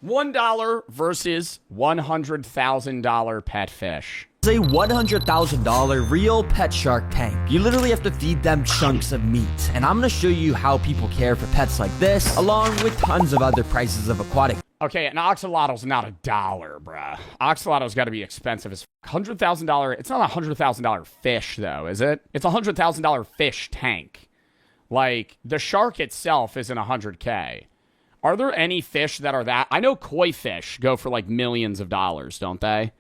$1 versus $100,000 pet fish. It's a $100,000 real pet shark tank. You literally have to feed them chunks of meat. And I'm gonna show you how people care for pets like this, along with tons of other prices of aquatic. Okay, an oxalotl's not $1, bruh. Oxalotl's gotta be expensive as $100,000. It's not a $100,000 fish, though, is it? It's a $100,000 fish tank. Like, the shark itself isn't $100K. Are there any fish that are that? I know koi fish go for like millions of dollars, don't they?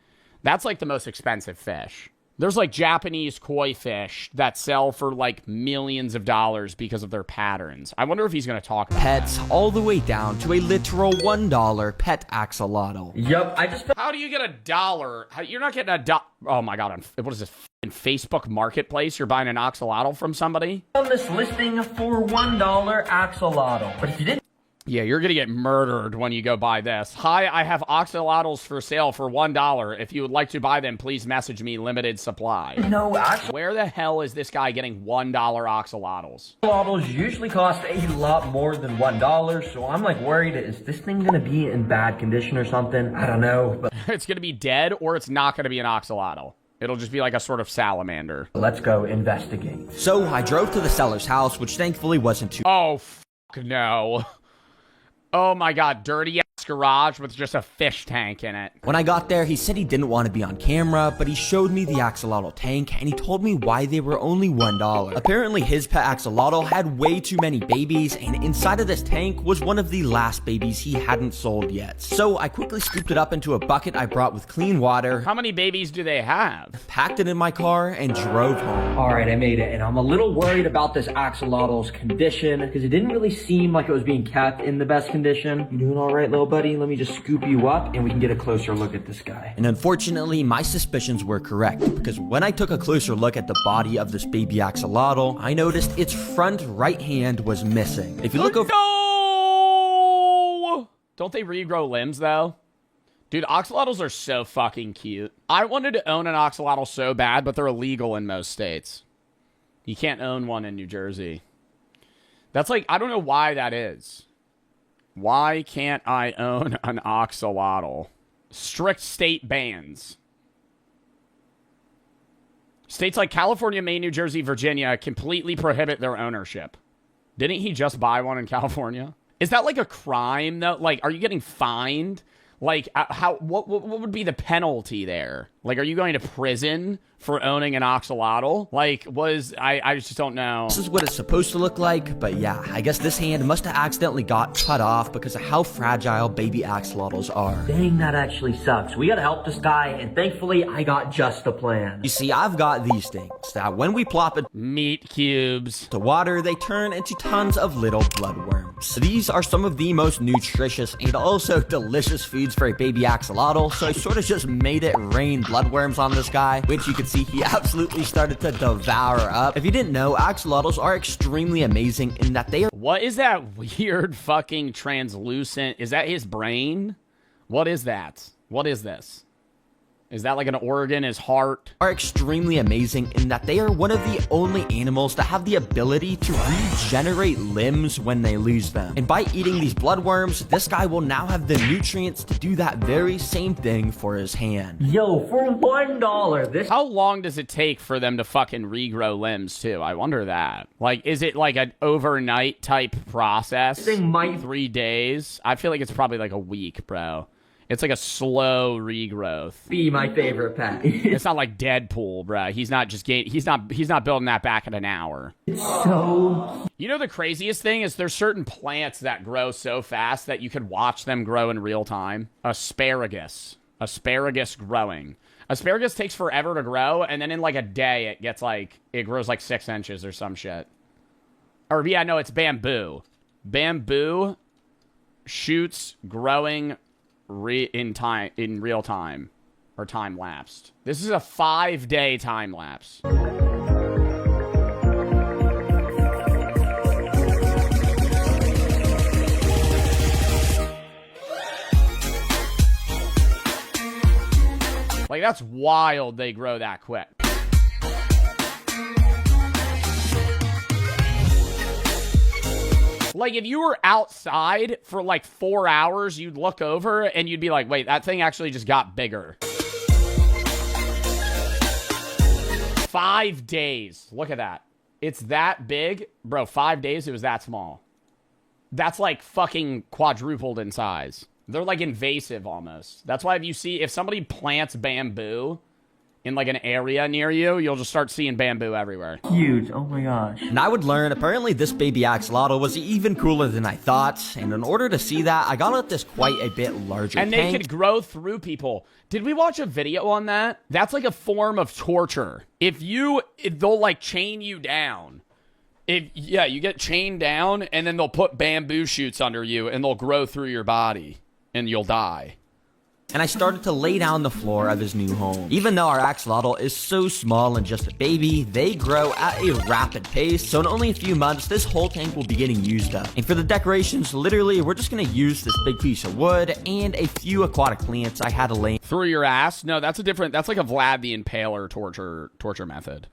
That's like the most expensive fish. There's like Japanese koi fish that sell for like millions of dollars because of their patterns. I wonder if he's going to talk about pets that. All the way down to a literal $1 pet axolotl. Yep, I just... How do you get $1? You're not getting $1. Oh my God, what is this? In Facebook Marketplace, you're buying an axolotl from somebody? On this listing for $1 axolotl. But if you didn't... Yeah, you're going to get murdered when you go buy this. Hi, I have axolotls for sale for $1. If you would like to buy them, please message me, limited supply. No, Where the hell is this guy getting $1 axolotls? axolotls usually cost a lot more than $1, so I'm like worried, is this thing going to be in bad condition or something? I don't know. But It's going to be dead, or it's not going to be an axolotl. It'll just be like a sort of salamander. let's go investigate. So I drove to the seller's house, which thankfully wasn't too... Oh, no. Oh my God, dirty ass garage with just a fish tank in it. When I got there, he said he didn't want to be on camera, but he showed me the axolotl tank, and he told me why they were only $1. Apparently, his pet axolotl had way too many babies, and inside of this tank was one of the last babies he hadn't sold yet. So I quickly scooped it up into a bucket I brought with clean water, How many babies do they have? packed it in my car, and drove home. Alright, I made it, and I'm a little worried about this axolotl's condition, because it didn't really seem like it was being kept in the best condition. You doing alright, little buddy? Let me just scoop you up, and we can get a closer look at this guy. And unfortunately, my suspicions were correct, because when I took a closer look at the body of this baby axolotl, I noticed its front right hand was missing. If you look over... No! Don't they regrow limbs, though? Dude, axolotls are so fucking cute. I wanted to own an axolotl so bad, but they're illegal in most states. You can't own one in New Jersey. That's like, I don't know why that is. Why can't I own an axolotl? Strict state bans. States like California, Maine, New Jersey, Virginia completely prohibit their ownership. Didn't he just buy one in California? Is that like a crime, though? Like, are you getting fined? Like, what would be the penalty there? Like, are you going to prison for owning an axolotl? Like, I just don't know. This is what it's supposed to look like, but yeah, I guess this hand must have accidentally got cut off because of how fragile baby axolotls are. Dang, that actually sucks. We gotta help this guy, and thankfully, I got just a plan. You see, I've got these things that when we plop it Meat cubes. to water, they turn into tons of little bloodworms. These are some of the most nutritious and also delicious foods for a baby axolotl, so I sort of just made it rain bloodworms on this guy, which you can see he absolutely started to devour up. If you didn't know, axolotls are extremely amazing in that they are... What is that weird fucking translucent? Is that his brain? What is that? What is this? Is that like an organ, his heart? Are extremely amazing in that they are one of the only animals that have the ability to regenerate limbs when they lose them. And by eating these bloodworms, this guy will now have the nutrients to do that very same thing for his hand. Yo, for $1, this... How long does it take for them to fucking regrow limbs, too? I wonder that. Like, is it like an overnight type process? Thing might... 3 days? I feel like it's probably like a week, bro. It's like a slow regrowth. be my favorite pet. It's not like Deadpool, bruh. He's not just he's not building that back in an hour. It's so... You know the craziest thing is there's certain plants that grow so fast that you could watch them grow in real time. Asparagus growing. Asparagus takes forever to grow, and then in like a day it grows like 6 inches or some shit. Or yeah, no, it's bamboo. Bamboo shoots growing in real time, or time lapsed. This is a 5-day time lapse. Like, that's wild they grow that quick. Like, if you were outside for like 4 hours, you'd look over and you'd be like, wait, that thing actually just got bigger. 5 days. Look at that. It's that big. Bro, 5 days, it was that small. That's like fucking quadrupled in size. They're like invasive almost. That's why if somebody plants bamboo in like an area near you, you'll just start seeing bamboo everywhere. Huge. Oh my gosh. And I would learn, apparently this baby axolotl was even cooler than I thought, and in order to see that, I got out this quite a bit larger And tank. they could grow through people. Did we watch a video on that? That's like a form of torture. If they'll like chain you down. You get chained down, and then they'll put bamboo shoots under you, and they'll grow through your body, and you'll die. And I started to lay down the floor of his new home. Even though our axolotl is so small and just a baby, they grow at a rapid pace, so in only a few months, this whole tank will be getting used up. And for the decorations, literally, we're just gonna use this big piece of wood and a few aquatic plants I had to lay. Through your ass? No, that's like a Vlad the Impaler torture method.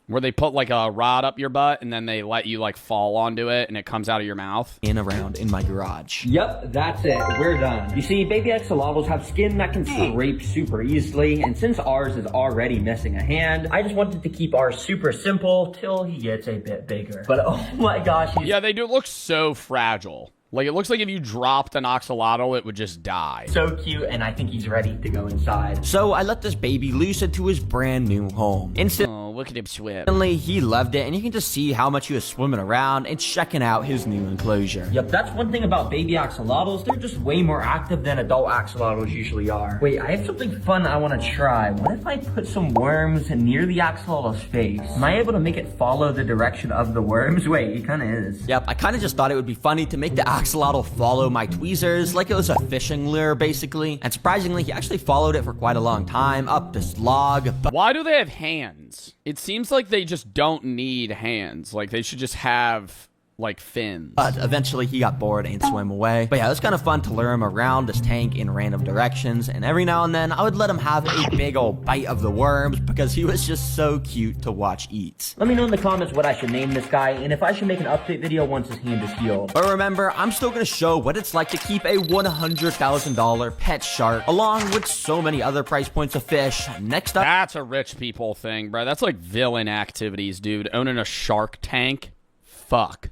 Where they put like a rod up your butt and then they let you like fall onto it and it comes out of your mouth. In around in my garage. Yep, that's it. We're done. You see, baby axolotls have skin that can scrape super easily, and since ours is already missing a hand, I just wanted to keep ours super simple till he gets a bit bigger. But oh my gosh, yeah, they do look so fragile. Like, it looks like if you dropped an axolotl, it would just die. So cute, and I think he's ready to go inside. So I let this baby loose into his brand new home. Oh, look at him swim. Instantly, he loved it, and you can just see how much he was swimming around and checking out his new enclosure. Yep, that's one thing about baby axolotls. They're just way more active than adult axolotls usually are. Wait, I have something fun I want to try. What if I put some worms near the axolotl's face? Am I able to make it follow the direction of the worms? Wait, it kind of is. Yep, I kind of just thought it would be funny to make the axolotl follow my tweezers like it was a fishing lure, basically. And surprisingly, he actually followed it for quite a long time up this log. But why do they have hands? It seems like they just don't need hands. Like, they should just have like fins. But eventually he got bored and swam away. But yeah, it was kind of fun to lure him around this tank in random directions, and every now and then I would let him have a big old bite of the worms because he was just so cute to watch eat. Let me know in the comments what I should name this guy and if I should make an update video once his hand is healed. But remember, I'm still going to show what it's like to keep a $100,000 pet shark along with so many other price points of fish. Next up. That's a rich people thing, bro. That's like villain activities, dude. Owning a shark tank? Fuck.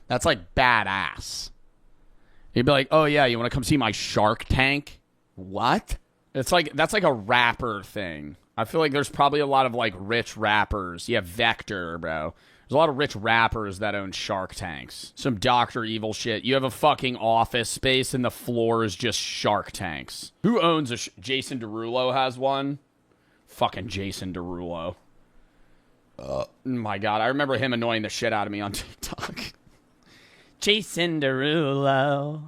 That's like badass. You'd be like, oh yeah, you want to come see my shark tank? What? That's like a rapper thing. I feel like there's probably a lot of like rich rappers. Yeah, Vector, bro. There's a lot of rich rappers that own shark tanks. Some Dr. Evil shit. You have a fucking office space and the floor is just shark tanks. Who owns a Jason Derulo has one? Fucking Jason Derulo. My God, I remember him annoying the shit out of me on TikTok. Jason Derulo.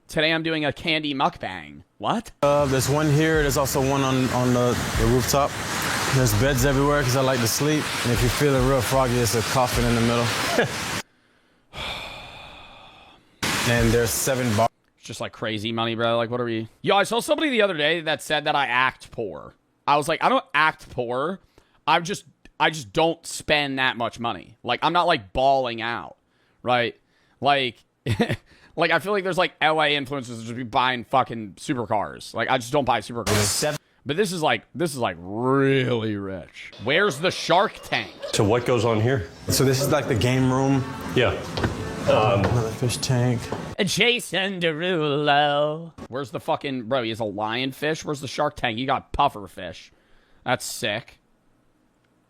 Today I'm doing a candy mukbang. What? There's one here. There's also one on the rooftop. There's beds everywhere because I like to sleep. And if you're feeling real froggy, there's a coffin in the middle. And there's 7 bars. It's just like crazy money, bro. Like, what are we? Yo, I saw somebody the other day that said that I act poor. I was like, I don't act poor. I just don't spend that much money. Like, I'm not like balling out, right? Like, like I feel like there's like LA influencers that just be buying fucking supercars. Like, I just don't buy supercars. But this is like really rich. Where's the Shark Tank? So what goes on here? So this is like the game room. Yeah. Another fish tank. Jason Derulo. Where's the fucking... Bro, he has a lionfish? Where's the Shark Tank? You got puffer fish. That's sick.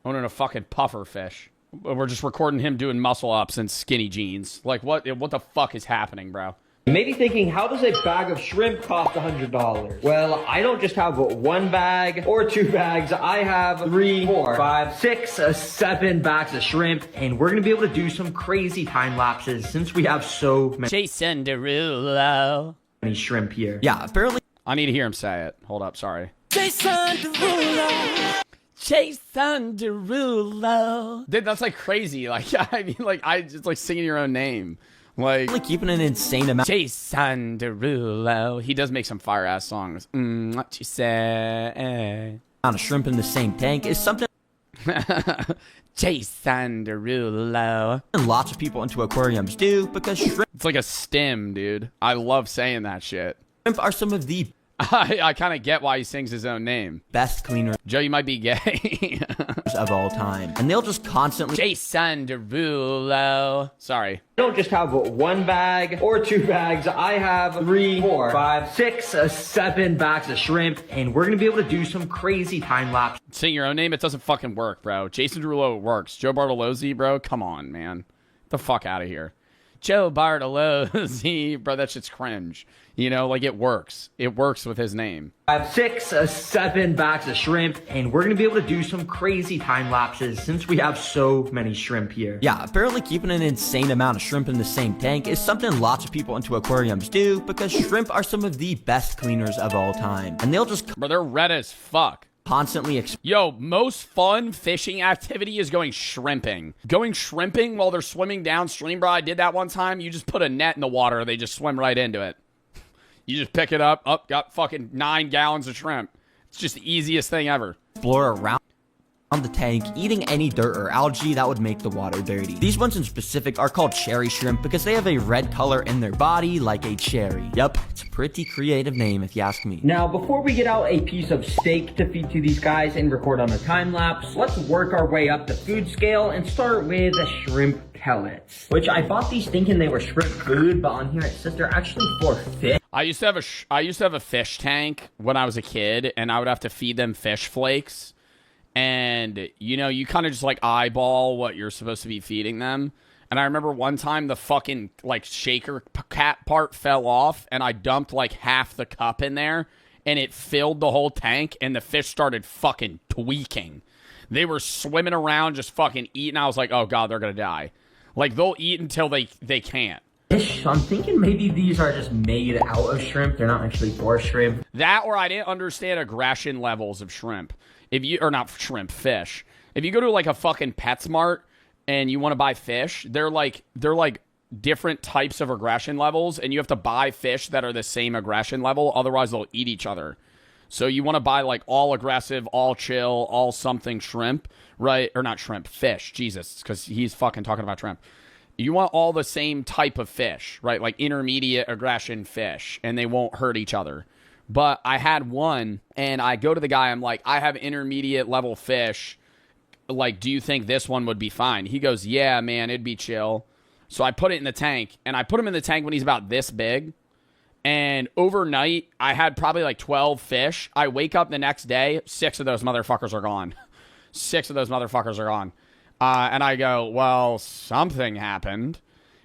Owning a fucking puffer fish. We're just recording him doing muscle ups and skinny jeans. Like, what the fuck is happening, bro? You may be thinking, how does a bag of shrimp cost $100? Well, I don't just have 1 bag or 2 bags. I have 3, 4, 5, 6, 7 bags of shrimp. And we're going to be able to do some crazy time lapses since we have so Jason Derulo. many shrimp here. Yeah, apparently. I need to hear him say it. Hold up, sorry. Jason Derulo. Jason Derulo. Dude, that's like crazy. Like, I mean, like, I just like singing your own name. Like, keeping an insane amount. Jason Derulo. He does make some fire ass songs. What you say? Of shrimp in the same tank is something Jason Derulo. And lots of people into aquariums do, because shrimp It's like a stim, dude. I love saying that shit. are some of the I kind of get why he sings his own name. best cleaners Joe, you might be gay. of all time. And they'll just constantly Jason Derulo. Sorry. I don't just have one bag or two bags. I have 3, 4, 5, 6, 7 bags of shrimp. And we're going to be able to do some crazy time lapse. Sing your own name? It doesn't fucking work, bro. Jason Derulo works. Joe Bartolozzi, bro? Come on, man. Get the fuck out of here. Joe Bartolozzi. Bro, that shit's cringe. You know, like it works. It works with his name. I have 6, 7 bags of shrimp. And we're going to be able to do some crazy time lapses since we have so many shrimp here. Yeah, apparently keeping an insane amount of shrimp in the same tank is something lots of people into aquariums do, because shrimp are some of the best cleaners of all time. And they'll just Bro, they're red as fuck. constantly Yo, most fun fishing activity is going shrimping. Going shrimping while they're swimming downstream, bro. I did that one time. You just put a net in the water. They just swim right into it. You just pick it up. Got fucking 9 gallons of shrimp. It's just the easiest thing ever. explore around the tank, eating any dirt or algae that would make the water dirty. These ones in specific are called cherry shrimp because they have a red color in their body like a cherry. Yup, it's a pretty creative name if you ask me. Now, before we get out a piece of steak to feed to these guys and record on a time lapse, let's work our way up the food scale and start with shrimp pellets, which I bought these thinking they were shrimp food, but on here it says they're actually for fish. I used to have a fish tank when I was a kid, and I would have to feed them fish flakes. And, you know, you kind of just, like, eyeball what you're supposed to be feeding them. And I remember one time the fucking, like, shaker cap part fell off, and I dumped, like, half the cup in there, and it filled the whole tank, and the fish started fucking tweaking. They were swimming around just fucking eating. I was like, oh, God, they're going to die. Like, they'll eat until they can't. So I'm thinking maybe these are just made out of shrimp. They're not actually for shrimp. That, or I didn't understand aggression levels of shrimp. Or not shrimp, fish. If you go to like a fucking PetSmart and you want to buy fish, they're like different types of aggression levels, and you have to buy fish that are the same aggression level, otherwise they'll eat each other. So you want to buy like all aggressive, all chill, all something shrimp, right? Or not shrimp, fish. Jesus, because he's fucking talking about shrimp. You want all the same type of fish, right? Like intermediate aggression fish, and they won't hurt each other. But I had one, and I go to the guy, I'm like, I have intermediate level fish. Like, do you think this one would be fine? He goes, yeah, man, it'd be chill. So I put it in the tank, and I put him in the tank when he's about this big. And overnight, I had probably like 12 fish. I wake up the next day, 6 of those motherfuckers are gone. 6 of those motherfuckers are gone. And I go, well, something happened.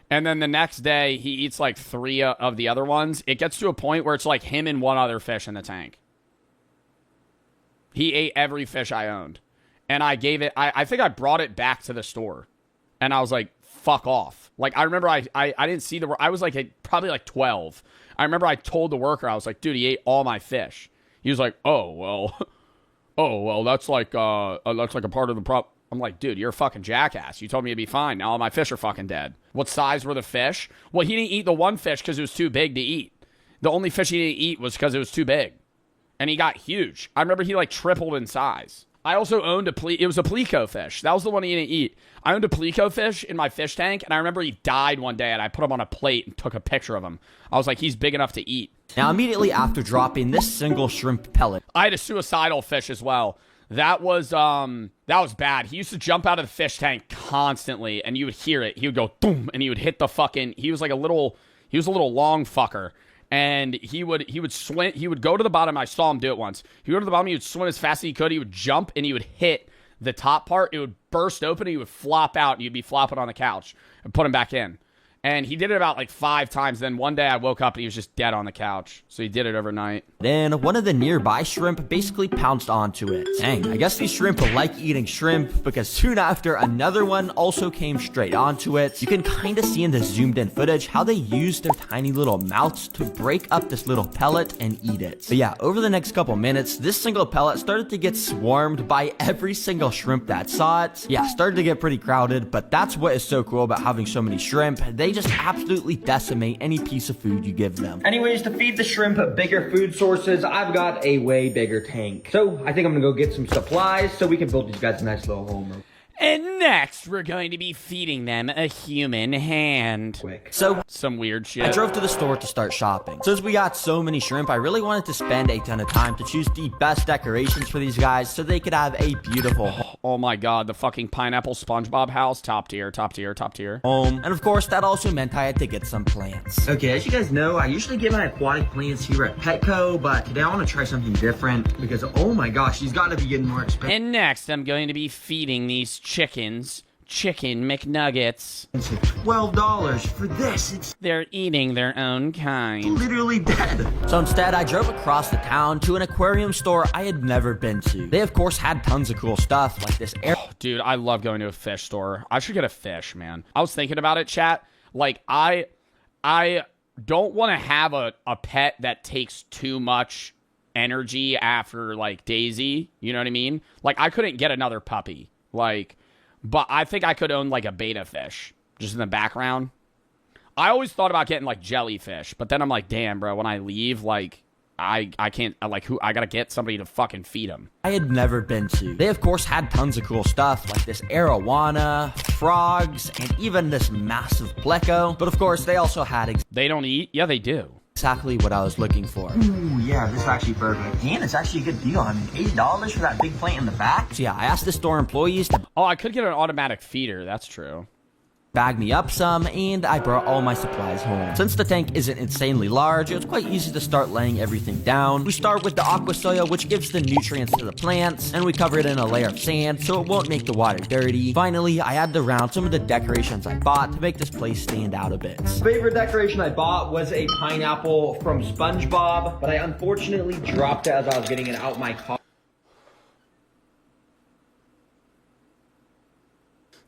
And then the next day, he eats like 3 of the other ones. It gets to a point where it's like him and one other fish in the tank. He ate every fish I owned. And I gave it, I think I brought it back to the store. And I was like, fuck off. Like, I remember I didn't see I was like probably like 12. I remember I told the worker, I was like, dude, he ate all my fish. He was like, oh, well, that's like a part of the problem. I'm like, dude, you're a fucking jackass. You told me it'd be fine. Now all my fish are fucking dead. What size were the fish? Well, he didn't eat the one fish because it was too big to eat. The only fish he didn't eat was because it was too big. And he got huge. I remember he like tripled in size. I also owned it was a pleco fish. That was the one he didn't eat. I owned a pleco fish in my fish tank, and I remember he died one day, and I put him on a plate and took a picture of him. I was like, he's big enough to eat. Now, immediately after dropping this single shrimp pellet, I had a suicidal fish as well. That was bad. He used to jump out of the fish tank constantly, and you would hear it. He would go boom, and he would hit the fucking. He was a little long fucker, and he would swim. He would go to the bottom. I saw him do it once. He would go to the bottom. He would swim as fast as he could. He would jump, and he would hit the top part. It would burst open. And he would flop out, and you'd be flopping on the couch and put him back in. And he did it about like 5 times. Then one day I woke up and he was just dead on the couch. So he did it overnight. then one of the nearby shrimp basically pounced onto it. Dang, I guess these shrimp like eating shrimp because soon after another one also came straight onto it. You can kind of see in the zoomed in footage how they used their tiny little mouths to break up this little pellet and eat it. But yeah, over the next couple minutes, this single pellet started to get swarmed by every single shrimp that saw it. Yeah, started to get pretty crowded, but that's what is so cool about having so many shrimp. They just absolutely decimate any piece of food you give them. Anyways, to feed the shrimp bigger food sources, I've got a way bigger tank. So I think I'm gonna go get some supplies so we can build these guys a nice little home. And next, we're going to be feeding them a human hand. Quick. So Some weird shit. I drove to the store to start shopping. Since we got so many shrimp, I really wanted to spend a ton of time to choose the best decorations for these guys so they could have a beautiful Oh my god, the fucking pineapple SpongeBob house. Top tier, top tier, top tier. home. And of course, that also meant I had to get some plants. Okay, as you guys know, I usually get my aquatic plants here at Petco, but today I want to try something different because, oh my gosh, these got to be getting more expensive. And next, I'm going to be feeding these chickens chicken McNuggets. $12 for this. It's They're eating their own kind. literally dead. So instead, I drove across the town to an aquarium store I had never been to. They, of course, had tons of cool stuff like this air. Dude, I love going to a fish store. I should get a fish, man. I was thinking about it, chat. Like, I don't want to have a pet that takes too much energy after, like, Daisy. You know what I mean? Like, I couldn't get another puppy. Like, but I think I could own, like, a beta fish just in the background. I always thought about getting, like, jellyfish. But then I'm like, damn, bro, when I leave, like, I can't, like, I gotta get somebody to fucking feed them. I had never been to. They, of course, had tons of cool stuff like this arowana, frogs, and even this massive pleco. But of course, they also had They don't eat? Yeah, they do. exactly what I was looking for. Ooh, yeah, this is actually perfect. And it's actually a good deal. I mean, $8 for that big plant in the back. So yeah, I asked the store employees to Oh, I could get an automatic feeder. That's true. bag me up some, and I brought all my supplies home. Since the tank isn't insanely large, it was quite easy to start laying everything down. We start with the aqua soil, which gives the nutrients to the plants, and we cover it in a layer of sand so it won't make the water dirty. Finally, I added around some of the decorations I bought to make this place stand out a bit. Favorite decoration I bought was a pineapple from SpongeBob, but I unfortunately dropped it as I was getting it out my car.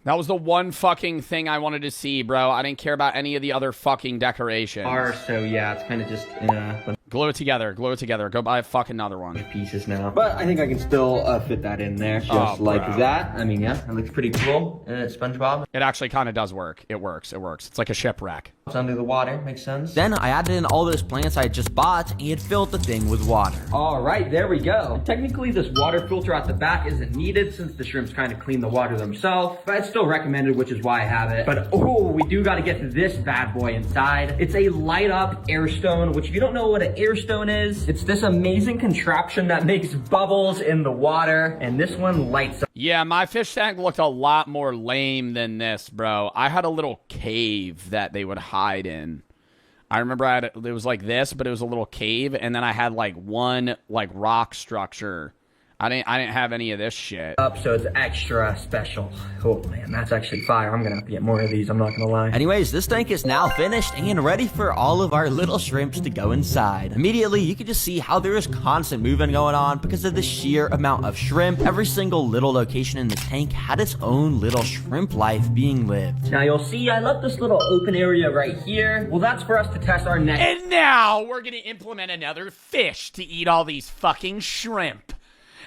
That was the one fucking thing I wanted to see, bro. I didn't care about any of the other fucking decorations. So yeah, it's kind of just in a Glue it together. Glue it together. Go buy a fucking another one. pieces now. But I think I can still fit that in there just Oh, like bro. that. I mean, yeah, it looks pretty cool. SpongeBob. It actually kind of does work. It works. It works. It's like a shipwreck. It's under the water. Makes sense. Then I added in all those plants I had just bought and filled the thing with water. All right, there we go. Technically, this water filter at the back isn't needed since the shrimps kind of clean the water themselves, but it's still recommended, which is why I have it. But oh, we do got to get to this bad boy inside. It's a light up air stone, which if you don't know what an air stone is, it's this amazing contraption that makes bubbles in the water, and this one lights up. Yeah, my fish tank looked a lot more lame than this, bro. I had a little cave that they would hide in. I remember it was like this, but it was a little cave, and then I had like one like rock structure. I didn't have any of this shit. Up, so it's extra special. Oh man, that's actually fire. I'm gonna have to get more of these, I'm not gonna lie. Anyways, this tank is now finished and ready for all of our little shrimps to go inside. Immediately, you can just see how there is constant movement going on because of the sheer amount of shrimp. Every single little location in the tank had its own little shrimp life being lived. Now you'll see I left this little open area right here. Well, that's for us to test our next. And now we're gonna implement another fish to eat all these fucking shrimp.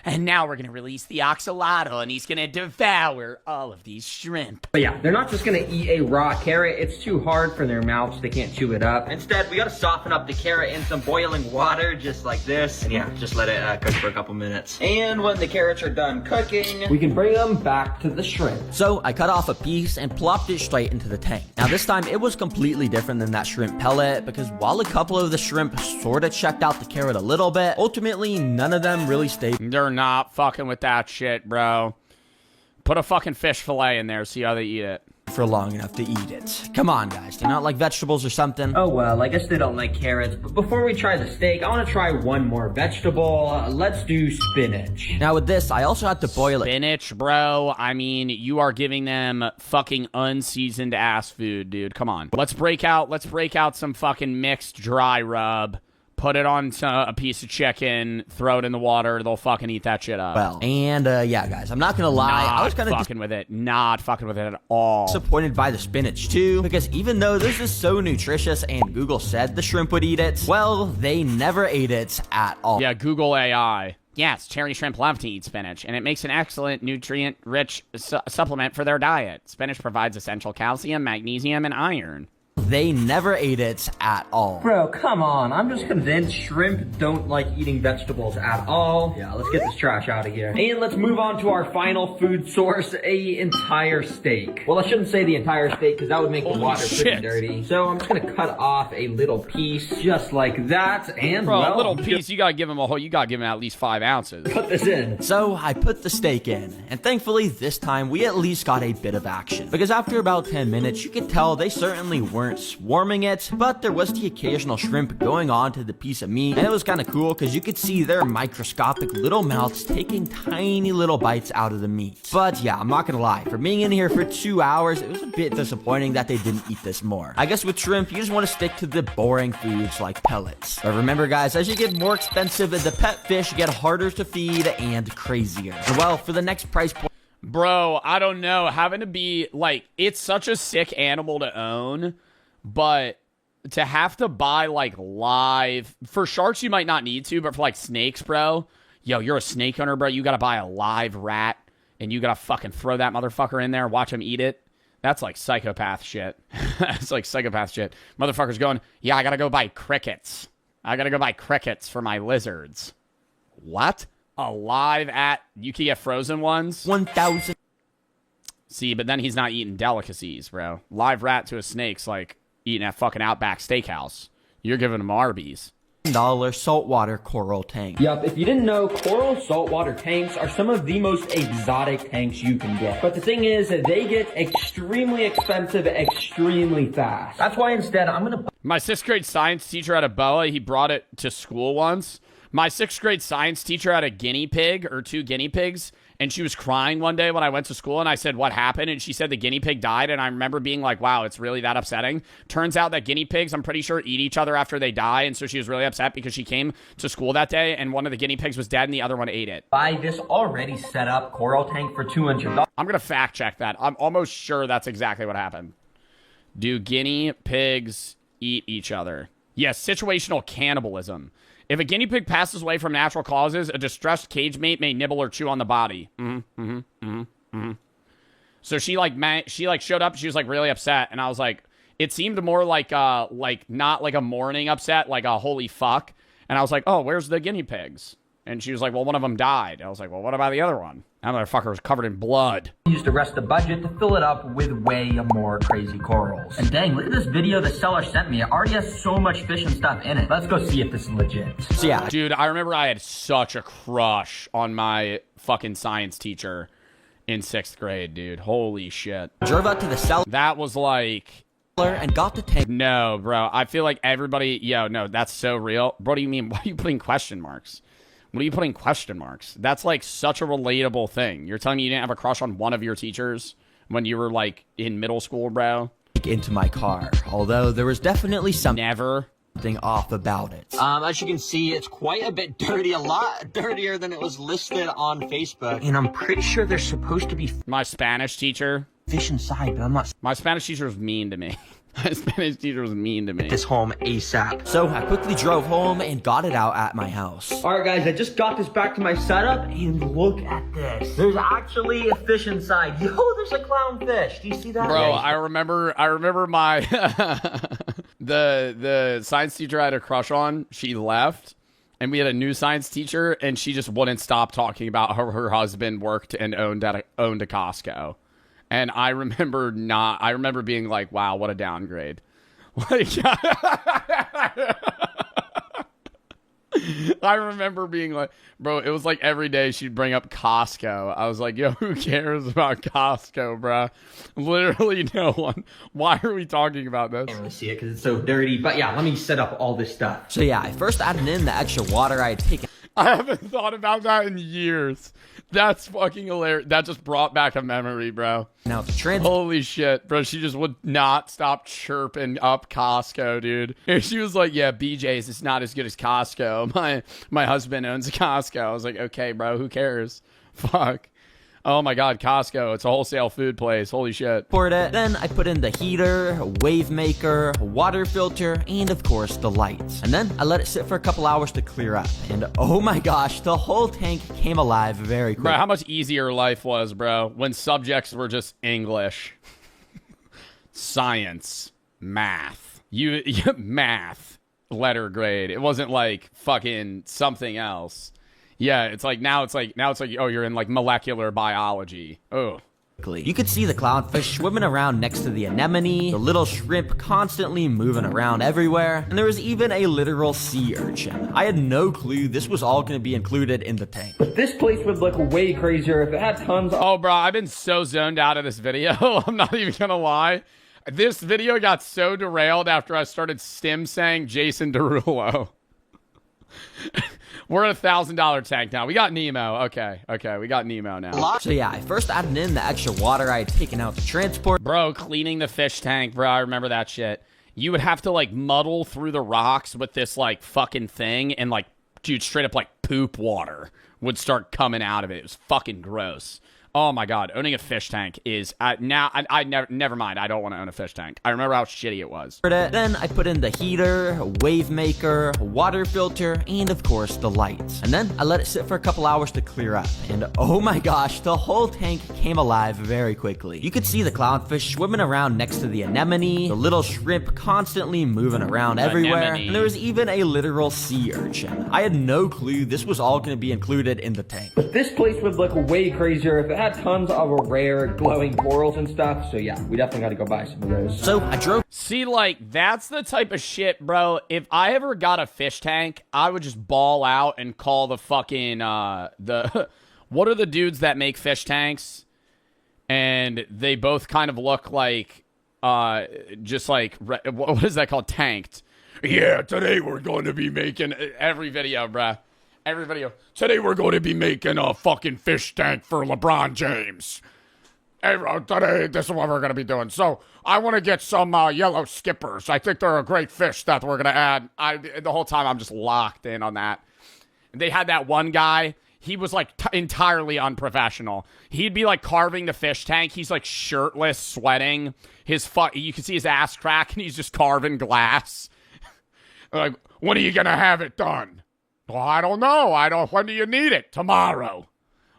And now we're gonna release the oxalotl, and he's gonna devour all of these shrimp. But yeah, they're not just gonna eat a raw carrot. It's too hard for their mouths. They can't chew it up. Instead, we gotta soften up the carrot in some boiling water, just like this. And yeah, just let it cook for a couple minutes. And when the carrots are done cooking, We can bring them back to the shrimp. So I cut off a piece and plopped it straight into the tank. Now this time it was completely different than that shrimp pellet because while a couple of the shrimp sorta checked out the carrot a little bit, ultimately none of them really stayed They're not fucking with that shit, bro. Put a fucking fish fillet in there, see how they eat it. for long enough to eat it. Come on guys, do you not like vegetables or something? Oh well, I guess they don't like carrots. But before we try the steak, I want to try one more vegetable. Let's do spinach. Now with this, I also had to boil it. Spinach, bro. I mean, you are giving them fucking unseasoned ass food, dude. Come on. Let's break out some fucking mixed dry rub. Put it on a piece of chicken, throw it in the water, they'll fucking eat that shit up. Well, and yeah guys, I'm not gonna lie, I was kind of fucking with it. Not fucking with it at all. disappointed by the spinach too, because even though this is so nutritious and Google said the shrimp would eat it, well, they never ate it at all. Yeah, Google AI. Yes, cherry shrimp love to eat spinach, and it makes an excellent nutrient-rich supplement for their diet. Spinach provides essential calcium, magnesium, and iron. they never ate it at all. Bro, come on. I'm just convinced shrimp don't like eating vegetables at all. Yeah, let's get this trash out of here. And let's move on to our final food source, a entire steak. Well, I shouldn't say the entire steak because that would make the water pretty dirty. So I'm just gonna cut off a little piece just like that. And Bro, well, a little piece, you gotta give him a whole, you gotta give him at least 5 ounces. put this in. So I put the steak in, and thankfully this time we at least got a bit of action. Because after about 10 minutes, you could tell they certainly weren't swarming it, but there was the occasional shrimp going on to the piece of meat, and it was kind of cool because you could see their microscopic little mouths taking tiny little bites out of the meat. But yeah, I'm not gonna lie, for being in here for 2 hours, it was a bit disappointing that they didn't eat this more. I guess with shrimp, you just want to stick to the boring foods like pellets. But remember guys, as you get more expensive, the pet fish get harder to feed and crazier. And well, for the next price point, Bro, I don't know. Having to be, like, it's such a sick animal to own, but to have to buy, like, live... For sharks, you might not need to, but for, like, snakes, bro, yo, you're a snake hunter, bro, you gotta buy a live rat, and you gotta fucking throw that motherfucker in there, watch him eat it. That's, like, psychopath shit. That's, like, psychopath shit. Motherfucker's going, yeah, I gotta go buy crickets. I gotta go buy crickets for my lizards. What? Alive at, you can get frozen ones. 1,000. See, but then he's not eating delicacies, bro. Live rat to a snake's like eating at fucking Outback Steakhouse. You're giving him Arby's. $1 saltwater coral tank. Yup, if you didn't know, coral saltwater tanks are some of the most exotic tanks you can get. But the thing is, they get extremely expensive extremely fast. That's why instead, I'm gonna... My 6th grade science teacher at a boa, he brought it to school once. My 6th grade science teacher had a guinea pig, or 2 guinea pigs, and she was crying one day when I went to school, and I said, what happened? And she said the guinea pig died, and I remember being like, wow, it's really that upsetting. Turns out that guinea pigs, I'm pretty sure, eat each other after they die, and so she was really upset because she came to school that day, and one of the guinea pigs was dead, and the other one ate it. Buy this already set up coral tank for $200. I'm going to fact check that. I'm almost sure that's exactly what happened. Do guinea pigs eat each other? Yes, situational cannibalism. If a guinea pig passes away from natural causes, a distressed cage mate may nibble or chew on the body. So she showed up. She was like really upset, and I was like, it seemed more like not like a mourning upset, like a holy fuck. And I was like, oh, where's the guinea pigs? And she was like, well, one of them died. I was like, well, what about the other one? That motherfucker was covered in blood. Used the rest of the budget to fill it up with way more crazy corals. And dang, look at this video the seller sent me. It already has so much fish and stuff in it. Let's go see if this is legit. So yeah, Dude, I remember I had such a crush on my fucking science teacher in 6th grade, dude. Holy shit. drove out to the cellar That was like... and got the tank. No, bro. I feel like everybody... Yo, no, that's so real. What do you mean? Why are you putting question marks? What are you putting question marks? That's like such a relatable thing. You're telling me you didn't have a crush on one of your teachers when you were like in middle school, bro? Into my car, although there was definitely Never. something off about it. As you can see, it's quite a bit dirty, a lot dirtier than it was listed on Facebook. And I'm pretty sure there's supposed to be My Spanish teacher. fish inside, but I'm not My Spanish teacher was mean to me. My Spanish teacher was mean to me. this home ASAP. So I quickly drove home and got it out at my house. Alright guys, I just got this back to my setup, and look at this. There's actually a fish inside. Yo, there's a clownfish. Do you see that? Bro, I remember my the science teacher I had a crush on, she left, and we had a new science teacher, and she just wouldn't stop talking about how her husband worked and owned a Costco. And I remember being like, wow, what a downgrade. Like, I remember being like, bro, it was like every day she'd bring up Costco. I was like, yo, who cares about Costco, bro? Literally no one. Why are we talking about this? I can't really see it because it's so dirty. But yeah, let me set up all this stuff. So yeah, I first added in the extra water I had taken I haven't thought about that in years. That's fucking hilarious. That just brought back a memory, bro. out the trans. Holy shit, bro. She just would not stop chirping up Costco, dude. And she was like, yeah, BJ's is not as good as Costco. My husband owns a Costco. I was like, okay, bro, who cares? Fuck. Oh my god, Costco. It's a wholesale food place. Holy shit. Poured it. Then I put in the heater, wave maker, water filter, and of course the lights. And then I let it sit for a couple hours to clear up. And oh my gosh, the whole tank came alive very quickly. Bro, how much easier life was, bro, when subjects were just English. Science. Math. You math letter grade. It wasn't like fucking something else. Yeah, it's like now it's like oh, you're in like molecular biology. Oh. You could see the clownfish swimming around next to the anemone, the little shrimp constantly moving around everywhere, and there was even a literal sea urchin. I had no clue this was all going to be included in the tank. But this place would look way crazier if it had tons of... Oh, bro, I've been so zoned out of this video. I'm not even gonna lie. This video got so derailed after I started stim saying Jason Derulo. We're at $1,000 tank now. We got Nemo. Okay, we got Nemo now. So yeah, I first added in the extra water I had taken out to transport. Bro, cleaning the fish tank, bro, I remember that shit. You would have to, like, muddle through the rocks with this, like, fucking thing, and, like, dude, straight up, like, poop water would start coming out of it. It was fucking gross. Oh my god, owning a fish tank is now. I never mind. I don't want to own a fish tank. I remember how shitty it was. Then I put in the heater, wave maker, water filter, and of course the lights. And then I let it sit for a couple hours to clear up. And oh my gosh, the whole tank came alive very quickly. You could see the clownfish swimming around next to the anemone, the little shrimp constantly moving around everywhere, and there was even a literal sea urchin. I had no clue this was all going to be included in the tank. But this place would look way crazier if it had tons of rare glowing corals and stuff. So yeah, we definitely got to go buy some of those. So I drove. See, like, that's the type of shit, bro. If I ever got a fish tank, I would just ball out and call the fucking, what are the dudes that make fish tanks? And they both kind of look like, just like, what is that called? Tanked. Yeah, today we're going to be making every video, bruh. Every video. Today we're going to be making a fucking fish tank for LeBron James. Today, this is what we're going to be doing. So, I want to get some yellow skippers. I think they're a great fish that we're going to add. The whole time, I'm just locked in on that. And they had that one guy. He was, like, entirely unprofessional. He'd be, like, carving the fish tank. He's, like, shirtless, sweating. You can see his ass crack, and he's just carving glass. Like, when are you going to have it done? Well, I don't know. When do you need it? Tomorrow.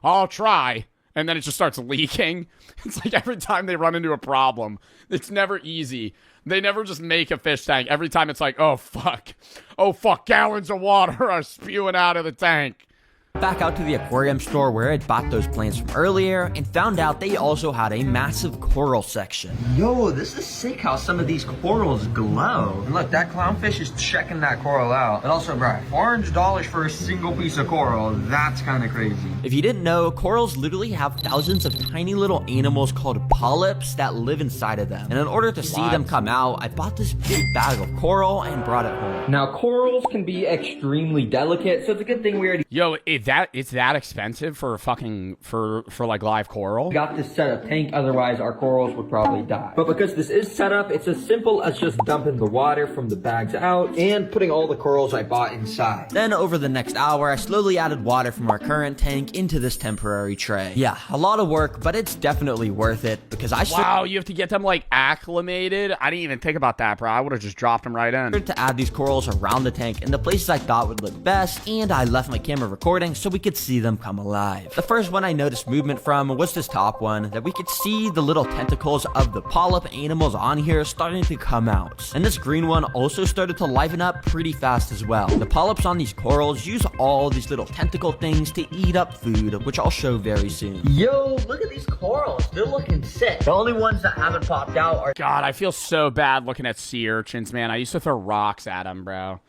I'll try. And then it just starts leaking. It's like every time they run into a problem, it's never easy. They never just make a fish tank. Every time it's like, oh, fuck. Oh, fuck. Gallons of water are spewing out of the tank. Back out to the aquarium store where I'd bought those plants from earlier and found out they also had a massive coral section. Yo, this is sick how some of these corals glow. And look, that clownfish is checking that coral out. And also, bro, $400 for a single piece of coral, that's kind of crazy. If you didn't know, corals literally have thousands of tiny little animals called polyps that live inside of them. And in order to see them come out, I bought this big bag of coral and brought it home. Now, corals can be extremely delicate, so it's a good thing we already... Yo, it's that expensive for fucking for like live coral? got this set up tank, otherwise our corals would probably die. But because this is set up, it's as simple as just dumping the water from the bags out and putting all the corals I bought inside. Then over the next hour, I slowly added water from our current tank into this temporary tray. Yeah, a lot of work, but it's definitely worth it because Wow, you have to get them like acclimated? I didn't even think about that, bro. I would have just dropped them right in. To add these corals around the tank in the places I thought would look best, and I left my camera recording so we could see them come alive. The first one I noticed movement from was this top one, that we could see the little tentacles of the polyp animals on here starting to come out. And this green one also started to liven up pretty fast as well. The polyps on these corals use all these little tentacle things to eat up food, which I'll show very soon. Yo, look at these corals. They're looking sick. The only ones that haven't popped out are... God, I feel so bad looking at sea urchins, man. I used to throw rocks at them, bro.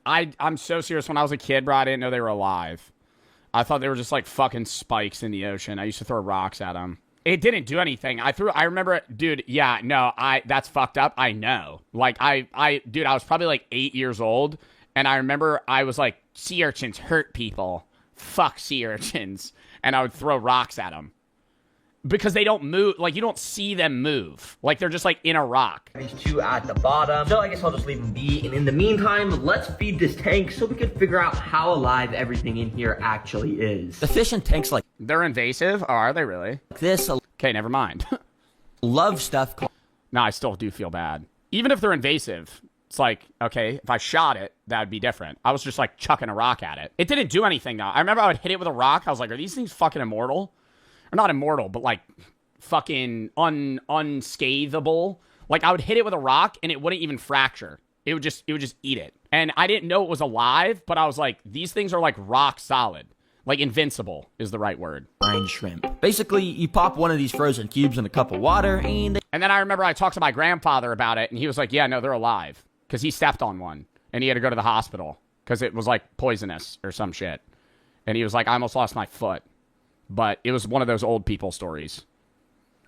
I'm so serious. When I was a kid, bro, I didn't know they were alive. I thought they were just like fucking spikes in the ocean. I used to throw rocks at them. It didn't do anything. I remember, dude, yeah, no, that's fucked up. I know. Like, dude, I was probably like 8 years old, and I remember I was like, sea urchins hurt people. Fuck sea urchins. And I would throw rocks at them. Because they don't move, like, you don't see them move. Like, they're just, like, in a rock. These two at the bottom. So I guess I'll just leave them be. And in the meantime, let's feed this tank so we can figure out how alive everything in here actually is. The fish in tanks like They're invasive? Oh, are they really? this Okay, never mind. love stuff called... No, I still do feel bad. Even if they're invasive, it's like, okay, if I shot it, that would be different. I was just, like, chucking a rock at it. It didn't do anything, though. I remember I would hit it with a rock. I was like, are these things fucking immortal? Or not immortal, but like fucking unscathable. Like, I would hit it with a rock, and it wouldn't even fracture. It would just eat it. And I didn't know it was alive, but I was like, these things are, like, rock solid. Like, invincible is the right word. Brine shrimp. Basically, you pop one of these frozen cubes in a cup of water, and then I remember I talked to my grandfather about it, and he was like, yeah, no, they're alive. Because he stepped on one, and he had to go to the hospital. Because it was, like, poisonous or some shit. And he was like, I almost lost my foot. But it was one of those old people stories.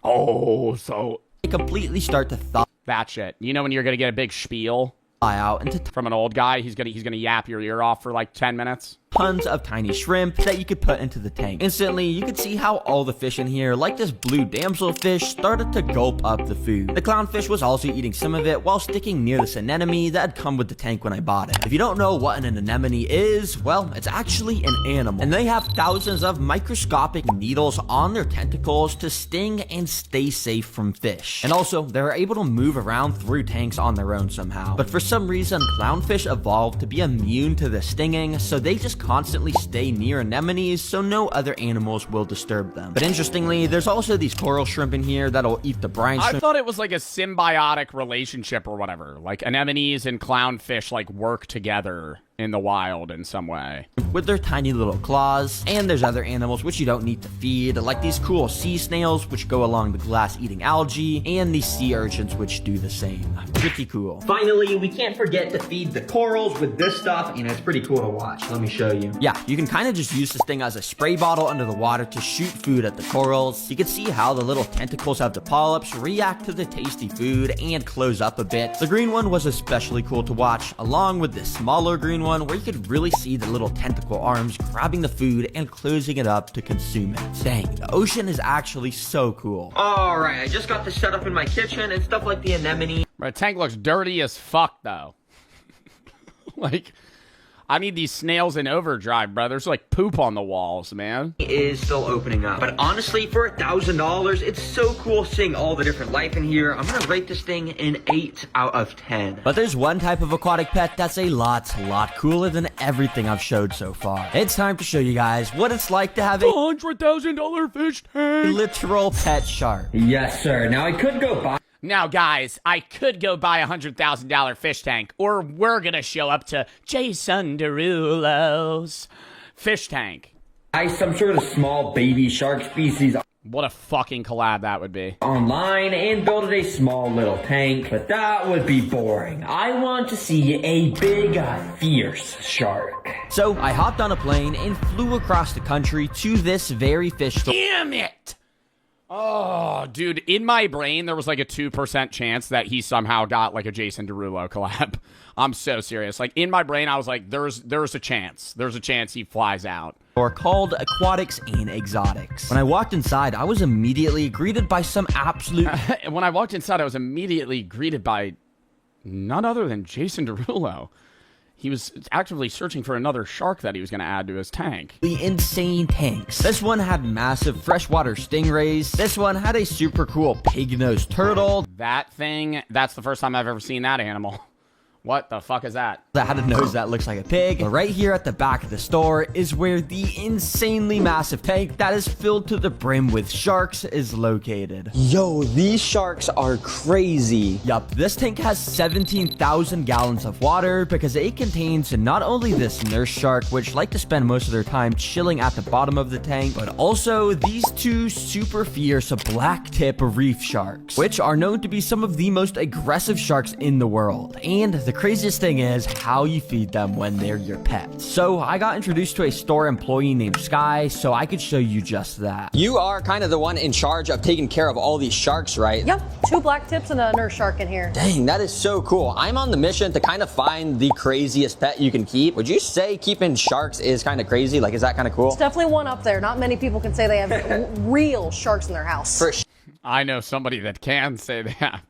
Oh, so... they completely start to thaw that shit. You know when you're going to get a big spiel out into from an old guy? He's gonna yap your ear off for like 10 minutes. Tons of tiny shrimp that you could put into the tank. Instantly, you could see how all the fish in here, like this blue damselfish, started to gulp up the food. The clownfish was also eating some of it while sticking near this anemone that had come with the tank when I bought it. If you don't know what an anemone is, well, it's actually an animal. And they have thousands of microscopic needles on their tentacles to sting and stay safe from fish. And also, they're able to move around through tanks on their own somehow. But for some reason, clownfish evolved to be immune to the stinging, so they just constantly stay near anemones so no other animals will disturb them. But interestingly, there's also these coral shrimp in here that'll eat the brine shrimp. I thought it was like a symbiotic relationship or whatever. Like anemones and clownfish like work together in the wild in some way. With their tiny little claws. And there's other animals which you don't need to feed, like these cool sea snails which go along the glass eating algae, and these sea urchins which do the same. Pretty cool. Finally, we can't forget to feed the corals with this stuff, and it's pretty cool to watch. Let me show you. Yeah, you can kind of just use this thing as a spray bottle under the water to shoot food at the corals. You can see how the little tentacles of the polyps react to the tasty food and close up a bit. The green one was especially cool to watch, along with this smaller green one where you could really see the little tentacle arms grabbing the food and closing it up to consume it. Dang, the ocean is actually so cool. Alright, I just got this set up in my kitchen and stuff like the anemone. My tank looks dirty as fuck though. Like, I need these snails in overdrive, bro. There's like poop on the walls, man. Is still opening up. But honestly, for $1,000, it's so cool seeing all the different life in here. I'm gonna rate this thing an 8 out of 10. But there's one type of aquatic pet that's a lot cooler than everything I've showed so far. It's time to show you guys what it's like to have a $100,000 fish tank. literal pet shark. Yes, sir. Now I could go buy Now, guys, I could go buy a $100,000 fish tank, or we're gonna show up to Jason Derulo's fish tank. some sort of small baby shark species What a fucking collab that would be. online and build a small little tank, but that would be boring. I want to see a big, fierce shark. So I hopped on a plane and flew across the country to this very fish store. Damn it! Oh, dude, in my brain, there was like a 2% chance that he somehow got like a Jason Derulo collab. I'm so serious. Like, in my brain, I was like, there's a chance. There's a chance he flies out. Or called Aquatics and Exotics. When I walked inside, I was immediately greeted by some absolute... When I walked inside, I was immediately greeted by none other than Jason Derulo. He was actively searching for another shark that he was going to add to his tank. The insane tanks. This one had massive freshwater stingrays. This one had a super cool pig-nosed turtle. That thing, that's the first time I've ever seen that animal. What the fuck is that? That had a nose that looks like a pig. But right here at the back of the store is where the insanely massive tank that is filled to the brim with sharks is located. Yo, these sharks are crazy. Yup, this tank has 17,000 gallons of water because it contains not only this nurse shark, which like to spend most of their time chilling at the bottom of the tank, but also these two super fierce black tip reef sharks, which are known to be some of the most aggressive sharks in the world. And the craziest thing is how you feed them when they're your pets. So I got introduced to a store employee named Sky so I could show you just that. You are kind of the one in charge of taking care of all these sharks, right? Yep, 2 black tips and a nurse shark in here. Dang, that is so cool. I'm on the mission to kind of find the craziest pet you can keep. Would you say keeping sharks is kind of crazy? Like, is that kind of cool? It's definitely one up there. Not many people can say they have real sharks in their house. For I know somebody that can say that.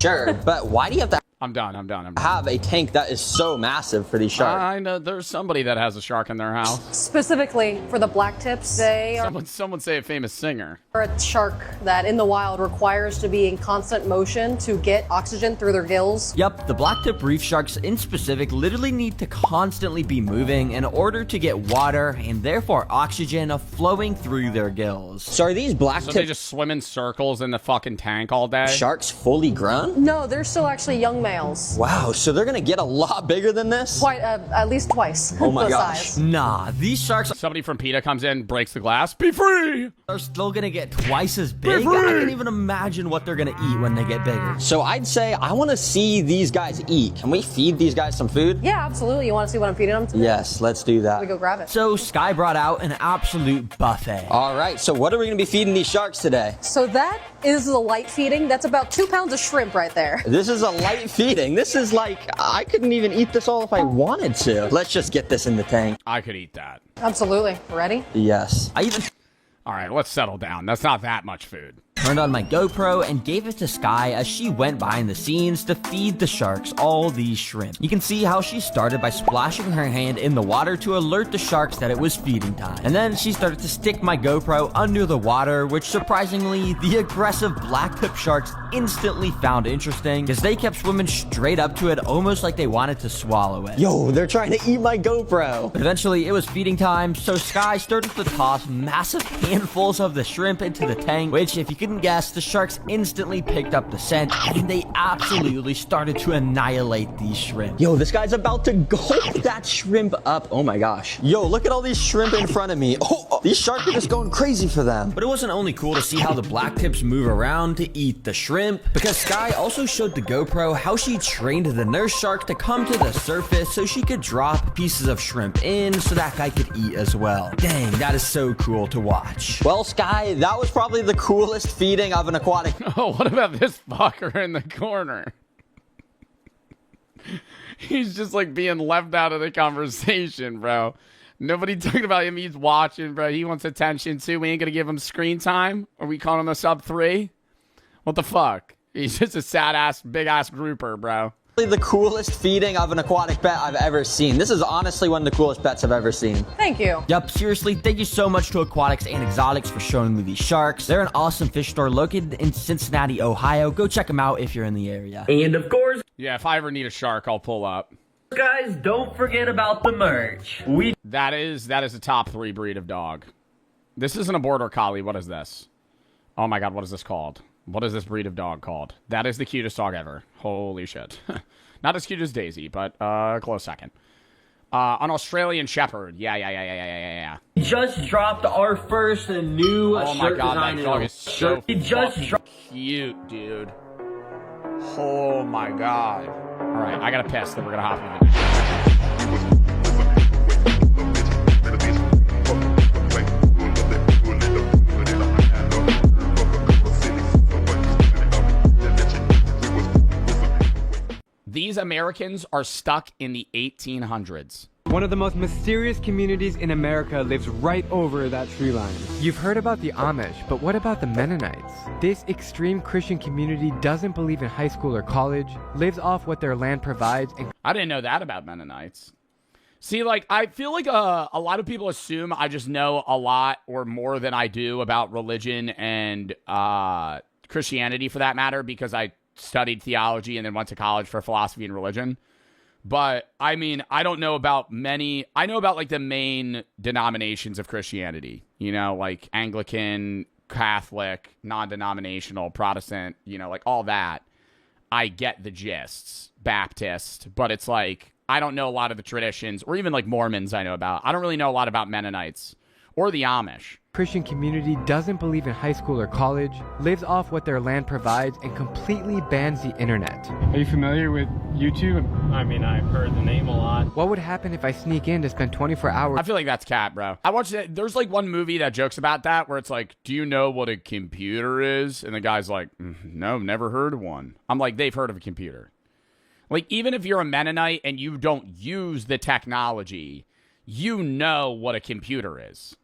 sure, but why do you have to I'm done. Have a tank that is so massive for these sharks. I know there's somebody that has a shark in their house. Specifically for the black tips, they are Someone say a famous singer. a shark that in the wild requires to be in constant motion to get oxygen through their gills. Yep, the blacktip reef sharks in specific literally need to constantly be moving in order to get water and therefore oxygen flowing through their gills. So are these black So tip they just swim in circles in the fucking tank all day? sharks fully grown? No, they're still actually young males. Wow, so they're gonna get a lot bigger than this? Quite at least twice Oh my the gosh. size. Nah, these sharks Somebody from PETA comes in, breaks the glass. Be free! are still gonna get twice as big. I can't even imagine what they're gonna eat when they get bigger. So I'd say I wanna see these guys eat. Can we feed these guys some food? Yeah, absolutely. You want to see what I'm feeding them today? Yes, let's do We that. go grab it. So Sky brought out an absolute buffet. All right, so what are we gonna be feeding these sharks today? So that is the light feeding. That's about 2 pounds of shrimp right there. This is a light feeding. This is like, I couldn't even eat this all if I wanted to. Let's just get this in the tank. I could eat that. Absolutely. Ready? Yes. I even All right, let's settle down. That's not that much food. turned on my GoPro and gave it to Sky as she went behind the scenes to feed the sharks all these shrimp. You can see how she started by splashing her hand in the water to alert the sharks that it was feeding time. And then she started to stick my GoPro under the water, which surprisingly, the aggressive blacktip sharks instantly found interesting because they kept swimming straight up to it almost like they wanted to swallow it. Yo, they're trying to eat my GoPro. But eventually, it was feeding time, so Sky started to toss massive handfuls of the shrimp into the tank, which, if you couldn't guess, the sharks instantly picked up the scent, and they absolutely started to annihilate these shrimp. Yo, this guy's about to gulp that shrimp up. Oh my gosh. Yo, look at all these shrimp in front of me. Oh, these sharks are just going crazy for them. But it wasn't only cool to see how the blacktips move around to eat the shrimp, because Sky also showed the GoPro how she trained the nurse shark to come to the surface so she could drop pieces of shrimp in so that guy could eat as well. Dang, that is so cool to watch. Well, Sky, that was probably the coolest feeding of an aquatic. Oh, what about this fucker in the corner? He's just like being left out of the conversation, bro. Nobody talking about him. He's watching, bro. He wants attention too. We ain't gonna give him screen time. Are we calling him a sub 3? What the fuck? He's just a sad ass, big ass grouper, bro. The coolest feeding of an aquatic pet I've ever seen. This is honestly one of the coolest pets I've ever seen. Thank you. Yup, seriously, thank you so much to Aquatics and Exotics for showing me these sharks. They're an awesome fish store located in Cincinnati, Ohio. Go check them out if you're in the area. And of course, Yeah, if I ever need a shark, I'll pull up. guys, don't forget about the merch. That is a top 3 breed of dog. This isn't a border collie. What is this? Oh my god, what is this called? What is this breed of dog called? That is the cutest dog ever. Holy shit. Not as cute as Daisy, but close second. An Australian Shepherd. Yeah. just dropped our first new Oh my shirt god, design. that dog is so We just fucking cute, dude. Oh my god. Alright, I gotta piss, then we're gonna hop in. These Americans are stuck in the 1800s. One of the most mysterious communities in America lives right over that tree line. You've heard about the Amish, but what about the Mennonites? This extreme Christian community doesn't believe in high school or college, lives off what their land provides, and I didn't know that about Mennonites. See, like, I feel like a lot of people assume I just know a lot or more than I do about religion and Christianity, for that matter, because I studied theology and then went to college for philosophy and religion. But, I mean, I don't know about many. I know about, like, the main denominations of Christianity. You know, like Anglican, Catholic, non-denominational, Protestant, you know, like all that. I get the gists. Baptist. But it's like, I don't know a lot of the traditions, or even like Mormons I know about. I don't really know a lot about Mennonites or the Amish. Christian community doesn't believe in high school or college, lives off what their land provides, and completely bans the internet. Are you familiar with YouTube? I mean, I've heard the name a lot. What would happen if I sneak in to spend 24 hours? I feel like that's cat, bro. I watched it. There's like one movie that jokes about that where it's like, do you know what a computer is? And the guy's like, no, never heard of one. I'm like, they've heard of a computer. Like, even if you're a Mennonite and you don't use the technology, you know what a computer is.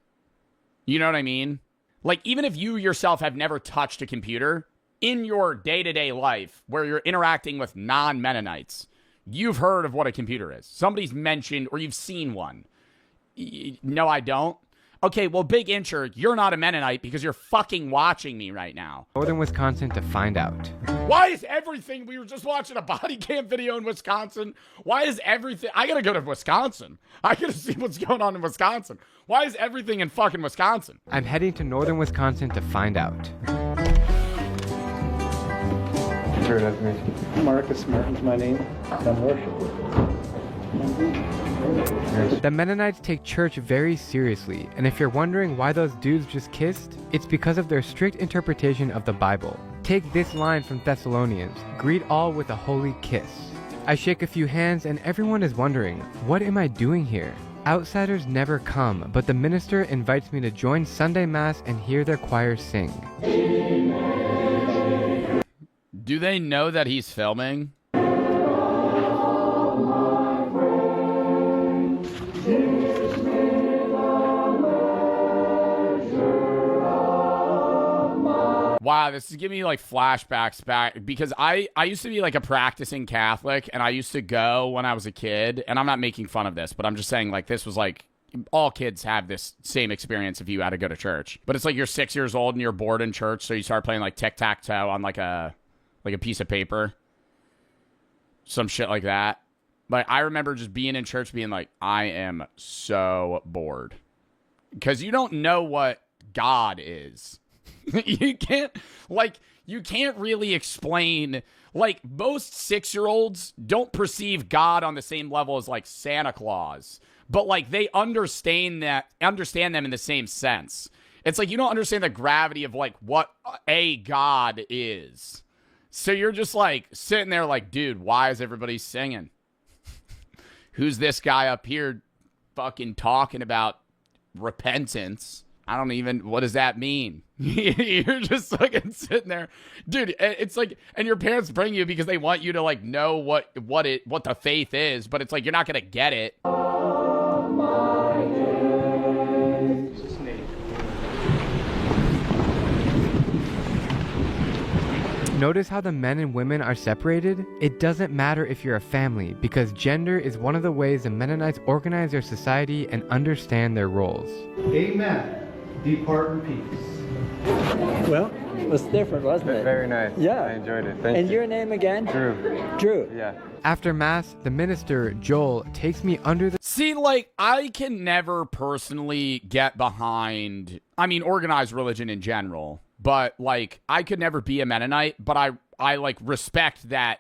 You know what I mean? Like, even if you yourself have never touched a computer, in your day-to-day life where you're interacting with non-Mennonites, you've heard of what a computer is. Somebody's mentioned or you've seen one. No, I don't. Okay, well, Big Incher, you're not a Mennonite because you're fucking watching me right now. Northern Wisconsin to find out. Why is everything... We were just watching a body cam video in Wisconsin. Why is everything... I gotta go to Wisconsin. I gotta see what's going on in Wisconsin. Why is everything in fucking Wisconsin? I'm heading to Northern Wisconsin to find out. Sure, that's me. Marcus Martin's my name. I'm worship. The Mennonites take church very seriously, and if you're wondering why those dudes just kissed, it's because of their strict interpretation of the Bible. Take this line from Thessalonians, greet all with a holy kiss. I shake a few hands and everyone is wondering, what am I doing here? Outsiders never come, but the minister invites me to join Sunday Mass and hear their choir sing. Do they know that he's filming? Wow, this is giving me like flashbacks back because I used to be like a practicing Catholic and I used to go when I was a kid, and I'm not making fun of this, but I'm just saying like this was like all kids have this same experience if you had to go to church. But it's like you're 6 years old and you're bored in church, so you start playing like tic-tac-toe on like a piece of paper. Some shit like that. Like I remember just being in church being like, I am so bored. Because you don't know what God is. you can't really explain, like most 6-year-olds don't perceive God on the same level as like Santa Claus, but like they understand them in the same sense. It's like you don't understand the gravity of like what a God is. So you're just like sitting there like, dude, why is everybody singing? Who's this guy up here fucking talking about repentance? I don't even, what does that mean? You're just fucking sitting there. Dude, it's like, and your parents bring you because they want you to like know what the faith is, but it's like, you're not going to get it. Notice how the men and women are separated? It doesn't matter if you're a family, because gender is one of the ways the Mennonites organize their society and understand their roles. Amen. Depart in peace. Well, it was different, wasn't it? Very nice. Yeah. I enjoyed it. Thank and you. your name again? Drew. Drew. Yeah. After Mass, the minister, Joel, takes me under the... See, like, I can never personally get behind, I mean, organized religion in general, but, like, I could never be a Mennonite, but I like, respect that,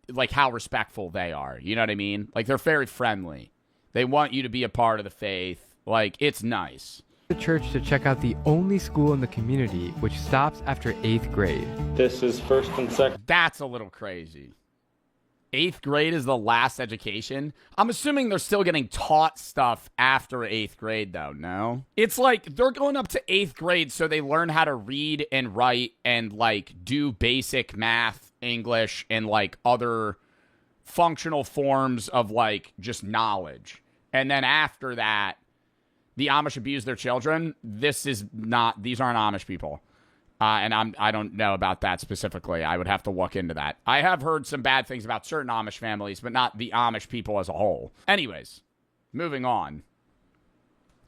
like, how respectful they are. You know what I mean? Like, they're very friendly. They want you to be a part of the faith. Like, it's nice. The church to check out the only school in the community, which stops after 8th grade. This is first and second. That's a little crazy. 8th grade is the last education. I'm assuming they're still getting taught stuff after 8th grade, though, no? It's like they're going up to 8th grade so they learn how to read and write and, like, do basic math, English, and, like, other functional forms of, like, just knowledge. And then after that, the Amish abuse their children. These aren't Amish people. And I don't know about that specifically. I would have to look into that. I have heard some bad things about certain Amish families, but not the Amish people as a whole. Anyways, moving on.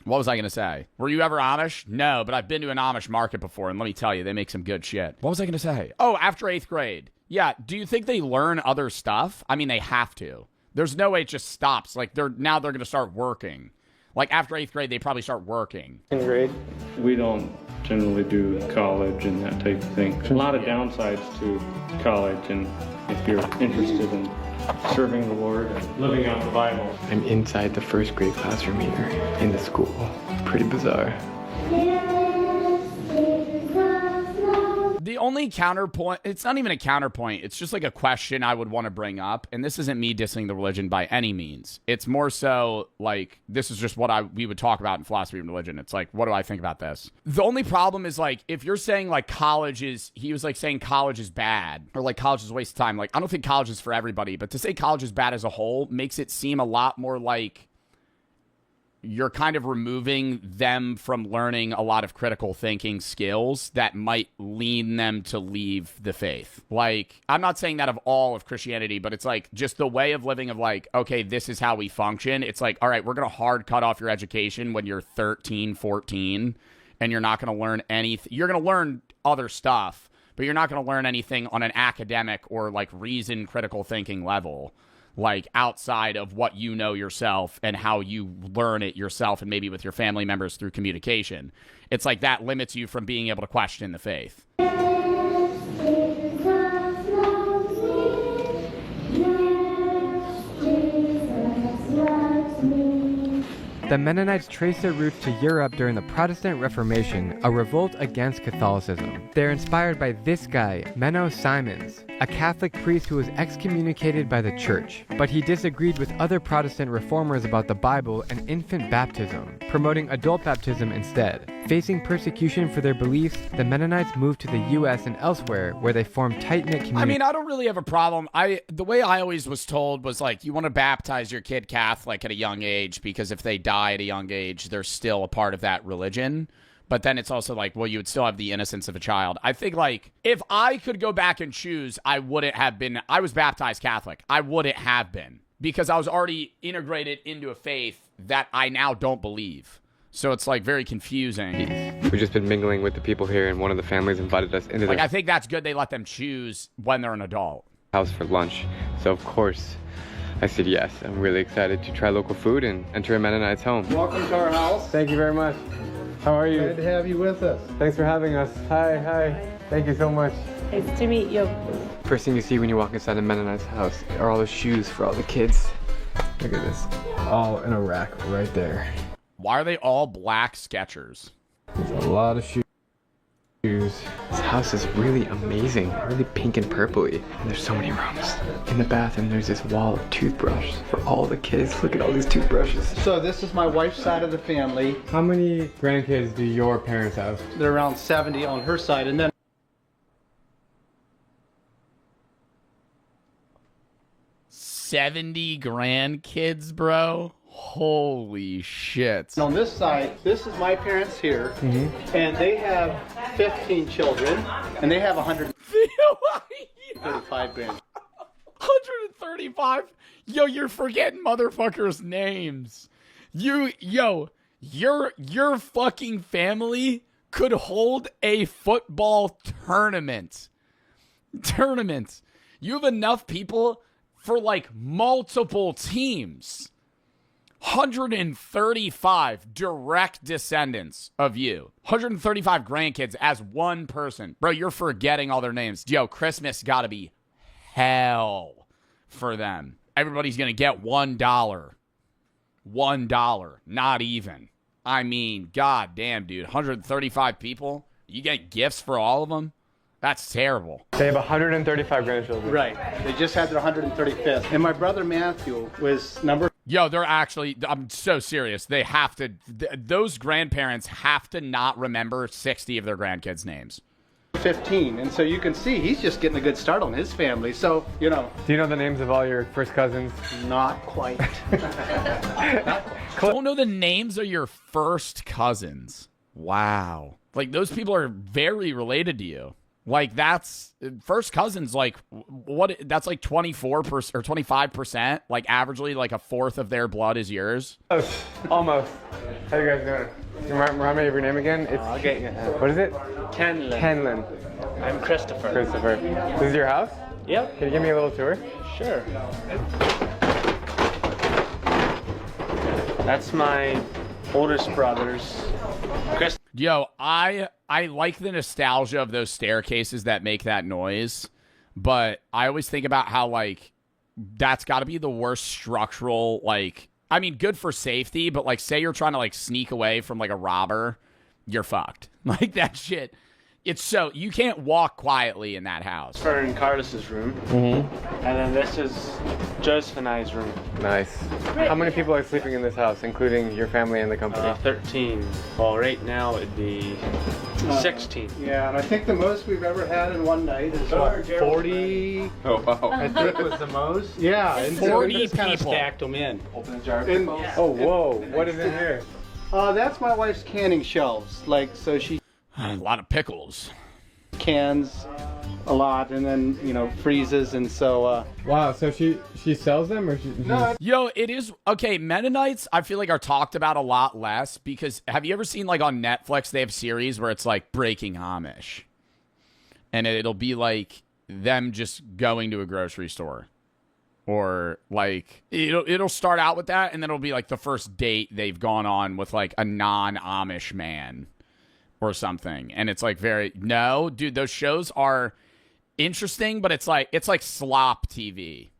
What was I going to say? Were you ever Amish? No, but I've been to an Amish market before, and let me tell you, they make some good shit. What was I going to say? Oh, after 8th grade. Yeah, do you think they learn other stuff? I mean, they have to. There's no way it just stops. Like, they're going to start working. Like, after 8th grade, they probably start working. In grade, we don't generally do college and that type of thing. There's a lot of downsides to college, and if you're interested in serving the Lord and living out the Bible. I'm inside the first grade classroom here in the school. Pretty bizarre. The only counterpoint, it's not even a counterpoint, it's just like a question I would want to bring up, and this isn't me dissing the religion by any means. It's more so, like, this is just what we would talk about in philosophy and religion. It's like, what do I think about this? The only problem is, like, if you're saying, like, he was, like, saying college is bad, or, like, college is a waste of time. Like, I don't think college is for everybody, but to say college is bad as a whole makes it seem a lot more like you're kind of removing them from learning a lot of critical thinking skills that might lean them to leave the faith. Like, I'm not saying that of all of Christianity, but it's like just the way of living of like, okay, this is how we function. It's like, all right, we're going to hard cut off your education when you're 13, 14, and you're not going to learn anything. You're going to learn other stuff, but you're not going to learn anything on an academic or like reason critical thinking level, like outside of what you know yourself and how you learn it yourself and maybe with your family members through communication. It's like that limits you from being able to question the faith. The Mennonites trace their roots to Europe during the Protestant Reformation, a revolt against Catholicism. They're inspired by this guy, Menno Simons, a Catholic priest who was excommunicated by the church, but he disagreed with other Protestant reformers about the Bible and infant baptism, promoting adult baptism instead. Facing persecution for their beliefs, the Mennonites moved to the U.S. and elsewhere, where they formed tight-knit communities. I mean, I don't really have a problem. The way I always was told was like, you want to baptize your kid Catholic at a young age because if they die at a young age, they're still a part of that religion. But then it's also like, well, you would still have the innocence of a child. I think like if I could go back and choose, I was baptized Catholic. I wouldn't have been because I was already integrated into a faith that I now don't believe. So it's like very confusing. We've just been mingling with the people here, and one of the families invited us into I think that's good they let them choose when they're an adult. House for lunch. So of course I said yes. I'm really excited to try local food and enter a Mennonite's home. Welcome to our house. Thank you very much. How are you? Glad to have you with us. Thanks for having us. Hi. Thank you so much. Nice to meet you. First thing you see when you walk inside a Mennonite's house are all the shoes for all the kids. Look at this. All in a rack right there. Why are they all black Skechers? There's a lot of shoes. This house is really amazing, really pink and purpley. And there's so many rooms. In the bathroom, there's this wall of toothbrush for all the kids. Look at all these toothbrushes. So this is my wife's side of the family. How many grandkids do your parents have? They're around 70 on her side, and then 70 grandkids, bro. Holy shit. on this side, this is my parents here, and they have 15 children, and they have 135 grand. 135? Yo, you're forgetting motherfuckers' names. Your fucking family could hold a football tournament. You have enough people for like multiple teams. 135 direct descendants of you. 135 grandkids as one person. Bro, you're forgetting all their names. Yo, Christmas gotta be hell for them. Everybody's gonna get $1. $1. Not even. I mean, goddamn, dude. 135 people? You get gifts for all of them? That's terrible. They have 135 grandchildren. Right. They just had their 135th. And my brother Matthew was number... Yo, they're actually, I'm so serious. They have to, those grandparents have to not remember 60 of their grandkids' names. 15. And so you can see he's just getting a good start on his family. So, you know. Do you know the names of all your first cousins? Not quite. Don't know the names of your first cousins. Wow. Like, those people are very related to you. Like, that's first cousins, like, what? That's like 24% or 25%. Like, averagely, like a fourth of their blood is yours. Almost. How you guys doing? You remind me of your name again? I'll get you. What is it? Kenlin. Kenlin. I'm Christopher. This is your house? Yep. Can you give me a little tour? Sure. That's my oldest brother's. Chris. Yo, I like the nostalgia of those staircases that make that noise, but I always think about how, like, that's got to be the worst structural, like, I mean, good for safety, but, like, say you're trying to, like, sneak away from, like, a robber, you're fucked. Like, that shit It's so you can't walk quietly in that house. We're in Carlos's room. Mm-hmm. And then this is Joseph and I's room. Nice. How many people are sleeping in this house, including your family and the company? 13. Well, right now it'd be 16. Yeah, and I think the most we've ever had in one night is what, 40? Oh, wow. I think was the most. Yeah, and 40 so we just kind of people. stacked them in. Open a jar. And, Oh, whoa. What is in here? that's my wife's canning shelves. Like, so she A lot of pickles. cans a lot and then, you know, freezes, and so Wow, so she sells them, or she? No. Yo, it is okay. Mennonites, I feel like are talked about a lot less because have you ever seen like on Netflix they have series where it's like Breaking Amish, and it'll be like them just going to a grocery store, or like it'll start out with that, and then it'll be like the first date they've gone on with like a non-Amish man or something, and it's like no, dude, those shows are interesting, but it's like slop TV.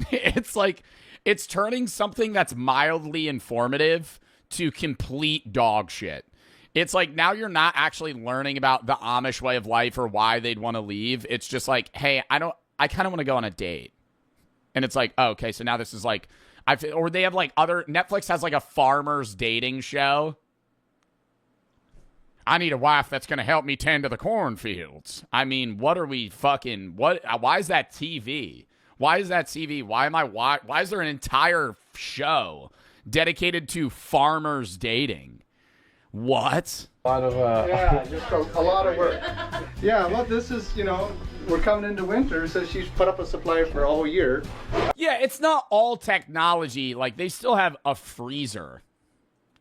It's turning something that's mildly informative to complete dog shit. It's like now you're not actually learning about the Amish way of life or why they'd want to leave. It's just like, hey, I kind of want to go on a date. And it's like, oh, okay, so now this is like or they have like Netflix has like a farmer's dating show. I need a wife that's going to help me tend to the cornfields. I mean, why is that TV? Why is that TV? Why is there an entire show dedicated to farmers dating? What? A lot of yeah, just a lot of work. Yeah, well, this is, you know, we're coming into winter, so she's put up a supply for a whole year. Yeah, it's not all technology. Like, they still have a freezer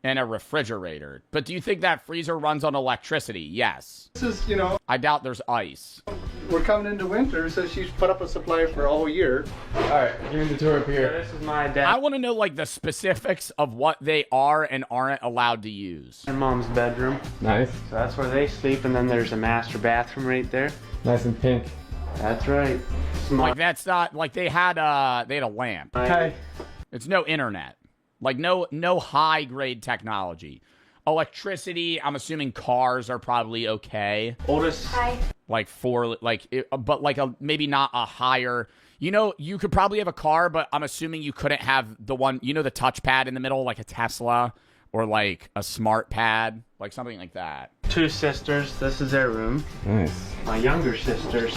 and a refrigerator. But do you think that freezer runs on electricity? Yes. This is, you know, I doubt there's ice. we're coming into winter, so she's put up a supply for a whole year. All right, give me the tour up here. This is my dad. I want to know, like, the specifics of what they are and aren't allowed to use. And mom's bedroom. Nice. So that's where they sleep, and then there's a master bathroom right there. Nice and pink. That's right. Like, that's not, like, they had a lamp. Okay. It's no internet. Like, no high-grade technology. Electricity, I'm assuming cars are probably okay. Oldest. Like, but like maybe not a higher... You know, you could probably have a car, but I'm assuming you couldn't have the one, you know, the touchpad in the middle, like a Tesla, or like a smart pad, like something like that. 2 sisters. This is their room. Nice. My younger sisters.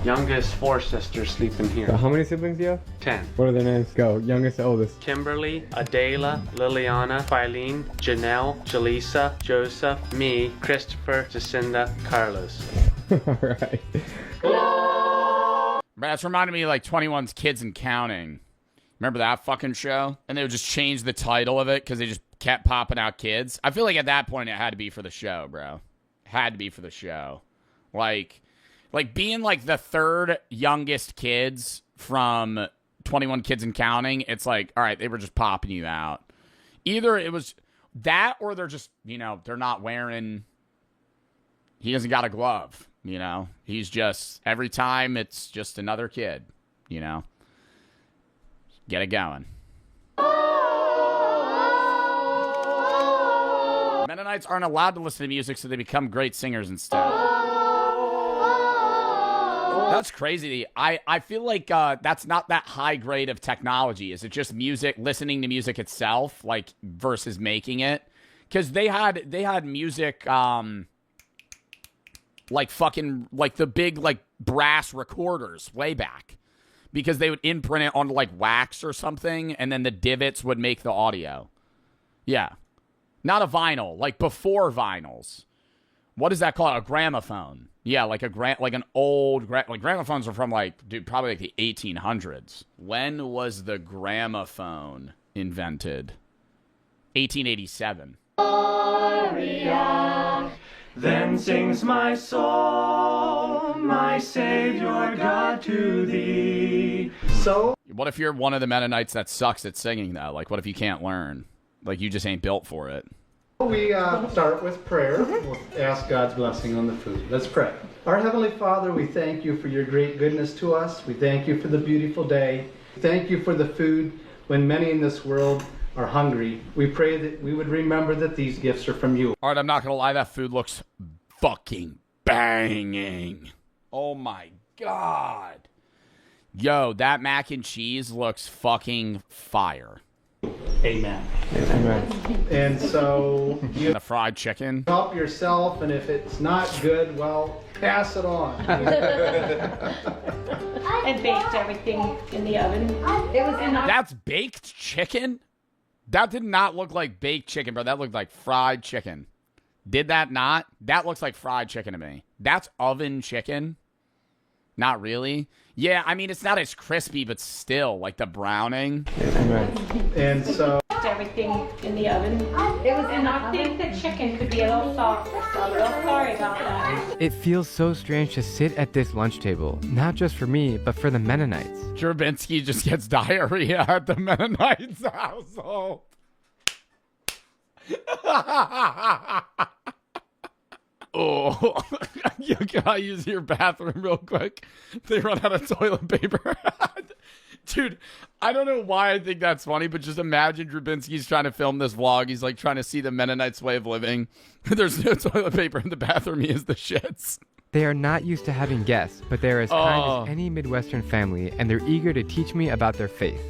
Youngest 4 sisters sleep in here. So how many siblings do you have? 10. What are their names? Go. Youngest to oldest. Kimberly, Adela, Liliana, Filene, Janelle, Jaleesa, Joseph, me, Christopher, Jacinda, Carlos. All right. That's reminding me of like 21's Kids and Counting. Remember that fucking show? And they would just change the title of it because they just kept popping out kids. I feel like at that point it had to be for the show, bro. Had to be for the show. Like being like the 3rd youngest kids from 21 Kids and Counting, it's like, all right, they were just popping you out. Either it was that or they're just, you know, they're not wearing, he hasn't got a glove, you know. He's just, every time it's just another kid, you know. Get it going. Mennonites aren't allowed to listen to music, so they become great singers instead. That's crazy. I feel like that's not that high grade of technology. Is it just music, listening to music itself, like versus making it? Because they had music, like fucking like the big like brass recorders way back, because they would imprint it onto like wax or something, and then the divots would make the audio. Yeah, not a vinyl, like before vinyls. What is that called? A gramophone. Yeah, like an old like gramophones are from like, dude, probably like the 1800s. When was the gramophone invented? 1887. Then sings my soul, my Savior God to thee. So, what if you're one of the Mennonites that sucks at singing though? Like, what if you can't learn? Like, you just ain't built for it. we start with prayer. We'll ask God's blessing on the food. Let's pray. Our Heavenly Father, we thank you for your great goodness to us. We thank you for the beautiful day. Thank you for the food when many in this world are hungry. We pray that we would remember that these gifts are from you. All right, I'm not going to lie. That food looks fucking banging. Oh my God. Yo, that mac and cheese looks fucking fire. Amen. Amen. And so you The fried chicken. help yourself, and if it's not good, well, pass it on. And baked everything in the oven. It was in our... That's baked chicken? That did not look like baked chicken, bro. That looked like fried chicken. Did that not? That looks like fried chicken to me. That's oven chicken? Not really. Yeah, I mean, it's not as crispy, but still, like the browning. And so everything in the oven. It was in our... I think the chicken could be a little softer, so I'm real sorry about that. It feels so strange to sit at this lunch table, not just for me, but for the Mennonites. Jurbinsky just gets diarrhea at the Mennonites' household. Oh, can I use your bathroom real quick? They run out of toilet paper. Dude, I don't know why I think that's funny, but just imagine Drabinski's trying to film this vlog. He's like trying to see the Mennonites' way of living. There's no toilet paper in the bathroom. He is the shits. They are not used to having guests, but they are as kind as any Midwestern family, and they're eager to teach me about their faith.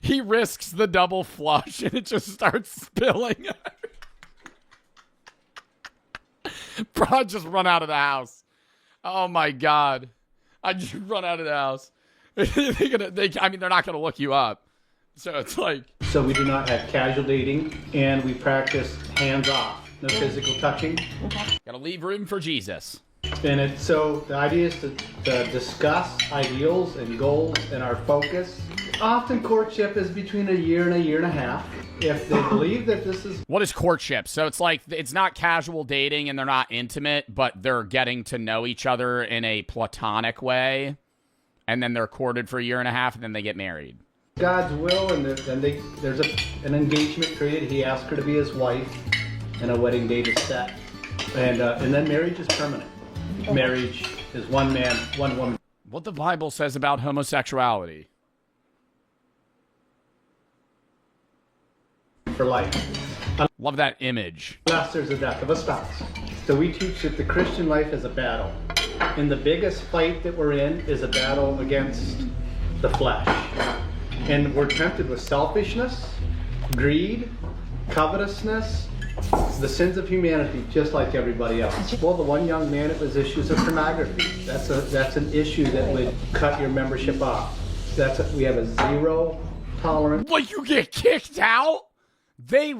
he risks the double flush, and it just starts spilling. Bro, I just run out of the house. Oh my God. I just run out of the house. They're not going to look you up. So it's like. So we do not have casual dating, and we practice hands off. No physical touching. Gotta leave room for Jesus. And so the idea is to discuss ideals and goals and our focus. Often courtship is between a year and a year and a half. If they believe that this is... What is courtship? So it's like, it's not casual dating and they're not intimate, but they're getting to know each other in a platonic way. And then they're courted for a year and a half and then they get married. God's will, and then there's an engagement period. He asked her to be his wife, and a wedding date is set. And then marriage is permanent. Marriage is one man, one woman. What the Bible says about homosexuality. For life. Love that image. Unless there's a death of a spouse. So we teach that the Christian life is a battle. And the biggest fight that we're in is a battle against the flesh. And we're tempted with selfishness, greed, covetousness, the sins of humanity, just like everybody else. Well, the one young man, it was issues of pornography. That's an issue that would cut your membership off. We have a zero tolerance. What, you get kicked out? They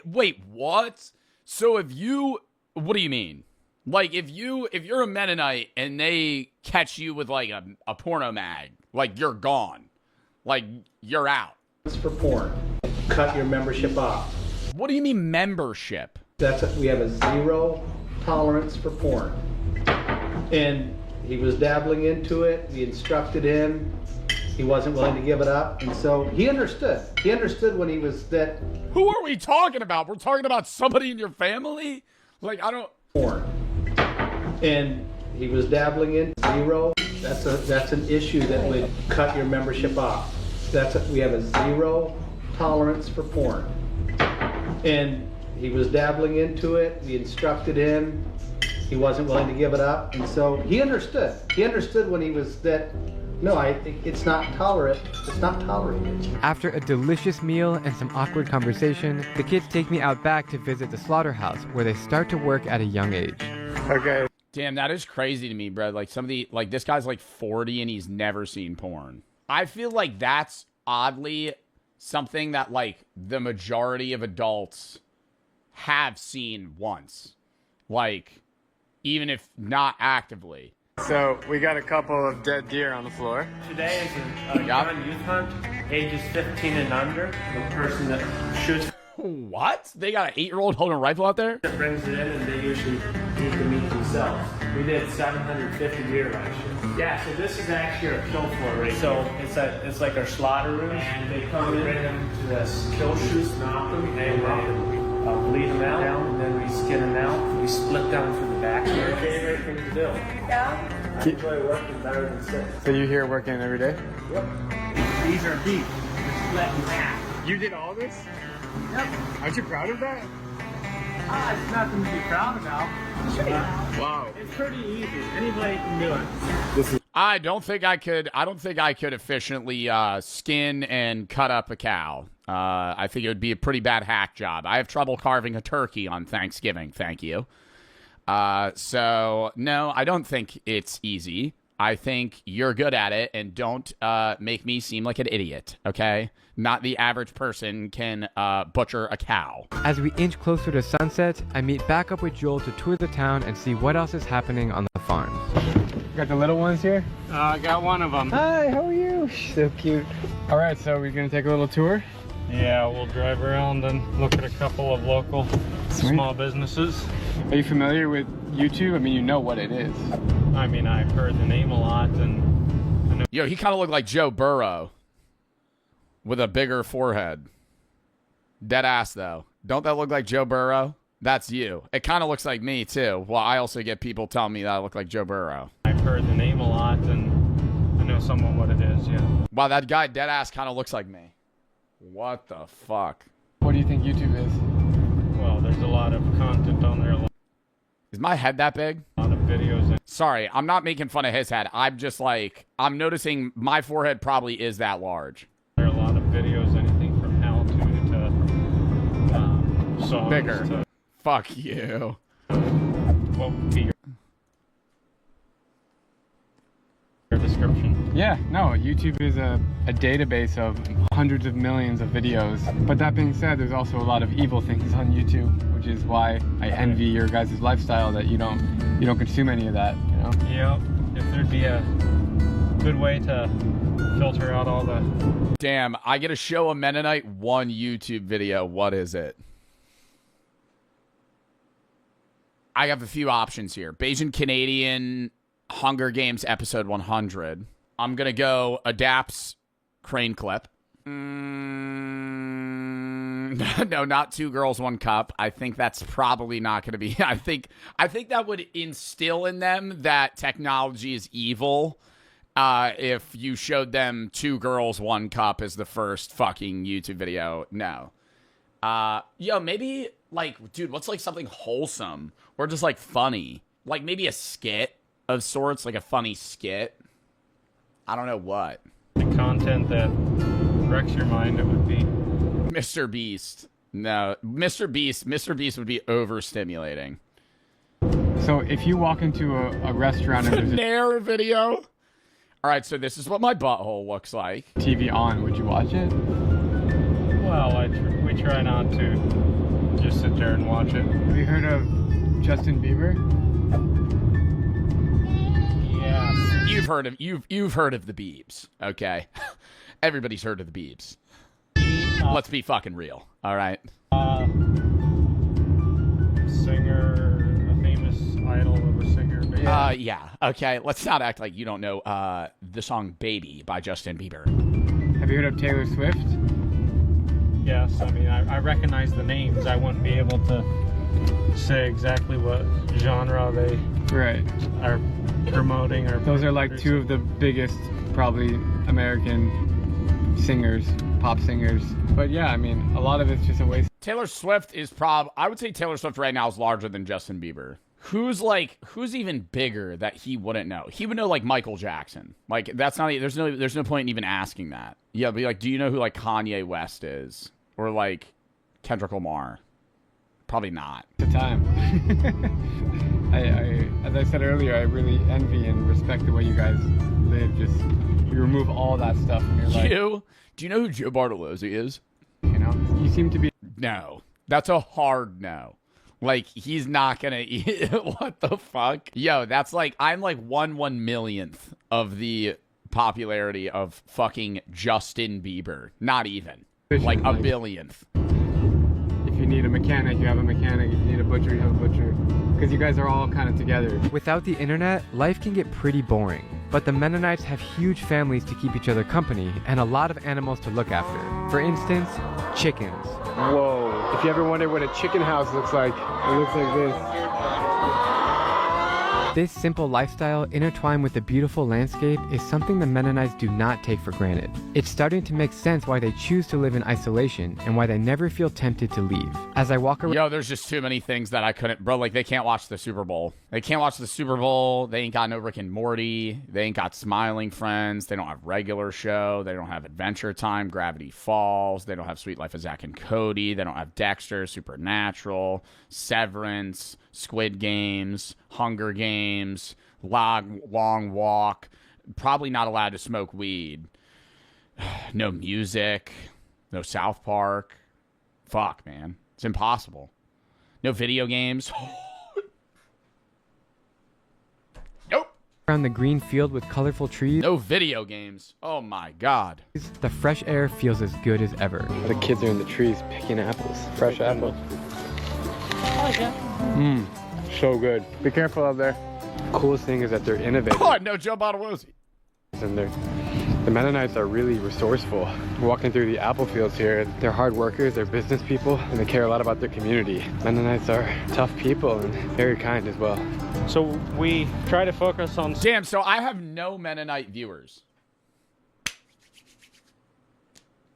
wait, what? So what do you mean? Like if you're a Mennonite and they catch you with like a porno mag, like you're gone. Like you're out. It's for porn. Cut your membership off. What do you mean membership? We have a zero tolerance for porn. And he was dabbling into it. We instructed him. He wasn't willing to give it up. And so he understood. He understood when he was that. Who are we talking about? We're talking about somebody in your family? Like, I don't. Porn. And he was dabbling in zero. That's an issue that would cut your membership off. We have a zero tolerance for porn. And he was dabbling into it. We instructed him. He wasn't willing to give it up. And so he understood. He understood when he was that. No, it's not tolerant. It's not tolerated. After a delicious meal and some awkward conversation, the kids take me out back to visit the slaughterhouse, where they start to work at a young age. Okay. Damn, that is crazy to me, bro. Like this guy's like 40 and he's never seen porn. I feel like that's oddly something that like the majority of adults have seen once. Like, even if not actively. So we got a couple of dead deer on the floor. Today is a young youth hunt, ages 15 and under. The person that shoots. What? They got an 8-year-old holding a rifle out there? That brings it in, and they usually eat the meat themselves. We did 750 deer last year. Yeah, so this is actually our kill floor right so here. It's like our slaughter room. They come in, bring them to this kill chute, knock them, and bleed them out, and then we skin them out. We split down from the back. It's my favorite thing to do. Yeah. I enjoy working better than sitting. So you here working every day? Yep. These are beef. They're split in half. You did all this? Yep. Aren't you proud of that? It's nothing to be proud about. Wow. It's pretty easy. Anybody can do it. I don't think I could efficiently skin and cut up a cow. I think it would be a pretty bad hack job. I have trouble carving a turkey on Thanksgiving, thank you. So, no, I don't think it's easy. I think you're good at it, and don't make me seem like an idiot, okay? Not the average person can butcher a cow. As we inch closer to sunset, I meet back up with Joel to tour the town and see what else is happening on the farms. Got the little ones here? I got one of them. Hi, how are you? So cute. All right, so we're gonna take a little tour. Yeah, we'll drive around and look at a couple of local small businesses. Are you familiar with YouTube? I mean, you know what it is. I mean, I've heard the name a lot, and I know. Yo, he kind of looked like Joe Burrow with a bigger forehead. Dead ass, though. Don't that look like Joe Burrow? That's you. It kind of looks like me, too. Well, I also get people telling me that I look like Joe Burrow. I've heard the name a lot, and I know somewhat what it is, yeah. Wow, that guy dead ass kind of looks like me. What the fuck? What do you think YouTube is? Well, there's a lot of content on there. Is my head that big? A lot of videos. Sorry, I'm not making fun of his head. I'm just like, I'm noticing my forehead probably is that large. There are a lot of videos, anything from how to songs. Bigger. To, fuck you. what would be your description? Yeah, no, YouTube is a database of hundreds of millions of videos. But that being said, there's also a lot of evil things on YouTube, which is why I envy your guys' lifestyle that you don't consume any of that, you know? Yeah, if there'd be a good way to filter out all the... Damn, I get to show a Mennonite one YouTube video. What is it? I have a few options here. Bayesian Canadian Hunger Games episode 100. I'm going to go adapts crane clip. No, not 2 girls, 1 cup. I think that's probably not going to be. I think that would instill in them that technology is evil. If you showed them 2 girls, 1 cup as the first fucking YouTube video. No. Yo, maybe like, dude, what's like something wholesome or just like funny? Like maybe a skit of sorts, like a funny skit. I don't know what. The content that wrecks your mind, it would be Mr. Beast. No, Mr. Beast would be overstimulating. So if you walk into a restaurant and there's a Nair video. All right, so this is what my butthole looks like. TV on, would you watch it? Well, we try not to just sit there and watch it. Have you heard of Justin Bieber? Yes. You've heard of the Biebs, okay? Everybody's heard of the Biebs. Let's be fucking real, all right? Singer, a famous idol of a singer. Maybe. Yeah. Okay, let's not act like you don't know the song "Baby" by Justin Bieber. Have you heard of Taylor Swift? Yes, I mean I recognize the names. I wouldn't be able to say exactly what genre they are promoting or. Those are like 2 of the biggest, probably American singers, pop singers. But yeah, I mean, a lot of it's just a waste. Taylor Swift is I would say Taylor Swift right now is larger than Justin Bieber. Who's even bigger that he wouldn't know? He would know like Michael Jackson. Like that's not, there's no point in even asking that. Yeah, but like, do you know who like Kanye West is? Or like Kendrick Lamar? Probably not. The time. I as I said earlier, I really envy and respect the way you guys live. Just, you remove all that stuff from your life. Do you know who Joe Bartolozzi is? You know, you seem to be. No, that's a hard no. Like, he's not gonna eat. What the fuck? Yo, that's like, I'm like 1/1,000,000th of the popularity of fucking Justin Bieber. Not even. Like a billionth. If you need a mechanic, you have a mechanic. If you need a butcher, you have a butcher. Because you guys are all kind of together. Without the internet, life can get pretty boring. But the Mennonites have huge families to keep each other company and a lot of animals to look after. For instance, chickens. Whoa. If you ever wondered what a chicken house looks like, it looks like this. This simple lifestyle, intertwined with the beautiful landscape, is something the Mennonites do not take for granted. It's starting to make sense why they choose to live in isolation and why they never feel tempted to leave. As I walk around... Yo, there's just too many things that I couldn't... Bro, like, they can't watch the Super Bowl. They can't watch the Super Bowl. They ain't got no Rick and Morty. They ain't got Smiling Friends. They don't have Regular Show. They don't have Adventure Time, Gravity Falls. They don't have Sweet Life of Zack and Cody. They don't have Dexter, Supernatural, Severance, Squid Games, Hunger Games, Long Walk. Probably not allowed to smoke weed. No music. No South Park. Fuck, man. It's impossible. No video games. Nope. Around the green field with colorful trees. No video games. Oh my God. The fresh air feels as good as ever. The kids are in the trees picking apples. Fresh apples. Mmm. So good. Be careful out there. Coolest thing is that they're innovative. Oh, no Joe Bartolozzi. And the Mennonites are really resourceful. Walking through the apple fields here, they're hard workers, they're business people, and they care a lot about their community. Mennonites are tough people and very kind as well. So we try to focus on... Damn, so I have no Mennonite viewers.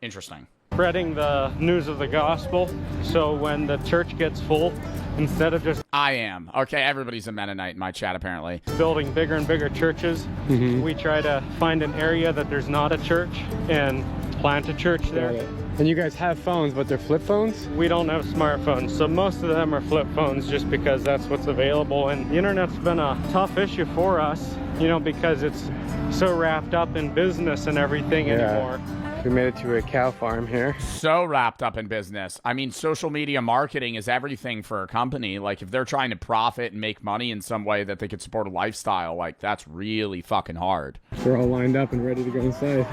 Interesting. Spreading the news of the gospel, so when the church gets full, instead of just... I am. Okay, everybody's a Mennonite in my chat, apparently. Building bigger and bigger churches, we try to find an area that there's not a church and plant a church there. And you guys have phones, but they're flip phones? We don't have smartphones, so most of them are flip phones just because that's what's available. And the internet's been a tough issue for us, you know, because it's so wrapped up in business and everything anymore. We made it to a cow farm here. So wrapped up in business. I mean, social media marketing is everything for a company. Like, if they're trying to profit and make money in some way that they could support a lifestyle, like, that's really fucking hard. We're all lined up and ready to go inside.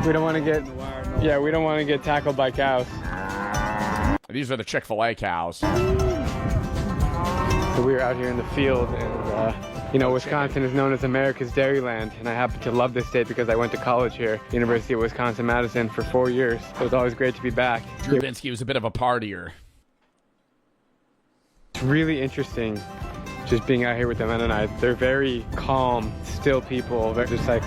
We don't want to get... Yeah, we don't want to get tackled by cows. These are the Chick-fil-A cows. So we were out here in the field, and you know, Wisconsin is known as America's Dairyland, and I happen to love this state because I went to college here, University of Wisconsin-Madison, for 4 years. So it's always great to be back. Jynxi was a bit of a partier. It's really interesting just being out here with the Mennonites. They're very calm, still people. They're just like,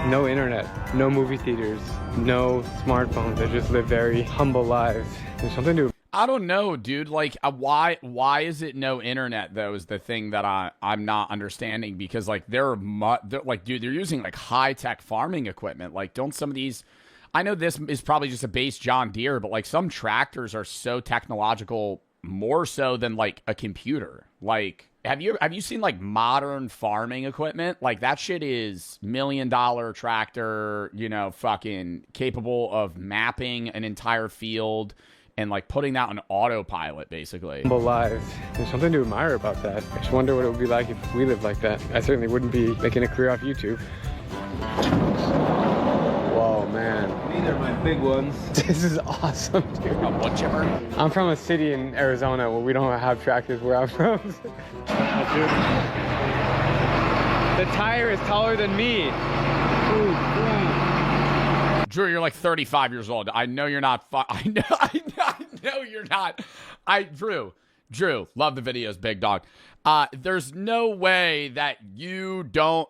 no internet, no movie theaters, no smartphones. They just live very humble lives. There's something to... I don't know, dude. Like, why is it no internet, though, is the thing that I'm not understanding. Because, like, they're like, dude, they're using, like, high-tech farming equipment. Like, don't some of these... I know this is probably just a base John Deere, but, like, some tractors are so technological, more so than, like, a computer. Like, have you seen, like, modern farming equipment? Like, that shit is $1 million tractor, you know, fucking capable of mapping an entire field and, like, putting that on autopilot, basically. Humble lives. There's something to admire about that. I just wonder what it would be like if we lived like that. I certainly wouldn't be making a career off YouTube. Whoa, man. These are my big ones. This is awesome, dude. A wood chipper? I'm from a city in Arizona where we don't have tractors where I'm from. The tire is taller than me. Ooh, Drew, you're like 35 years old. I know you're not. I know you're not. Drew, love the videos, big dog. There's no way that you don't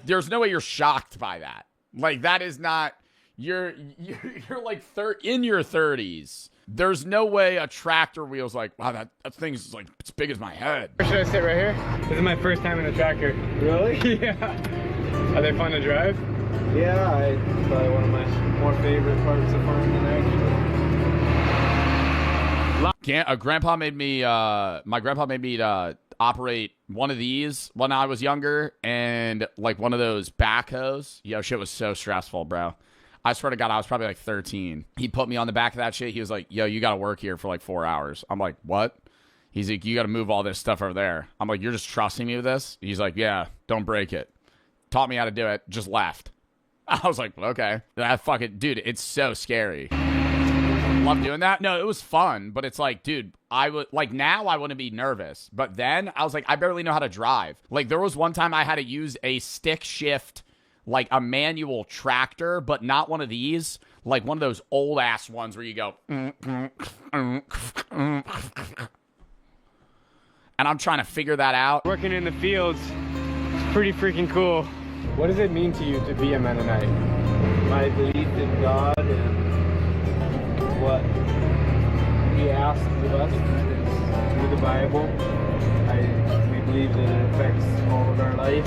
there's no way you're shocked by that. Like, that is not. You're like in your 30s. There's no way a tractor wheel's like, wow, that thing's like as big as my head. Where should I sit, right here? This is my first time in a tractor. Really? Yeah. Are they fun to drive? Yeah, it's probably one of my more favorite parts of farming, actually. Grandpa made me. My grandpa made me operate one of these when I was younger, and like one of those backhoes. Yo, shit was so stressful, bro. I swear to God, I was probably like 13. He put me on the back of that shit. He was like, yo, you got to work here for like 4 hours. I'm like, what? He's like, you got to move all this stuff over there. I'm like, you're just trusting me with this? He's like, yeah, don't break it. Taught me how to do it, just left. I was like, okay. That fucking, dude, it's so scary. Love doing that. No, it was fun, but it's like, dude, I would, like, now I wouldn't be nervous. But then I was like, I barely know how to drive. Like, there was one time I had to use a stick shift, like a manual tractor, but not one of these, like one of those old ass ones where you go, and I'm trying to figure that out. Working in the fields, pretty freaking cool. What does it mean to you to be a Mennonite? My belief in God and what He asks of us is through the Bible. We believe that it affects all of our life.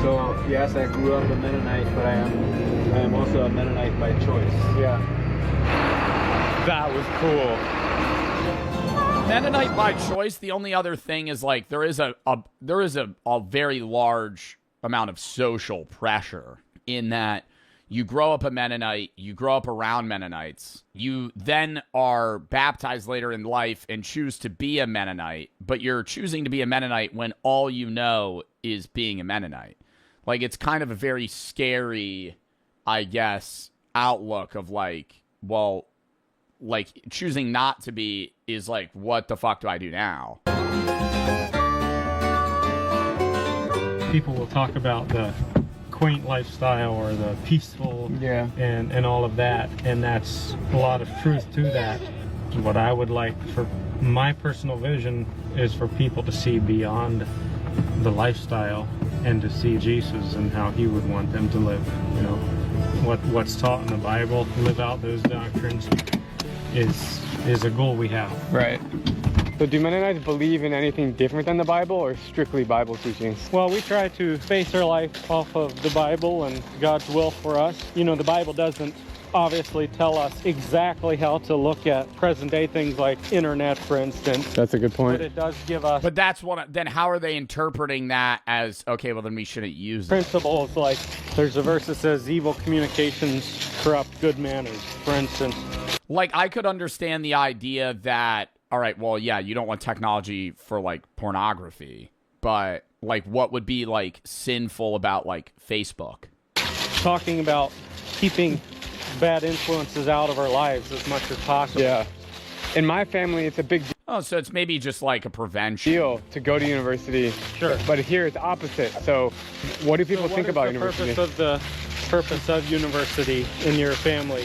So yes, I grew up a Mennonite, but I am also a Mennonite by choice. Yeah. That was cool. Mennonite by choice. The only other thing is like there is a very large amount of social pressure in that you grow up a Mennonite, you grow up around Mennonites, you then are baptized later in life and choose to be a Mennonite, but you're choosing to be a Mennonite when all you know is being a Mennonite. Like, it's kind of a very scary, I guess, outlook of like, well, like choosing not to be is like, what the fuck do I do now? People will talk about the quaint lifestyle or the peaceful and all of that, and that's a lot of truth to that. What I would like for my personal vision is for people to see beyond the lifestyle and to see Jesus and how He would want them to live. You know, what's taught in the Bible, live out those doctrines is a goal we have. Right. So do Mennonites believe in anything different than the Bible or strictly Bible teachings? Well, we try to base our life off of the Bible and God's will for us. You know, the Bible doesn't obviously tell us exactly how to look at present day things like internet, for instance. That's a good point. But it does give us But that's what, then how are they interpreting that as, okay, well then we shouldn't use it? principles. Like there's a verse that says evil communications corrupt good manners, for instance. Like, I could understand the idea that, all right, well, yeah, you don't want technology for, like, pornography, but, like, what would be, like, sinful about, like, Facebook? Talking about keeping bad influences out of our lives as much as possible. Yeah. In my family, it's a big Oh, so it's maybe just, like, a prevention. deal to go to university. Sure. But here it's opposite. So what do people think about university? Purpose of university in your family?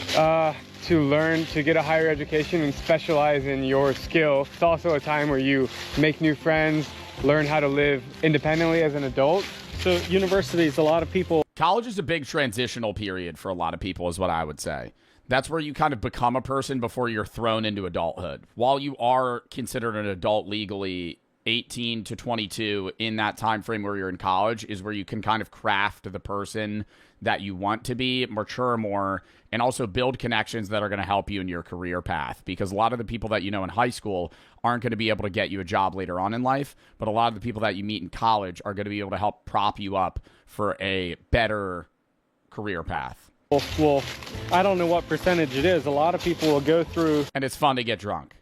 To learn, to get a higher education and specialize in your skill. It's also a time where you make new friends, learn how to live independently as an adult. So universities, a lot of people... College is a big transitional period for a lot of people is what I would say. That's where you kind of become a person before you're thrown into adulthood. While you are considered an adult legally, 18 to 22 in that time frame where you're in college is where you can kind of craft the person that you want to be, mature more, and also build connections that are going to help you in your career path. Because a lot of the people that you know in high school aren't going to be able to get you a job later on in life, but a lot of the people that you meet in college are going to be able to help prop you up for a better career path. Well, I don't know what percentage it is. A lot of people will go through... And it's fun to get drunk.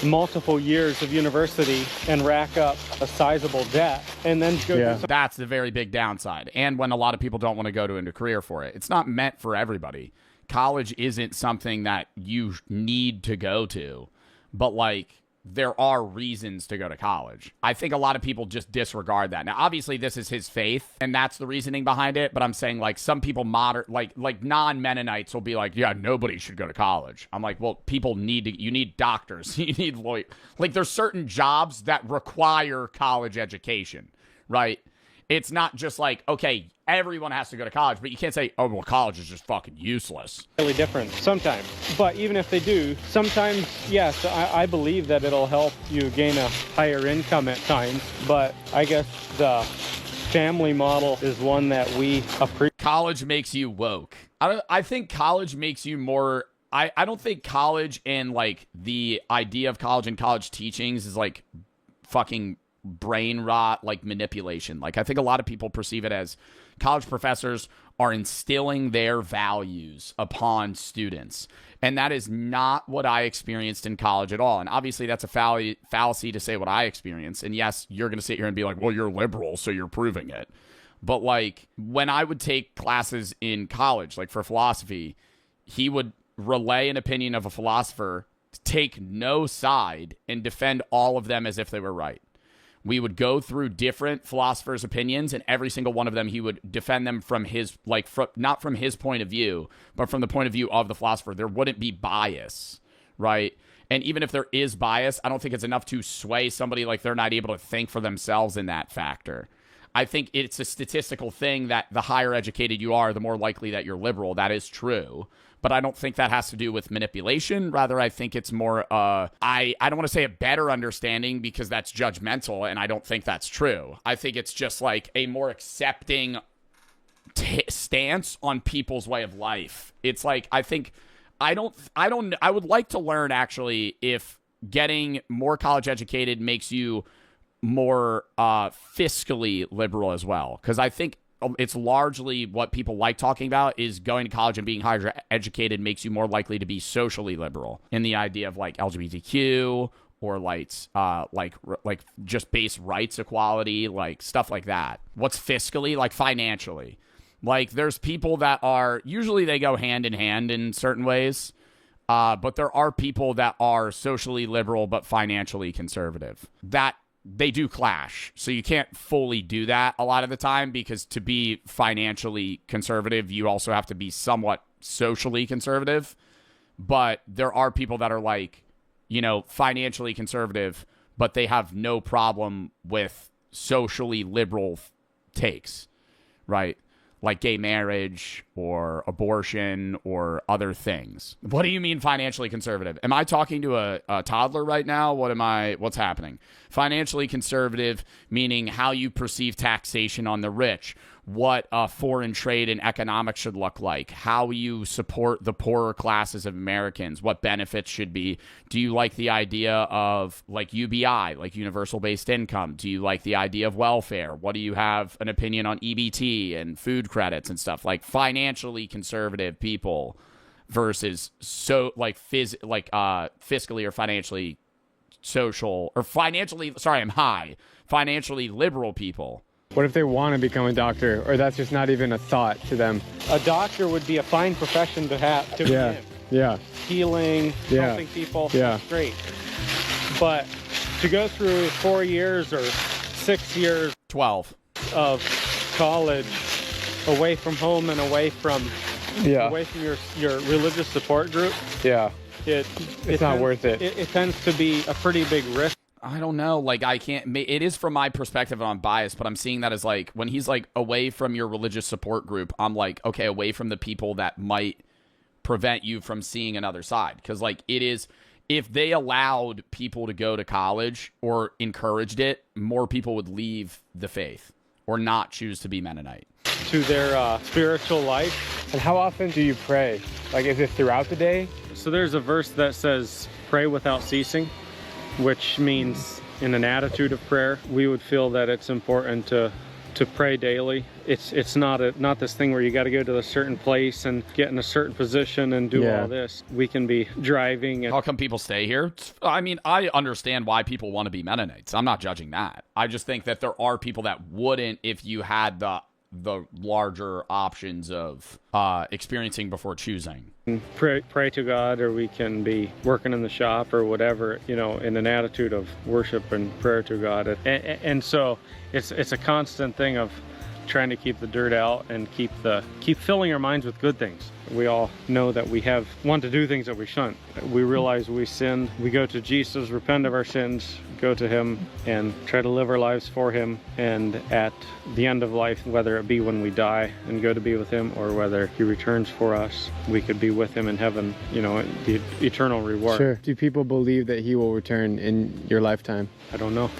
Multiple years of university and rack up a sizable debt and then go do some... That's the very big downside. And when a lot of people don't want to go into a career for it. It's not meant for everybody. College isn't something that you need to go to, but like there are reasons to go to college. I think a lot of people just disregard that. Now, obviously, this is his faith, and that's the reasoning behind it. But I'm saying, like, some people like non-Mennonites will be like, yeah, nobody should go to college. I'm like, well, people you need doctors, you need lawyers. Like, there's certain jobs that require college education, right? It's not just like, okay, everyone has to go to college, but you can't say, oh, well, college is just fucking useless. Really different sometimes. But even if they do, sometimes, yes, I believe that it'll help you gain a higher income at times. But I guess the family model is one that we appreciate. College makes you woke. I think college makes you more... I don't think college and, like, the idea of college and college teachings is, like, fucking brain rot, like, manipulation. Like, I think a lot of people perceive it as college professors are instilling their values upon students. And that is not what I experienced in college at all. And obviously that's a fallacy to say what I experienced. And yes, you're going to sit here and be like, well, you're liberal, so you're proving it. But like when I would take classes in college, like for philosophy, he would relay an opinion of a philosopher, take no side, and defend all of them as if they were right. We would go through different philosophers' opinions, and every single one of them, he would defend them from his, like, not from his point of view, but from the point of view of the philosopher. There wouldn't be bias, right? And even if there is bias, I don't think it's enough to sway somebody like they're not able to think for themselves in that factor. I think it's a statistical thing that the higher educated you are, the more likely that you're liberal. That is true. But I don't think that has to do with manipulation. Rather, I think it's more, I don't want to say a better understanding because that's judgmental, and I don't think that's true. I think it's just like a more accepting stance on people's way of life. It's like, I would like to learn actually if getting more college educated makes you more fiscally liberal as well. Because I think it's largely what people like talking about is going to college and being higher educated makes you more likely to be socially liberal in the idea of like LGBTQ or like just base rights equality, like stuff like that. What's fiscally? Like financially. Like there's people that are, usually they go hand in hand in certain ways, but there are people that are socially liberal but financially conservative. That they do clash. So you can't fully do that a lot of the time because to be financially conservative, you also have to be somewhat socially conservative. But there are people that are like, you know, financially conservative, but they have no problem with socially liberal takes, right? Like gay marriage or abortion or other things. What do you mean financially conservative? Am I talking to a toddler right now? What's happening? Financially conservative, meaning how you perceive taxation on the rich, what foreign trade and economics should look like, how you support the poorer classes of Americans, what benefits should be. Do you like the idea of like UBI, like universal based income? Do you like the idea of welfare? What do you have an opinion on EBT and food credits and stuff? Like financially conservative people versus fiscally or financially social or financially liberal people. What if they want to become a doctor, or that's just not even a thought to them? A doctor would be a fine profession to have to be in. Yeah. Healing, Yeah. helping people, Yeah. that's great. But to go through 4 years or 6 years 12 of college away from home and away from your religious support group, it's not worth it. It tends to be a pretty big risk. I don't know. Like, I can't. It is from my perspective, and I'm biased, but I'm seeing that as like when he's like away from your religious support group, I'm like, okay, away from the people that might prevent you from seeing another side. Because like it is, if they allowed people to go to college or encouraged it, more people would leave the faith or not choose to be Mennonite. To their spiritual life. And how often do you pray? Like, is it throughout the day? So there's a verse that says, pray without ceasing, which means in an attitude of prayer, we would feel that it's important to pray daily. It's not this thing where you got to go to a certain place and get in a certain position and do all this. We can be driving. And how come people stay here? I mean, I understand why people want to be Mennonites. I'm not judging that. I just think that there are people that wouldn't if you had the larger options of experiencing before choosing. Pray to God, or we can be working in the shop or whatever, you know, in an attitude of worship and prayer to God. And so it's a constant thing of trying to keep the dirt out and keep filling our minds with good things. We all know that we want to do things that we shouldn't. We realize we sinned. We go to Jesus, repent of our sins, go to him and try to live our lives for him. And at the end of life, whether it be when we die and go to be with him or whether he returns for us, we could be with him in heaven, you know, the eternal reward. Sure. Do people believe that he will return in your lifetime? I don't know.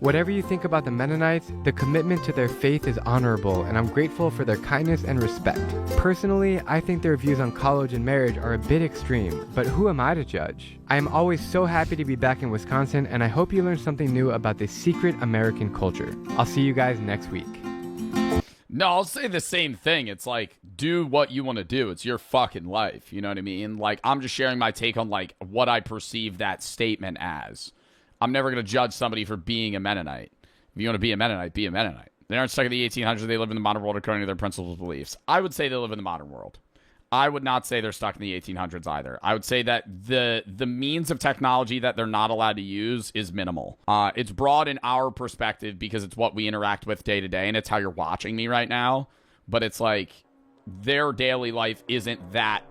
Whatever you think about the Mennonites, the commitment to their faith is honorable, and I'm grateful for their kindness and respect. Personally, I think their views on college and marriage are a bit extreme, but who am I to judge? I am always so happy to be back in Wisconsin, and I hope you learned something new about this secret American culture. I'll see you guys next week. No, I'll say the same thing. It's like, do what you want to do. It's your fucking life. You know what I mean? Like, I'm just sharing my take on, like, what I perceive that statement as. I'm never going to judge somebody for being a Mennonite. If you want to be a Mennonite, be a Mennonite. They aren't stuck in the 1800s. They live in the modern world according to their principles and beliefs. I would say they live in the modern world. I would not say they're stuck in the 1800s either. I would say that the means of technology that they're not allowed to use is minimal. It's broad in our perspective because it's what we interact with day to day, and it's how you're watching me right now. But it's like their daily life isn't that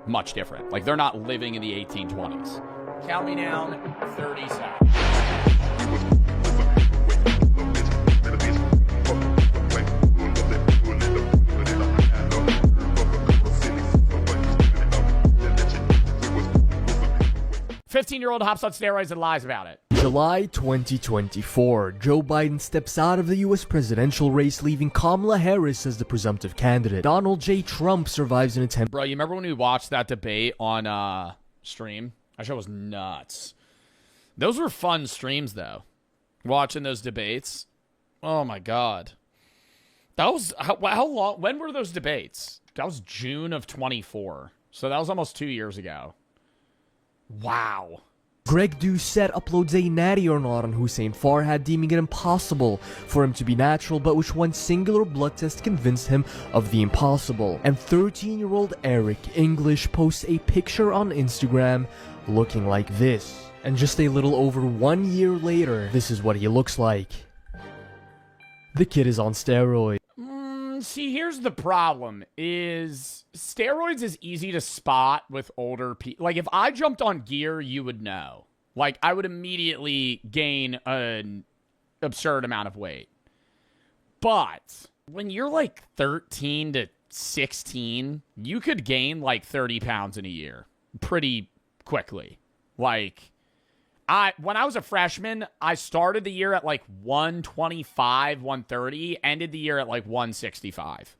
much different. Like, they're not living in the 1820s. Count me down 30 seconds. 15-year-old hops on steroids and lies about it. July 2024, Joe Biden steps out of the U.S. presidential race, leaving Kamala Harris as the presumptive candidate. Donald J. Trump survives an attempt. Bro, you remember when we watched that debate on stream? That show was nuts. Those were fun streams, though. Watching those debates. Oh, my God. That was, how long, when were those debates? That was June of 24. So that was almost 2 years ago. Wow. Greg Doucette uploads a natty or not on Hussein Farhad, deeming it impossible for him to be natural, but which one singular blood test convinced him of the impossible. And 13-year-old Eric English posts a picture on Instagram looking like this. And just a little over 1 year later, this is what he looks like. The kid is on steroids. See, here's the problem, is steroids is easy to spot with older people. Like, if I jumped on gear, you would know. Like, I would immediately gain an absurd amount of weight. But when you're like 13 to 16, you could gain like 30 pounds in a year pretty quickly. Like, when I was a freshman, I started the year at like 125, 130, ended the year at like 165.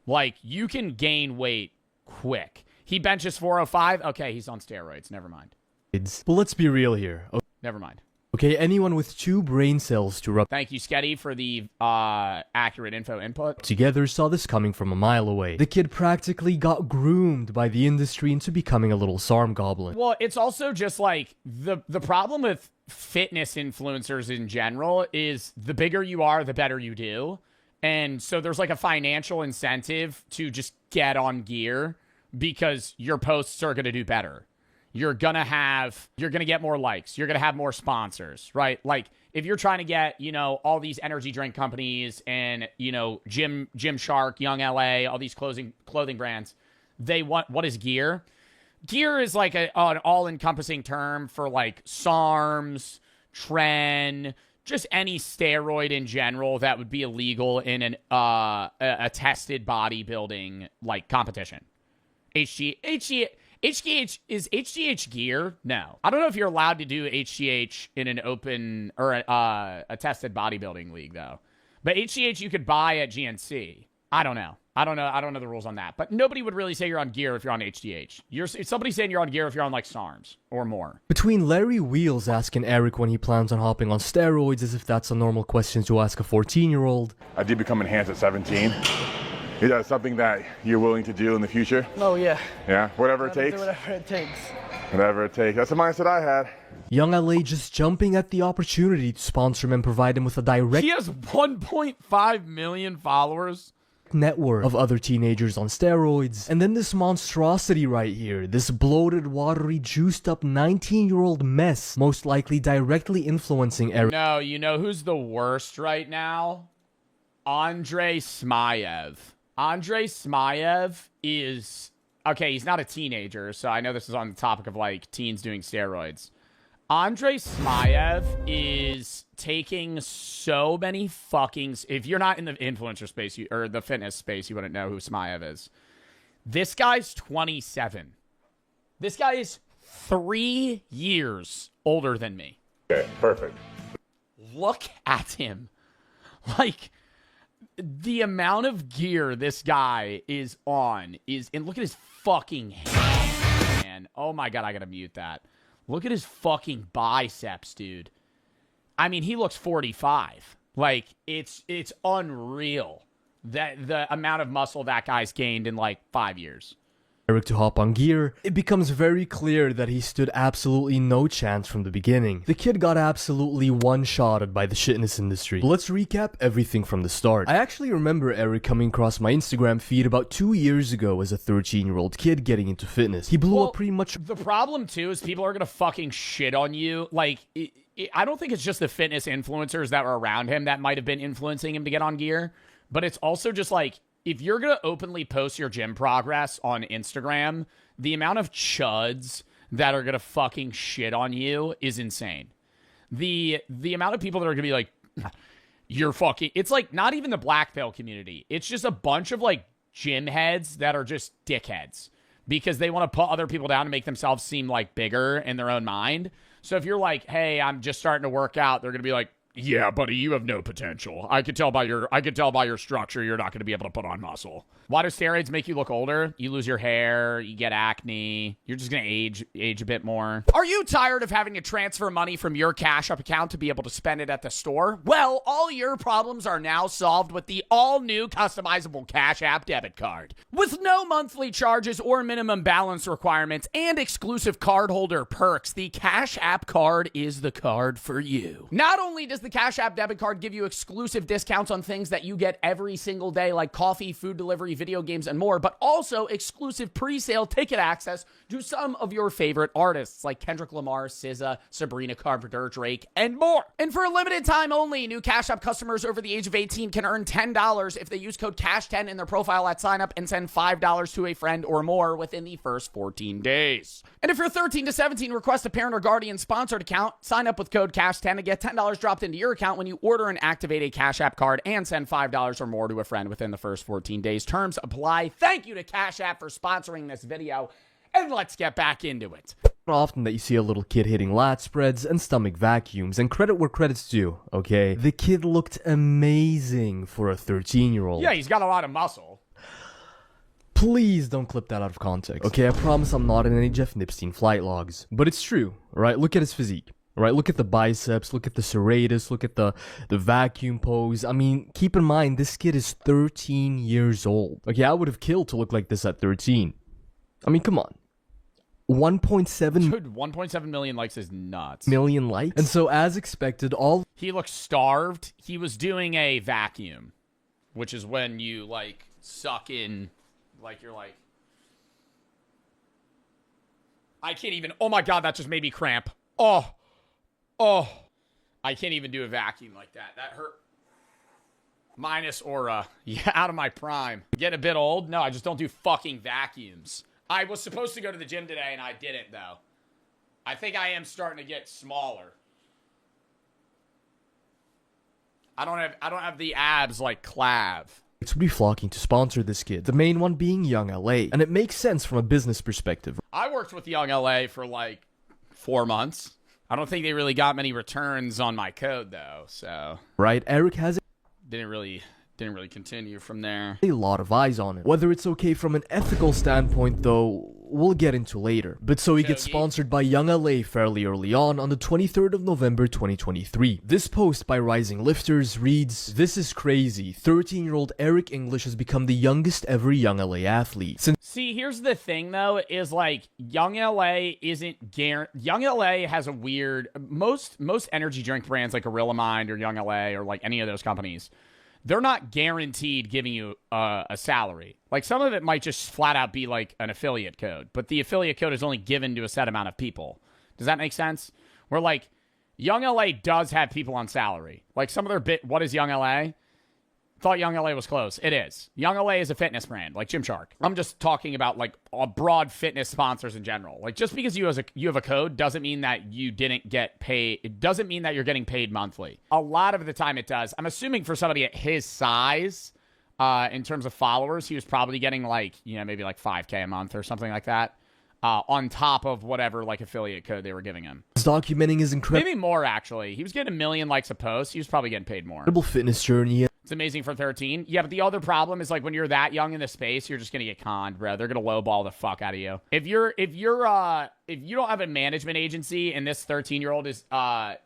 Like, you can gain weight quick. He benches 405. Okay, he's on steroids. Never mind. But let's be real here. Never mind. Okay, anyone with 2 brain cells to rub Thank you, Sketty, for the accurate info input. together saw this coming from a mile away. The kid practically got groomed by the industry into becoming a little SARM goblin. Well, it's also just like the problem with fitness influencers in general is the bigger you are, the better you do. And so there's like a financial incentive to just get on gear because your posts are going to do better. You're going to get more likes. You're going to have more sponsors, right? Like, if you're trying to get, all these energy drink companies and, Gymshark, Young LA, all these clothing brands, they want, what is gear? Gear is like an all-encompassing term for like SARMs, Tren, just any steroid in general that would be illegal in a tested bodybuilding like competition. HGH, is HGH gear? No. I don't know if you're allowed to do HGH in an open or a tested bodybuilding league, though. But HGH you could buy at GNC. I don't know. I don't know the rules on that. But nobody would really say you're on gear if you're on HGH. Somebody's saying you're on gear if you're on, like, SARMs or more. Between Larry Wheels asking Eric when he plans on hopping on steroids as if that's a normal question to ask a 14-year-old. I did become enhanced at 17. Is that something that you're willing to do in the future? Oh, yeah. Yeah? Whatever it takes? Whatever it takes. Whatever it takes. That's the mindset I had. Young LA just jumping at the opportunity to sponsor him and provide him with a direct... He has 1.5 million followers. ...network of other teenagers on steroids. And then this monstrosity right here. This bloated, watery, juiced-up 19-year-old mess. Most likely directly influencing Eric. No, you know who's the worst right now? Andrei Smayev. Andrei Smayev is... Okay, he's not a teenager, so I know this is on the topic of, like, teens doing steroids. Andrei Smayev is taking so many fucking... If you're not in the influencer space, or the fitness space, you wouldn't know who Smayev is. This guy's 27. This guy is 3 years older than me. Okay, perfect. Look at him. Like... The amount of gear this guy is on is... And look at his fucking hands, man. Oh my God, I gotta mute that. Look at his fucking biceps, dude. I mean, he looks 45. Like, it's unreal. That the amount of muscle that guy's gained in, like, 5 years. Eric to hop on gear, it becomes very clear that he stood absolutely no chance from the beginning. The kid got absolutely one-shotted by the shitness industry. But let's recap everything from the start. I actually remember Eric coming across my Instagram feed about 2 years ago as a 13-year-old kid getting into fitness. He blew up pretty much... The problem, too, is people are gonna fucking shit on you. Like, I don't think it's just the fitness influencers that were around him that might have been influencing him to get on gear, but it's also just like... If you're going to openly post your gym progress on Instagram, the amount of chuds that are going to fucking shit on you is insane. The amount of people that are going to be like, you're fucking... It's like not even the black belt community. It's just a bunch of like gym heads that are just dickheads. because they want to put other people down to make themselves seem like bigger in their own mind. So if you're like, hey, I'm just starting to work out, they're going to be like, yeah, buddy, you have no potential. I could tell by your structure you're not going to be able to put on muscle. Why do steroids make you look older? You lose your hair, you get acne, you're just going to age a bit more. Are you tired of having to transfer money from your Cash App account to be able to spend it at the store? Well, all your problems are now solved with the all-new customizable Cash App debit card. With no monthly charges or minimum balance requirements and exclusive cardholder perks, the Cash App card is the card for you. Not only does the Cash App debit card give you exclusive discounts on things that you get every single day, like coffee, food delivery, video games, and more, but also exclusive pre-sale ticket access to some of your favorite artists like Kendrick Lamar, SZA, Sabrina Carpenter, Drake, and more. And for a limited time only, new Cash App customers over the age of 18 can earn $10 if they use code CASH10 in their profile at sign up and send $5 to a friend or more within the first 14 days. And if you're 13 to 17, request a parent or guardian sponsored account, sign up with code CASH10 and get $10 dropped into your account when you order and activate a Cash App card and send $5 or more to a friend within the first 14 days. Terms apply. Thank you to Cash App for sponsoring this video, and let's get back into it. Often that you see a little kid hitting lat spreads and stomach vacuums, and credit where credit's due, okay? The kid looked amazing for a 13-year-old. Yeah, he's got a lot of muscle. Please don't clip that out of context. Okay, I promise I'm not in any Jeff Nipstein flight logs. But it's true, right? Look at his physique. Right, look at the biceps, look at the serratus, look at the vacuum pose. I mean, keep in mind, this kid is 13 years old. Okay, I would have killed to look like this at 13. I mean, come on. 1.7 Dude, 1.7 million likes is nuts. Million likes? And so, as expected, all... He looks starved. He was doing a vacuum, which is when you, like, suck in, like, you're like... I can't even... Oh my god, that just made me cramp. Oh, I can't even do a vacuum like that. That hurt. Minus aura. Yeah, out of my prime. Getting a bit old? No, I just don't do fucking vacuums. I was supposed to go to the gym today and I didn't, though. I think I am starting to get smaller. I don't have the abs like Clav. Would be flocking to sponsor this kid, the main one being Young LA. And it makes sense from a business perspective. I worked with Young LA for like 4 months. I don't think they really got many returns on my code though, so. Right, Eric has didn't really continue from there. A lot of eyes on it. Whether it's okay from an ethical standpoint though, we'll get into later. But so he gets sponsored by Young LA fairly early on the 23rd of November 2023. This post by Rising Lifters reads, "This is crazy. 13-year-old Eric English has become the youngest ever Young LA athlete." See, here's the thing though, is like Young LA isn't Young LA has a weird most energy drink brands like Gorilla Mind or Young LA or like any of those companies. They're not guaranteed giving you a salary. Like, some of it might just flat out be like an affiliate code, but the affiliate code is only given to a set amount of people. Does that make sense? Where, like, Young LA does have people on salary. Like, some of their what is Young LA? Thought Young LA was close. It is. Young LA is a fitness brand, like Gymshark. I'm just talking about, like, broad fitness sponsors in general. Like, just because you have a code doesn't mean that you didn't get paid. It doesn't mean that you're getting paid monthly. A lot of the time it does. I'm assuming for somebody at his size, in terms of followers, he was probably getting, like, you know, maybe like $5K a month or something like that. On top of whatever, like, affiliate code they were giving him. Documenting his incredible... Maybe more, actually. He was getting 1 million likes a post. He was probably getting paid more. Incredible fitness journey. It's amazing for 13. Yeah, but the other problem is, like, when you're that young in the space, you're just gonna get conned, bro. They're gonna lowball the fuck out of you. If you don't have a management agency and this 13-year-old is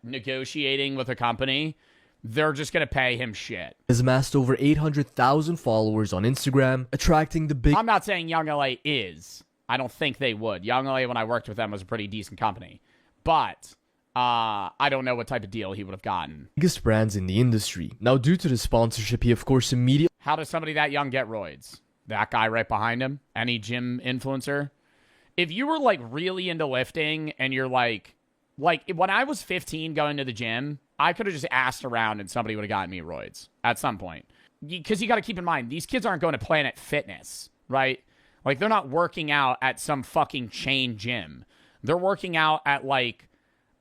negotiating with a company, they're just gonna pay him shit. Has amassed over 800,000 followers on Instagram, attracting the big... I'm not saying Young LA is. I don't think they would. Young LA, when I worked with them, was a pretty decent company. But I don't know what type of deal he would have gotten. Biggest brands in the industry. Now, due to the sponsorship, he of course immediately... How does somebody that young get roids? That guy right behind him? Any gym influencer? If you were, like, really into lifting and you're like when I was 15 going to the gym, I could have just asked around and somebody would have gotten me roids at some point. Because you got to keep in mind, these kids aren't going to Planet Fitness, right? Like, they're not working out at some fucking chain gym. They're working out at, like,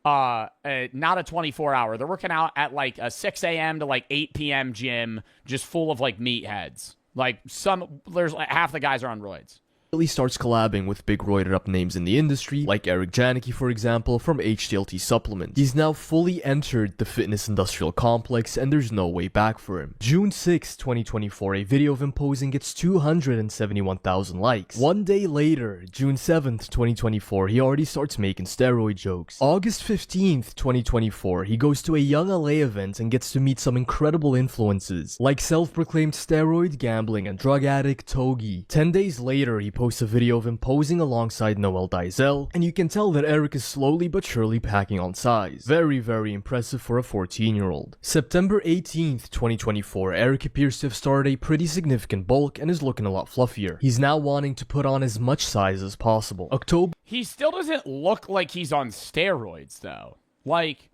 not a 24-hour. They're working out at, like, a 6 a.m. to, like, 8 p.m. gym just full of, like, meatheads. Like, there's like, half the guys are on roids. starts collabing with big roided up names in the industry, like Eric Janicki for example, from HTLT Supplements. He's now fully entered the fitness industrial complex and there's no way back for him. June 6, 2024, a video of him posing gets 271,000 likes. One day later, June 7th, 2024, he already starts making steroid jokes. August 15th, 2024, he goes to a Young LA event and gets to meet some incredible influences, like self-proclaimed steroid, gambling, and drug addict Togi. 10 days later, he posts a video of him posing alongside Noel Dizel, and you can tell that Eric is slowly but surely packing on size. Very, very impressive for a 14-year-old. September 18th, 2024, Eric appears to have started a pretty significant bulk and is looking a lot fluffier. He's now wanting to put on as much size as possible. October. He still doesn't look like he's on steroids, though. Like,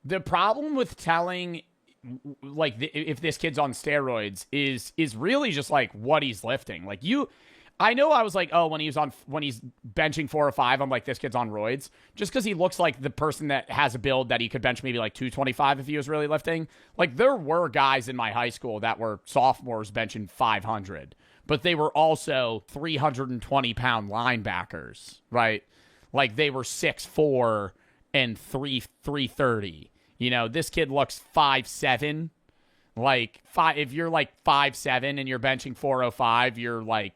the problem with telling, like, if this kid's on steroids is really just, like, what he's lifting. Like, I know I was like, oh, when he's benching 405, I'm like, this kid's on roids. Just because he looks like the person that has a build that he could bench maybe like 225 if he was really lifting. Like, there were guys in my high school that were sophomores benching 500, but they were also 320-pound linebackers, right? Like, they were 6'4" and 330. You know, this kid looks 5'7". Like, if you're like 5'7" and you're benching 405, you're like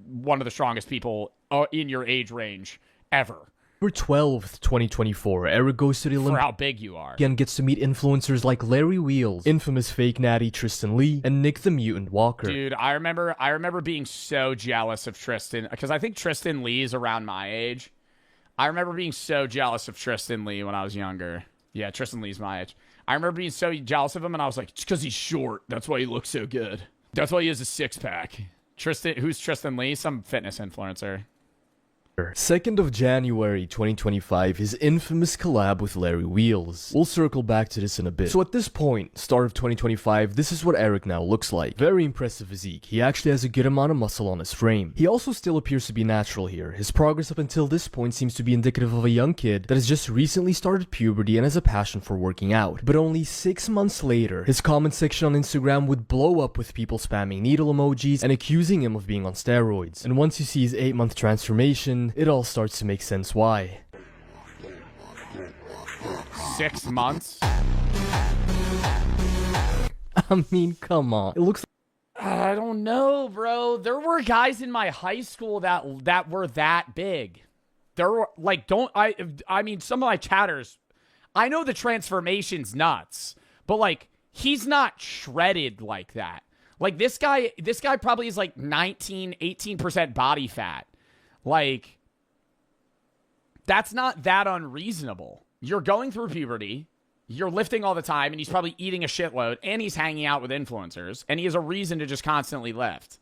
one of the strongest people in your age range ever. October 12th, 2024, Eric goes to the Olympics. For how big you are. And gets to meet influencers like Larry Wheels, infamous fake natty Tristan Lee, and Nick the Mutant Walker. Dude, I remember being so jealous of Tristan, because I think Tristan Lee is around my age. I remember being so jealous of Tristan Lee when I was younger. Yeah, Tristan Lee's my age. I remember being so jealous of him, and I was like, it's because he's short. That's why he looks so good. That's why he has a six-pack. Who's Tristan Lee? Some fitness influencer. 2nd of January 2025, his infamous collab with Larry Wheels. We'll circle back to this in a bit. So at this point, start of 2025, this is what Eric now looks like. Very impressive physique. He actually has a good amount of muscle on his frame. He also still appears to be natural here. His progress up until this point seems to be indicative of a young kid that has just recently started puberty and has a passion for working out. But only 6 months later, his comment section on Instagram would blow up with people spamming needle emojis and accusing him of being on steroids. And once you see his 8-month transformation, it all starts to make sense why. 6 months? I mean, come on. It looks I don't know, bro. There were guys in my high school that were that big. There were, like, I mean, some of my chatters, I know the transformation's nuts, but, like, he's not shredded like that. Like, this guy probably is, like, 18% body fat. Like, that's not that unreasonable. You're going through puberty, you're lifting all the time, and he's probably eating a shitload, and he's hanging out with influencers, and he has a reason to just constantly lift.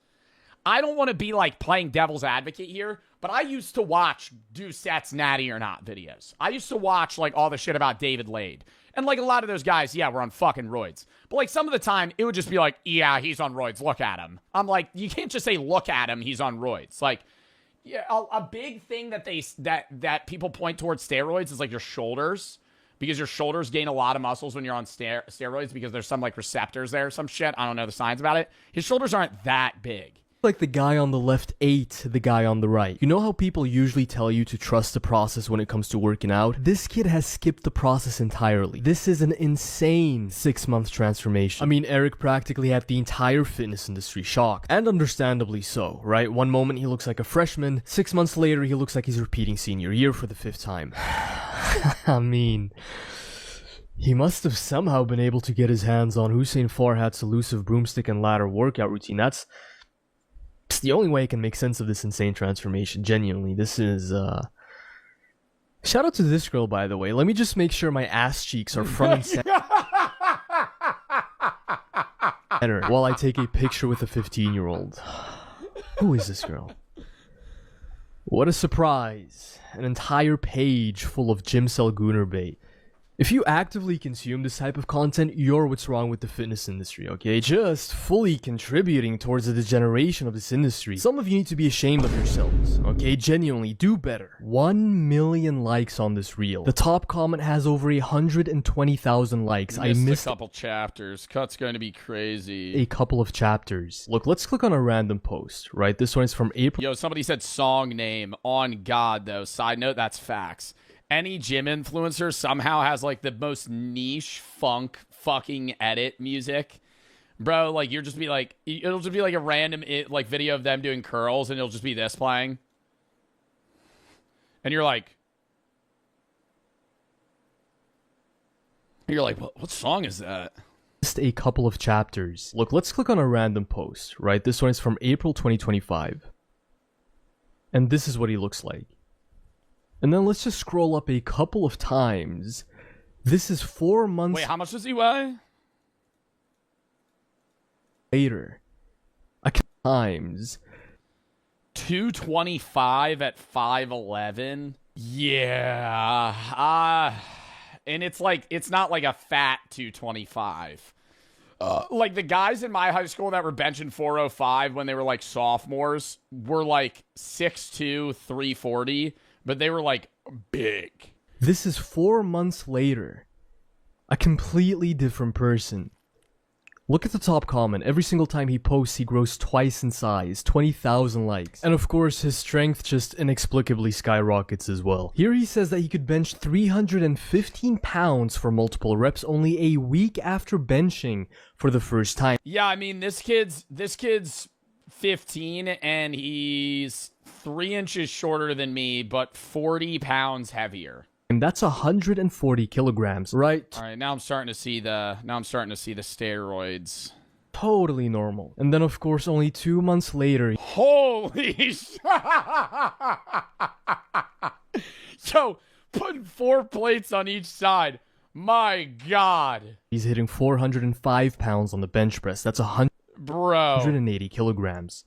I don't want to be, like, playing devil's advocate here, but I used to watch Do Sets Natty or Not videos. I used to watch, like, all the shit about David Lade. And, like, a lot of those guys, yeah, were on fucking roids. But, like, some of the time, it would just be like, yeah, he's on roids, look at him. I'm like, you can't just say, look at him, he's on roids. Like, yeah, a big thing that people point towards steroids is, like, your shoulders, because your shoulders gain a lot of muscles when you're on steroids because there's some, like, receptors there or some shit. I don't know the science about it. His shoulders aren't that big. like the guy on the left ate the guy on the right. You know how people usually tell you to trust the process when it comes to working out? This kid has skipped the process entirely. This is an insane 6-month transformation. I mean, Eric practically had the entire fitness industry shocked. And understandably so, right? One moment he looks like a freshman, 6 months later he looks like he's repeating senior year for the 5th time. I mean, he must have somehow been able to get his hands on Hussein Farhat's elusive broomstick and ladder workout routine. That's the only way I can make sense of this insane transformation. Genuinely, this is, shout out to this girl, by the way. Let me just make sure my ass cheeks are front and center while I take a picture with a 15-year-old. Who is this girl? What a surprise. An entire page full of Jim Gunner bait. If you actively consume this type of content, you're what's wrong with the fitness industry, okay? Just fully contributing towards the degeneration of this industry. Some of you need to be ashamed of yourselves, okay? Genuinely, do better. 1 million likes on this reel. The top comment has over 120,000 likes. I missed a couple chapters. Cut's going to be crazy. a couple of chapters. Look, let's click on a random post, right? This one is from April. Yo, somebody said song name. On God, though. Side note, that's facts. Any gym influencer somehow has like the most niche funk fucking edit music. Bro, like you'll just be like, it'll just be like a random like video of them doing curls and it'll just be this playing. And you're like, what song is that? Just a couple of chapters. Look, let's click on a random post, right? This one is from April 2025. And this is what he looks like. And then let's just scroll up a couple of times. This is 4 months. Wait, how much does he weigh? Later. Times. 225 at 5'11". Yeah. And it's like, it's not like a fat 225. Like the guys in my high school that were benching 405 when they were like sophomores were like 6'2", 340. But they were, like, big. This is 4 months later. A completely different person. Look at the top comment. Every single time he posts, he grows twice in size. 20,000 likes. And of course, his strength just inexplicably skyrockets as well. Here he says that he could bench 315 pounds for multiple reps only a week after benching for the first time. Yeah, I mean, this kid's 15 and he's 3 inches shorter than me, but 40 pounds heavier. And that's 140 kilograms, right? All right, now I'm starting to see the steroids. Totally normal. And then of course only 2 months later. Holy shit! Yo, putting 4 plates on each side. My God. He's hitting 405 pounds on the bench press. That's 180 kilograms.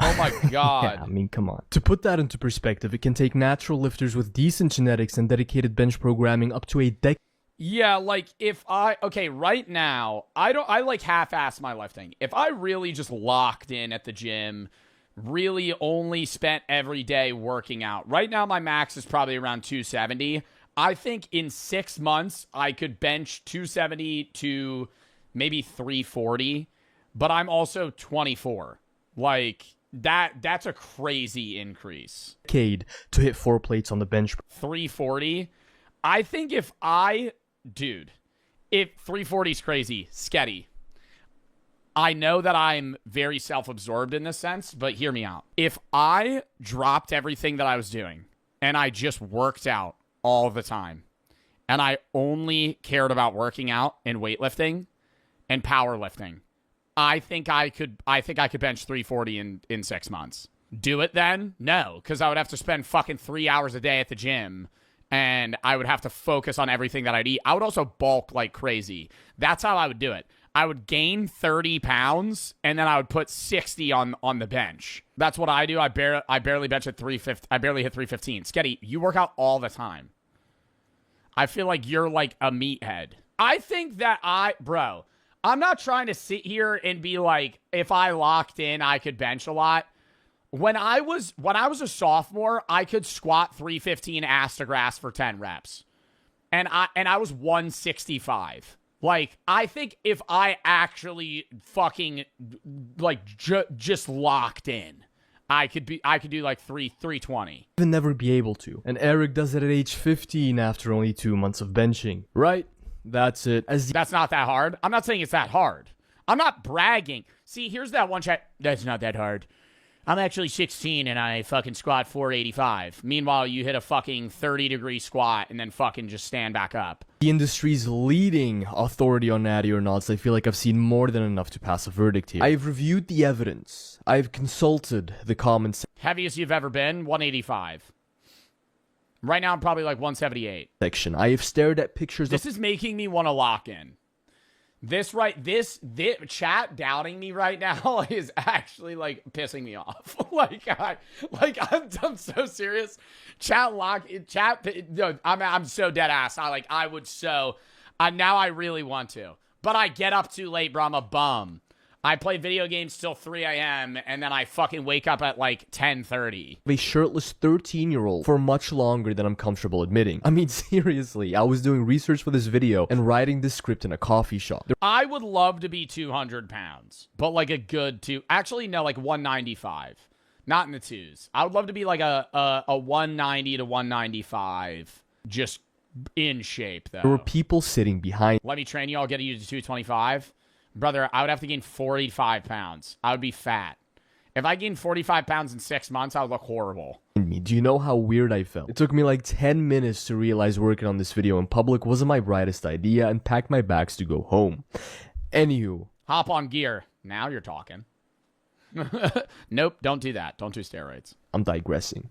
Oh my God. Yeah, I mean, come on. To put that into perspective, it can take natural lifters with decent genetics and dedicated bench programming up to a decade. Yeah, like right now, I like half-ass my lifting. If I really just locked in at the gym, really only spent every day working out. Right now, my max is probably around 270. I think in 6 months, I could bench 270 to maybe 340, but I'm also 24. Like, that's a crazy increase. To hit 4 plates on the bench. 340. I think if 340 is crazy, sketty. I know that I'm very self-absorbed in this sense, but hear me out. If I dropped everything that I was doing and I just worked out all the time and I only cared about working out and weightlifting and powerlifting, I think I could bench 340 in 6 months. Do it then? No, because I would have to spend fucking 3 hours a day at the gym, and I would have to focus on everything that I'd eat. I would also bulk like crazy. That's how I would do it. I would gain 30 pounds, and then I would put 60 on the bench. That's what I do. I barely bench at 350. I barely hit 315. Sketty, you work out all the time. I feel like you're like a meathead. I think that bro, I'm not trying to sit here and be like, if I locked in, I could bench a lot. When I was a sophomore, I could squat 315 ass to grass for 10 reps. And I was 165. Like, I think if I actually fucking like just locked in, I could do like 320. Even never be able to. And Eric does it at age 15 after only 2 months of benching, right? That's it. That's not that hard. I'm not saying it's that hard. I'm not bragging. See, here's that one chat. That's not that hard. I'm actually 16 and I fucking squat 485. Meanwhile, you hit a fucking 30-degree squat and then fucking just stand back up. The industry's leading authority on natty or nots. I feel like I've seen more than enough to pass a verdict here. I've reviewed the evidence. I've consulted the comments. Heaviest you've ever been, 185. Right now, I'm probably like 178. Section. I have stared at pictures. This is making me want to lock in. This chat doubting me right now is actually like pissing me off. I'm so serious. No, I'm so dead ass. Now I really want to, but I get up too late, bro. I'm a bum. I play video games till 3 a.m. and then I fucking wake up at like 10:30. A shirtless 13-year-old for much longer than I'm comfortable admitting. I mean, seriously, I was doing research for this video and writing this script in a coffee shop. I would love to be 200 pounds, but like a good actually no, like 195. Not in the twos. I would love to be like a 190 to 195, just in shape though. There were people sitting behind. Let me train you, I'll get you to 225. Brother, I would have to gain 45 pounds. I would be fat. If I gained 45 pounds in 6 months, I would look horrible. Do you know how weird I felt? It took me like 10 minutes to realize working on this video in public wasn't my brightest idea and packed my bags to go home. Anywho. Hop on gear. Now you're talking. Nope, don't do that. Don't do steroids. I'm digressing.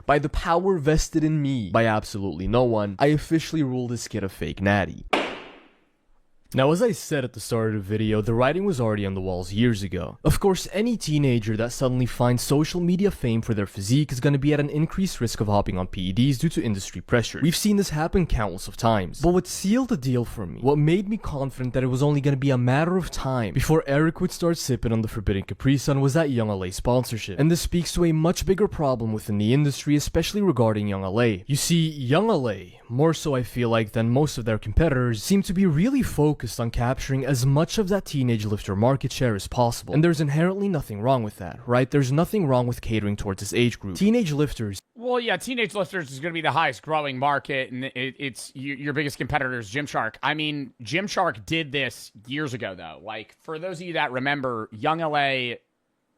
By the power vested in me by absolutely no one, I officially ruled this kid a fake natty. Now, as I said at the start of the video, the writing was already on the walls years ago. Of course, any teenager that suddenly finds social media fame for their physique is going to be at an increased risk of hopping on PEDs due to industry pressure. We've seen this happen countless of times. But what sealed the deal for me, what made me confident that it was only going to be a matter of time before Eric would start sipping on the forbidden Capri Sun was that Young LA sponsorship. And this speaks to a much bigger problem within the industry, especially regarding Young LA. You see, Young LA, more so I feel like than most of their competitors, seem to be really focused on capturing as much of that teenage lifter market share as possible. And there's inherently nothing wrong with that, right? There's nothing wrong with catering towards this age group. Teenage lifters. Well, yeah, teenage lifters is going to be the highest growing market, and it's your biggest competitor is Gymshark. I mean, Gymshark did this years ago, though. Like, for those of you that remember, Young LA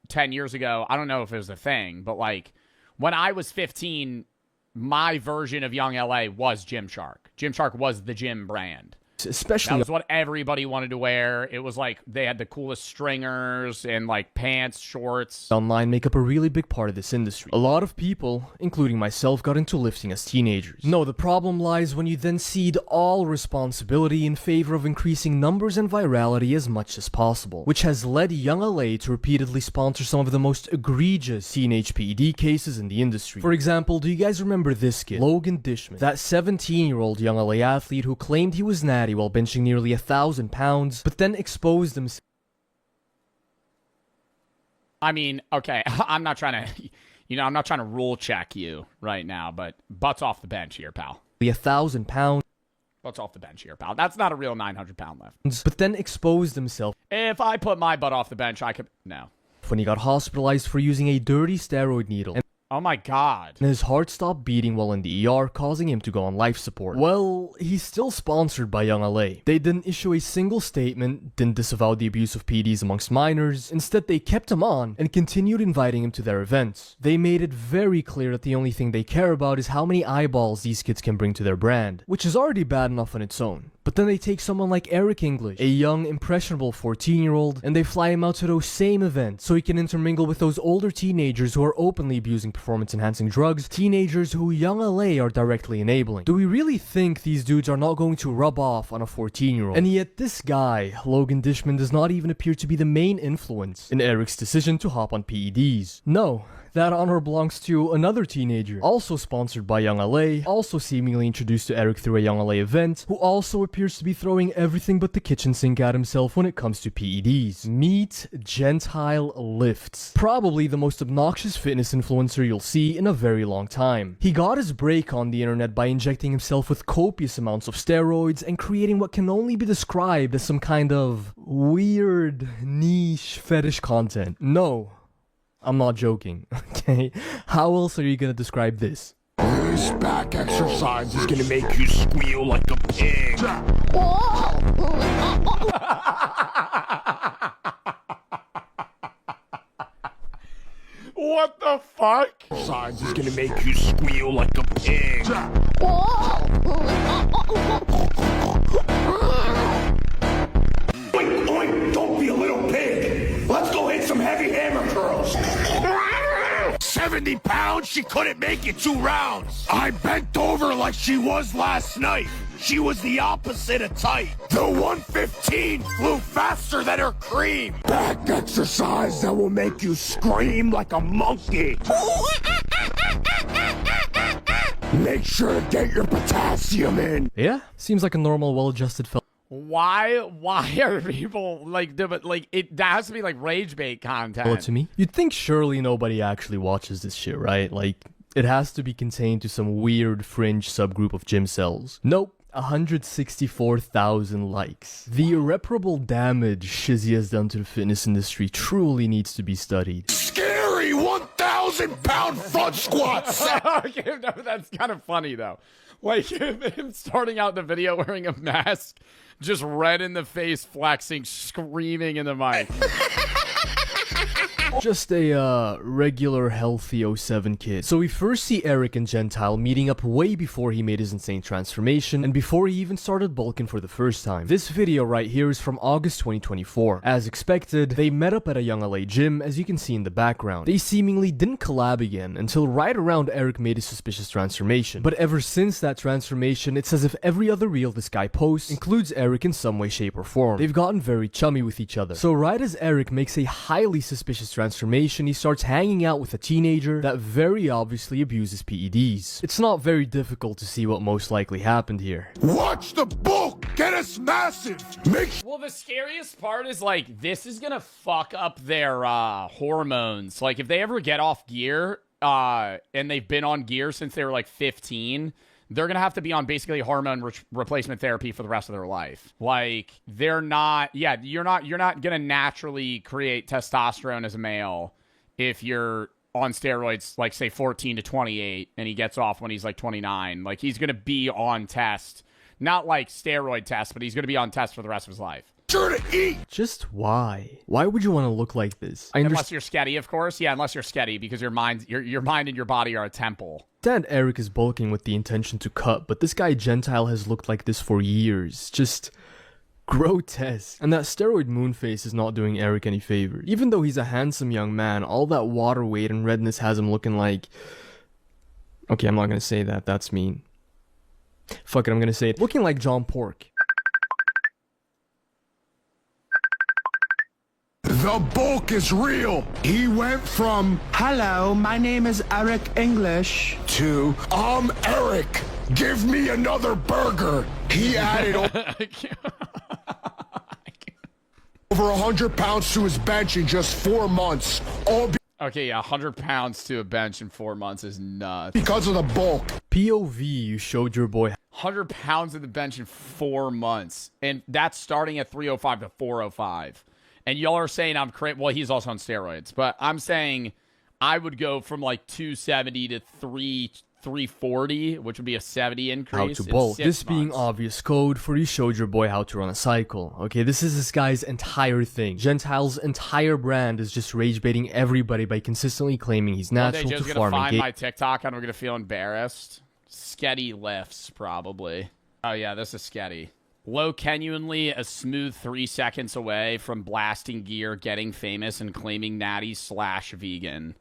10 years ago, I don't know if it was a thing, but like, when I was 15, my version of Young LA was Gymshark. Gymshark was the gym brand. Especially that was what everybody wanted to wear. It was like they had the coolest stringers and like pants, shorts. Online make up a really big part of this industry. A lot of people, including myself, got into lifting as teenagers. No, the problem lies when you then cede all responsibility in favor of increasing numbers and virality as much as possible, which has led Young LA to repeatedly sponsor some of the most egregious teenage PED cases in the industry. For example, do you guys remember this kid, Logan Dishman, that 17-year-old Young LA athlete who claimed he was natty while benching nearly 1,000 pounds, but then exposed himself? I mean, okay, I'm not trying to rule check you right now, but butts off the bench here, pal. 1,000 pounds. Butts off the bench here, pal. That's not a real 900-pound lift. But then exposed himself. If I put my butt off the bench, I could... No. When he got hospitalized for using a dirty steroid needle. Oh my god. And his heart stopped beating while in the ER, causing him to go on life support. Well, he's still sponsored by Young LA. They didn't issue a single statement, didn't disavow the abuse of PEDs amongst minors. Instead, they kept him on and continued inviting him to their events. They made it very clear that the only thing they care about is how many eyeballs these kids can bring to their brand, which is already bad enough on its own. But then they take someone like Eric English, a young, impressionable 14-year-old, and they fly him out to those same events so he can intermingle with those older teenagers who are openly abusing performance-enhancing drugs, teenagers who Young LA are directly enabling. Do we really think these dudes are not going to rub off on a 14-year-old? And yet this guy, Logan Dishman, does not even appear to be the main influence in Eric's decision to hop on PEDs. No. That honor belongs to another teenager, also sponsored by Young LA, also seemingly introduced to Eric through a Young LA event, who also appears to be throwing everything but the kitchen sink at himself when it comes to PEDs. Meet Gentile Lifts. Probably the most obnoxious fitness influencer you'll see in a very long time. He got his break on the internet by injecting himself with copious amounts of steroids and creating what can only be described as some kind of weird niche fetish content. No. I'm not joking, okay? How else are you gonna describe this? This back exercise is gonna make you squeal like a pig. What the fuck? Exercise is gonna make you squeal like a pig. Oink, oink, don't be a little pig. Let's go hit some heavy hammer curls. 70 pounds, she couldn't make it 2 rounds. I bent over like she was last night. She was the opposite of tight. The 115 flew faster than her cream. Back exercise that will make you scream like a monkey. Make sure to get your potassium in. Yeah, seems like a normal, well-adjusted fella. Why are people like, but like that has to be like rage bait content. To me, you'd think surely nobody actually watches this shit, right? Like, it has to be contained to some weird fringe subgroup of gym cells. Nope. 164,000 likes. The irreparable damage Shizzy has done to the fitness industry truly needs to be studied. Scary 1,000-pound front squats. Okay, no, that's kind of funny though. Like him starting out the video wearing a mask, just red in the face, flexing, screaming in the mic. Just a regular healthy 07 kid. So we first see Eric and Gentile meeting up way before he made his insane transformation and before he even started bulking for the first time. This video right here is from August 2024. As expected, they met up at a Young LA gym, as you can see in the background. They seemingly didn't collab again until right around Eric made his suspicious transformation. But ever since that transformation, it's as if every other reel this guy posts includes Eric in some way, shape, or form. They've gotten very chummy with each other. So right as Eric makes a highly suspicious transformation, he starts hanging out with a teenager that very obviously abuses PEDs. It's not very difficult to see what most likely happened here. Watch the bulk get us massive. Well, the scariest part is like this is gonna fuck up their hormones. Like if they ever get off gear, and they've been on gear since they were like 15. They're gonna have to be on basically hormone replacement therapy for the rest of their life. Like they're not, you're not gonna naturally create testosterone as a male if you're on steroids, like say 14 to 28, and he gets off when he's like 29. Like he's gonna be on test, not like steroid test, but he's gonna be on test for the rest of his life. Sure to eat. Just why? Why would you want to look like this? Unless you're sketty, of course. Yeah, unless you're sketty, because your mind and your body are a temple. Dad Eric is bulking with the intention to cut, but this guy Gentile has looked like this for years. Just grotesque. And that steroid moon face is not doing Eric any favor. Even though he's a handsome young man, all that water weight and redness has him looking like... Okay, I'm not gonna say that. That's mean. Fuck it, I'm gonna say it. Looking like John Pork. The bulk is real. He went from, hello, my name is Eric English, to, I'm Eric. Give me another burger. He added over 100 pounds to his bench in just 4 months. Okay, yeah, 100 pounds to a bench in 4 months is nuts. Because of the bulk. POV, you showed your boy 100 pounds at the bench in 4 months. And that's starting at 305 to 405. And y'all are saying I'm crazy. Well, he's also on steroids. But I'm saying I would go from like 270 to 340, which would be a 70 increase. How to bulk. This being obvious code for you showed your boy how to run a cycle. Okay, this is this guy's entire thing. Gentile's entire brand is just rage baiting everybody by consistently claiming he's natural to farm. They're just gonna find my TikTok and we're gonna feel embarrassed. Sketty lifts, probably. Oh yeah, this is sketty. Low genuinely a smooth 3 seconds away from blasting gear, getting famous, and claiming natty / vegan.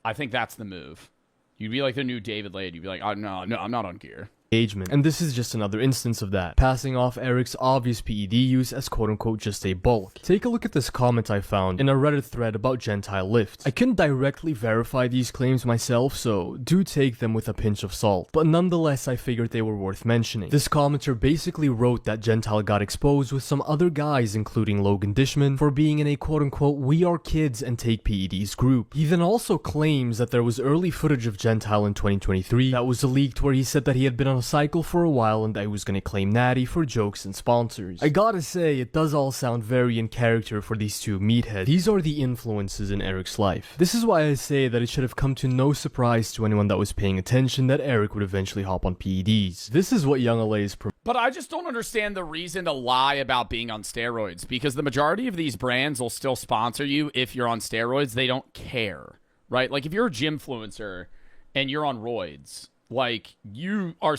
I think that's the move. You'd be like the new David Lade. You'd be like, oh, no, I'm not on gear. Engagement. And this is just another instance of that, passing off Eric's obvious PED use as quote-unquote just a bulk. Take a look at this comment I found in a Reddit thread about Gentile lifts. I couldn't directly verify these claims myself, so do take them with a pinch of salt, but nonetheless I figured they were worth mentioning. This commenter basically wrote that Gentile got exposed with some other guys, including Logan Dishman, for being in a quote-unquote we are kids and take PEDs group. He then also claims that there was early footage of Gentile in 2023 that was leaked where he said that he had been on a cycle for a while and I was gonna claim natty for jokes and sponsors. I gotta say, it does all sound very in character for these two meatheads. These are the influences in Eric's life. This is why I say that it should have come to no surprise to anyone that was paying attention that Eric would eventually hop on PEDs. This is what Young LA is But I just don't understand the reason to lie about being on steroids, because the majority of these brands will still sponsor you if you're on steroids. They don't care, right? Like if you're a gymfluencer and you're on roids, like you are,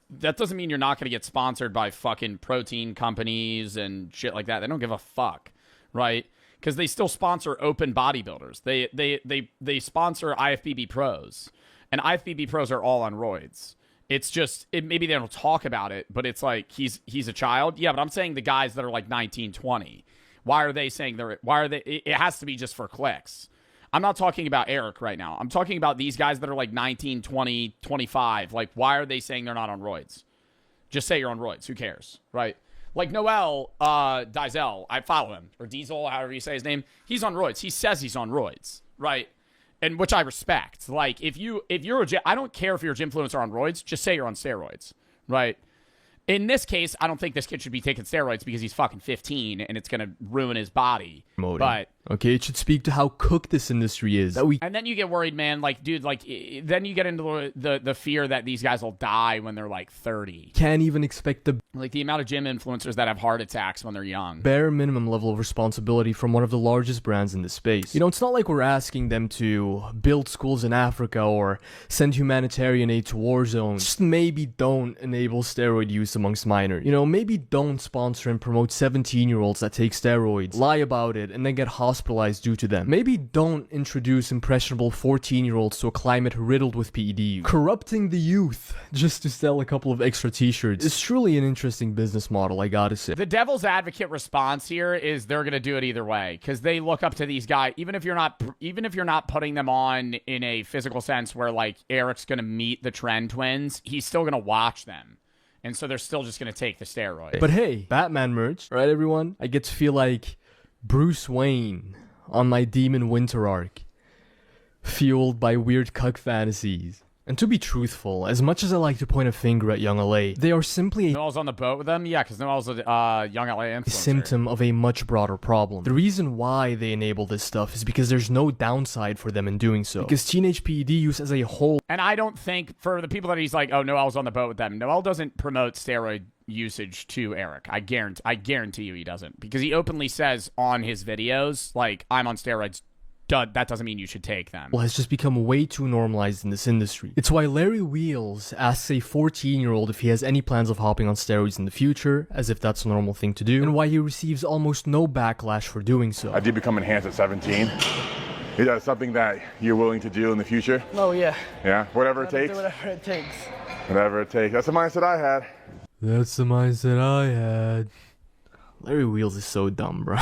that doesn't mean you're not going to get sponsored by fucking protein companies and shit like that. They don't give a fuck, right? Because they still sponsor open bodybuilders. They sponsor IFBB pros, and IFBB pros are all on roids. It's just, maybe they don't talk about it, but it's like, he's a child. Yeah, but I'm saying the guys that are like 19, 20. Why are they saying it has to be just for clicks. I'm not talking about Eric right now. I'm talking about these guys that are like 19, 20, 25. Like, why are they saying they're not on roids? Just say you're on roids. Who cares, right? Like Noel Diesel, I follow him, or Diesel, however you say his name. He's on roids. He says he's on roids, right? And which I respect. Like, if you're I don't care if you're a gymfluencer on roids. Just say you're on steroids, right? In this case, I don't think this kid should be taking steroids because he's fucking 15 and it's gonna ruin his body. But okay, it should speak to how cooked this industry is. And then you get worried, man. Like, dude, like then you get into the fear that these guys will die when they're like 30. Can't even expect the amount of gym influencers that have heart attacks when they're young. Bare minimum level of responsibility from one of the largest brands in this space. You know, it's not like we're asking them to build schools in Africa or send humanitarian aid to war zones. Just maybe don't enable steroid use amongst minors. You know, maybe don't sponsor and promote 17-year-olds that take steroids, lie about it, and then get hospitalized due to them. Maybe don't introduce impressionable 14-year-olds to a climate riddled with PED. Corrupting the youth just to sell a couple of extra t-shirts is truly an interesting business model, I gotta say. The devil's advocate response here is they're gonna do it either way because they look up to these guys, even if you're not putting them on in a physical sense where like Eric's gonna meet the Trend twins, he's still gonna watch them. And so they're still just going to take the steroid. But hey, Batman merch, right, everyone? I get to feel like Bruce Wayne on my Demon Winter arc, fueled by weird cuck fantasies. And to be truthful, as much as I like to point a finger at Young LA, they are simply Noel's on the boat with them? Yeah, because Noel's a Young LA influencer. Symptom of a much broader problem. The reason why they enable this stuff is because there's no downside for them in doing so. Because teenage PED use as a whole... And I don't think, for the people that he's like, oh, Noel's on the boat with them, Noel doesn't promote steroid usage to Eric. I guarantee you he doesn't. Because he openly says on his videos, like, I'm on steroids. That doesn't mean you should take them. Has just become way too normalized in this industry. It's why Larry Wheels asks a 14-year-old if he has any plans of hopping on steroids in the future, as if that's a normal thing to do, and why he receives almost no backlash for doing so. I did become enhanced at 17. Is that something that you're willing to do in the future? Oh, yeah. Yeah? Whatever it takes? Whatever it takes. Whatever it takes. That's the mindset I had. That's the mindset I had. Larry Wheels is so dumb, bro.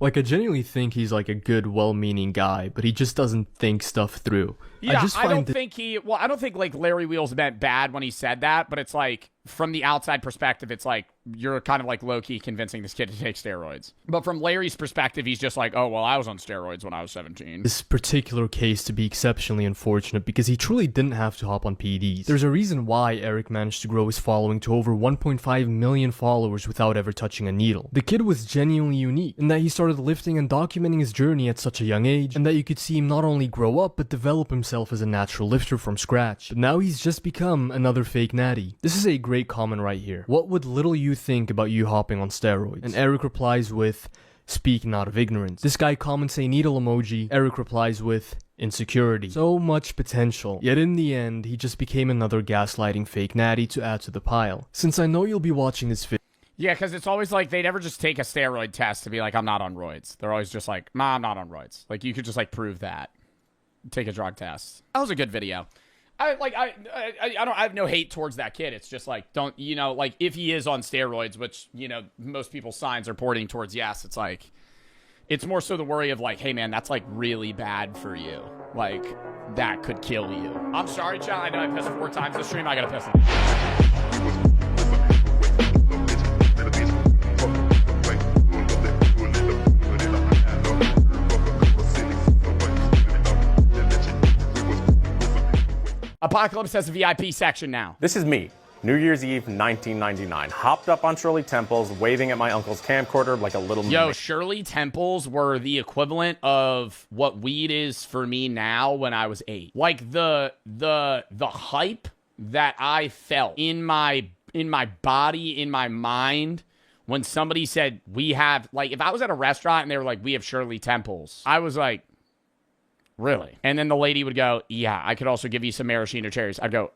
Like, I genuinely think he's like a good, well-meaning guy, but he just doesn't think stuff through. Yeah, I don't think like Larry Wheels meant bad when he said that, but it's like, from the outside perspective, it's like, you're kind of like low-key convincing this kid to take steroids. But from Larry's perspective, he's just like, oh, well, I was on steroids when I was 17. This particular case to be exceptionally unfortunate because he truly didn't have to hop on PEDs. There's a reason why Eric managed to grow his following to over 1.5 million followers without ever touching a needle. The kid was genuinely unique in that he started lifting and documenting his journey at such a young age, and that you could see him not only grow up, but develop himself as a natural lifter from scratch. But now he's just become another fake natty. This is a great comment right here. What would little you think about you hopping on steroids? And Eric replies with, speaking out of ignorance. This guy comments a needle emoji. Eric replies with, insecurity. So much potential. Yet in the end, he just became another gaslighting fake natty to add to the pile. Since I know you'll be watching this video. Yeah, because it's always like, they never just take a steroid test to be like, I'm not on roids. They're always just like, nah, I'm not on roids. Like, you could just like prove that. Take a drug test. That was a good video. I have no hate towards that kid. It's just like, don't, you know, like if he is on steroids, which, you know, most people's signs are pointing towards yes, it's like, it's more so the worry of like, hey man, that's like really bad for you. Like, that could kill you. I'm sorry, child. I know I pissed 4 times this stream. I gotta piss it. Apocalypse has a VIP section now. This is me, New Year's Eve 1999. Hopped up on Shirley Temples, waving at my uncle's camcorder like a little... Yo, Shirley Temples were the equivalent of what weed is for me now when I was 8. Like the hype that I felt in my body, in my mind, when somebody said, we have... Like, if I was at a restaurant and they were like, we have Shirley Temples, I was like... Really? And then the lady would go, yeah, I could also give you some maraschino cherries. I'd go,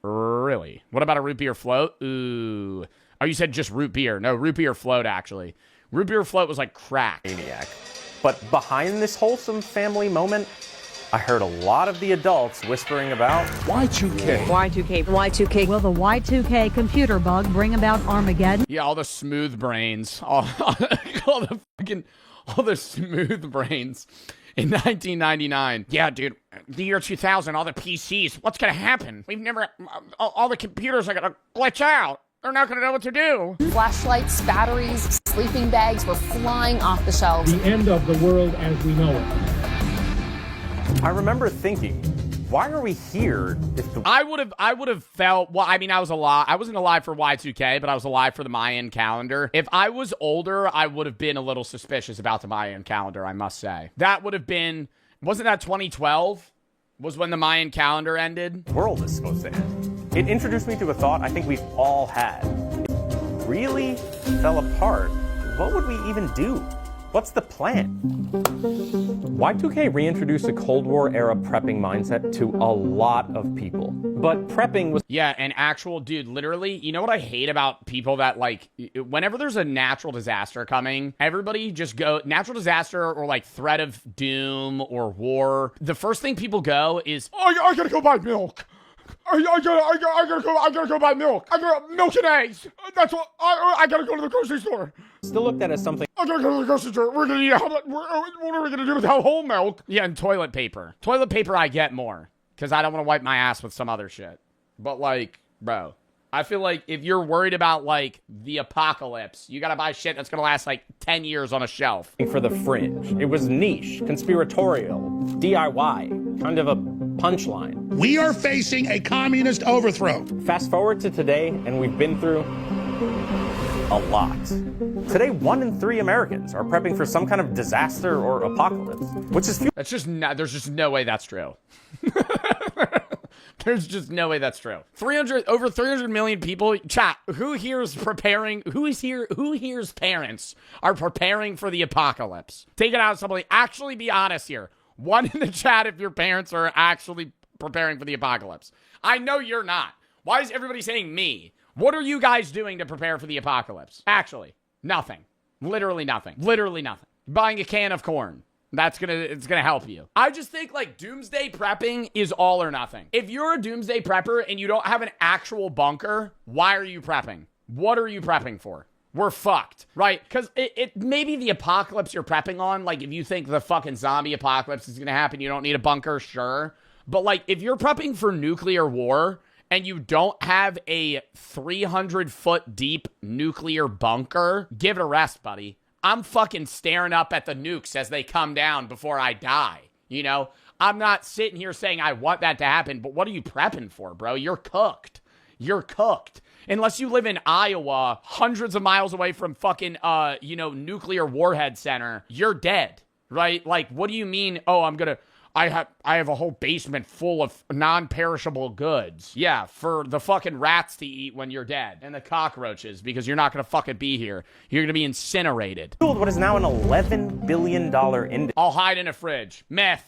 really? What about a root beer float? Ooh. Oh, you said just root beer. No, root beer float, actually. Root beer float was like crack. Maniac. But behind this wholesome family moment I heard a lot of the adults whispering about Y2K. Y2K. Y2K. Will the Y2K computer bug bring about Armageddon? Yeah, all the smooth brains. All the smooth brains in 1999. Yeah, dude, the year 2000, all the PCs. What's going to happen? All the computers are going to glitch out. They're not going to know what to do. Flashlights, batteries, sleeping bags were flying off the shelves. The end of the world as we know it. I remember thinking, why are we here if the... I would have felt, well, I mean, I was alive. I wasn't alive for Y2K, but I was alive for the Mayan calendar. If I was older, I would have been a little suspicious about the Mayan calendar, I must say. That would have been, wasn't that 2012? Was when the Mayan calendar ended? The world is supposed to end. It introduced me to a thought I think we've all had. If it really fell apart, what would we even do? What's the plan? Y2K reintroduced a Cold War era prepping mindset to a lot of people. But prepping was... Yeah, and actual, dude, literally, you know what I hate about people that, like, whenever there's a natural disaster coming, everybody just go, natural disaster or, like, threat of doom or war, the first thing people go is, oh, I gotta go buy milk. I gotta go buy milk. I got milk and eggs. That's what I gotta go to the grocery store. Still looked at as something. I gotta go to the grocery store. We're gonna eat what are we gonna do without whole milk? Yeah, and toilet paper. Toilet paper I get more because I don't want to wipe my ass with some other shit. But like, bro, I feel like if you're worried about like the apocalypse, you gotta buy shit that's gonna last like 10 years on a shelf. For the fringe. It was niche, conspiratorial, DIY, kind of a punchline. We are facing a communist overthrow. Fast forward to today, and we've been through a lot. Today, 1 in 3 Americans are prepping for some kind of disaster or apocalypse, which is... That's just not, there's just no way that's true. There's just no way that's true. Over 300 million people. Chat, who here's preparing? Who's here? Who here's parents are preparing for the apocalypse? Take it out of somebody. Actually be honest here. One in the chat if your parents are actually preparing for the apocalypse. I know you're not. Why is everybody saying me? What are you guys doing to prepare for the apocalypse? Actually, nothing. Literally nothing. Literally nothing. Buying a can of corn. It's gonna help you. I just think like doomsday prepping is all or nothing. If you're a doomsday prepper and you don't have an actual bunker, why are you prepping? What are you prepping for? We're fucked, right? Because it maybe the apocalypse you're prepping on, like if you think the fucking zombie apocalypse is gonna happen, you don't need a bunker, sure. But like if you're prepping for nuclear war and you don't have a 300-foot deep nuclear bunker, give it a rest, buddy. I'm fucking staring up at the nukes as they come down before I die, you know? I'm not sitting here saying I want that to happen, but what are you prepping for, bro? You're cooked. You're cooked. Unless you live in Iowa, hundreds of miles away from fucking, nuclear warhead center, you're dead, right? Like, what do you mean, oh, I have a whole basement full of non-perishable goods. Yeah, for the fucking rats to eat when you're dead. And the cockroaches, because you're not going to fucking be here. You're going to be incinerated. What is now an $11 billion index. I'll hide in a fridge. Myth.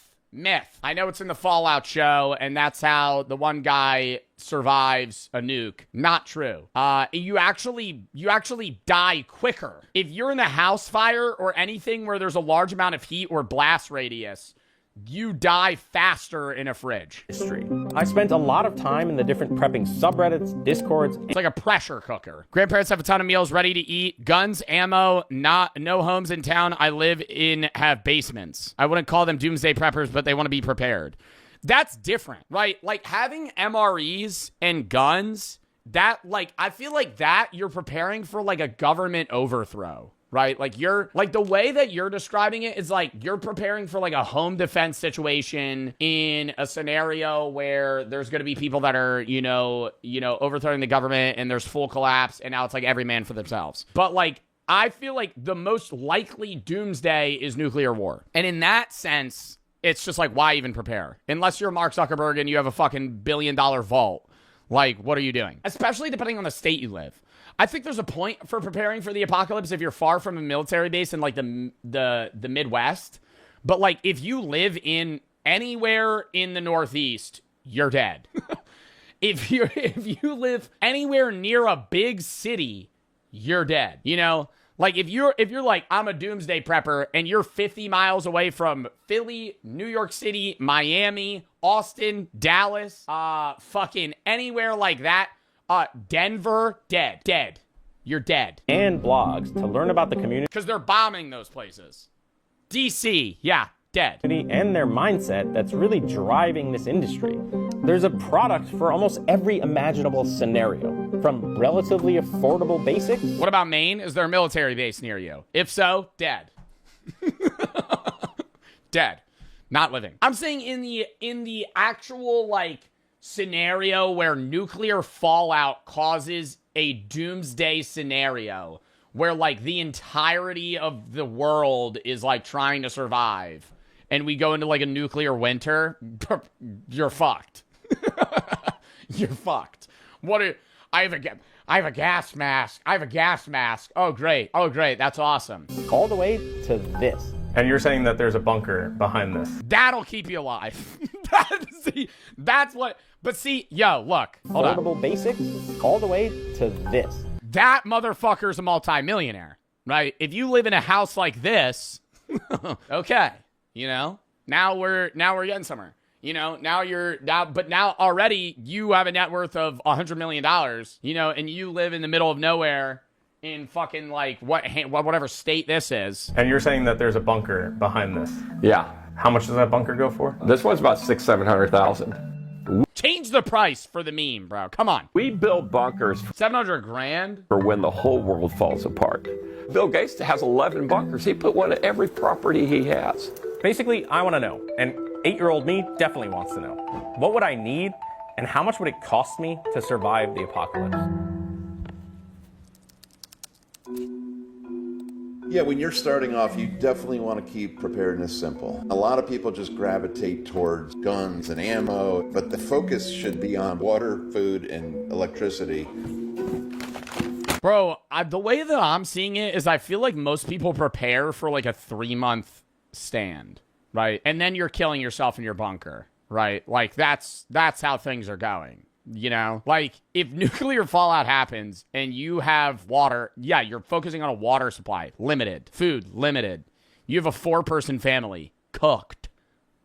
I know it's in the Fallout show, and that's how the one guy survives a nuke. Not true. You actually die quicker. If you're in the house fire or anything where there's a large amount of heat or blast radius, you die faster in a fridge. I spent a lot of time in the different prepping subreddits, discords. It's like a pressure cooker. Grandparents have a ton of meals ready to eat. Guns, ammo, no homes in town I live in have basements. I wouldn't call them doomsday preppers, but they want to be prepared. That's different, right? Like having MREs and guns, that like, I feel like that you're preparing for like a government overthrow. Right? Like the way that you're describing it is like you're preparing for like a home defense situation in a scenario where there's going to be people that are, overthrowing the government and there's full collapse and now it's like every man for themselves. But like, I feel like the most likely doomsday is nuclear war. And in that sense, it's just like, why even prepare? Unless you're Mark Zuckerberg and you have a fucking $1 billion vault. Like, what are you doing? Especially depending on the state you live. I think there's a point for preparing for the apocalypse if you're far from a military base in like the Midwest. But like if you live in anywhere in the Northeast, you're dead. If you live anywhere near a big city, you're dead. Like, if you're like, I'm a doomsday prepper, and you're 50 miles away from Philly, New York City, Miami, Austin, Dallas, fucking anywhere like that, Denver, dead. You're dead. And blogs to learn about the community. Because they're bombing those places. DC, yeah, dead. And their mindset that's really driving this industry. There's a product for almost every imaginable scenario, from relatively affordable basics. What about Maine? Is there a military base near you? If so, dead. Dead. Not living. I'm saying in the actual, like, scenario where nuclear fallout causes a doomsday scenario where, like, the entirety of the world is, like, trying to survive, and we go into, like, a nuclear winter, you're fucked. You're fucked. I have a gas mask. I have a gas mask. Oh, great. That's awesome. All the way to this. And you're saying that there's a bunker behind this. That'll keep you alive. That's what... But see, yo, look. Hold on. Affordable basics, all the way to this. That motherfucker's a multimillionaire, right? If you live in a house like this, okay, you know? Now we're getting somewhere. You know, but now already you have a net worth of $100 million, you know, and you live in the middle of nowhere in fucking, like, whatever state this is. And you're saying that there's a bunker behind this. Yeah. How much does that bunker go for? This one's about $600,000-700,000. Change the price for the meme, bro. Come on. We build bunkers $700,000 for when the whole world falls apart. Bill Gates has 11 bunkers. He put one at every property he has. Basically, I want to know, and 8-year-old me definitely wants to know, what would I need and how much would it cost me to survive the apocalypse? Yeah, when you're starting off, you definitely want to keep preparedness simple. A lot of people just gravitate towards guns and ammo, but the focus should be on water, food, and electricity. Bro, the way that I'm seeing it is I feel like most people prepare for like a 3-month stand, right? And then you're killing yourself in your bunker, right? Like that's how things are going. You know, like if nuclear fallout happens and you have water, yeah, you're focusing on a water supply, limited, food, limited. You have a 4-person family, cooked,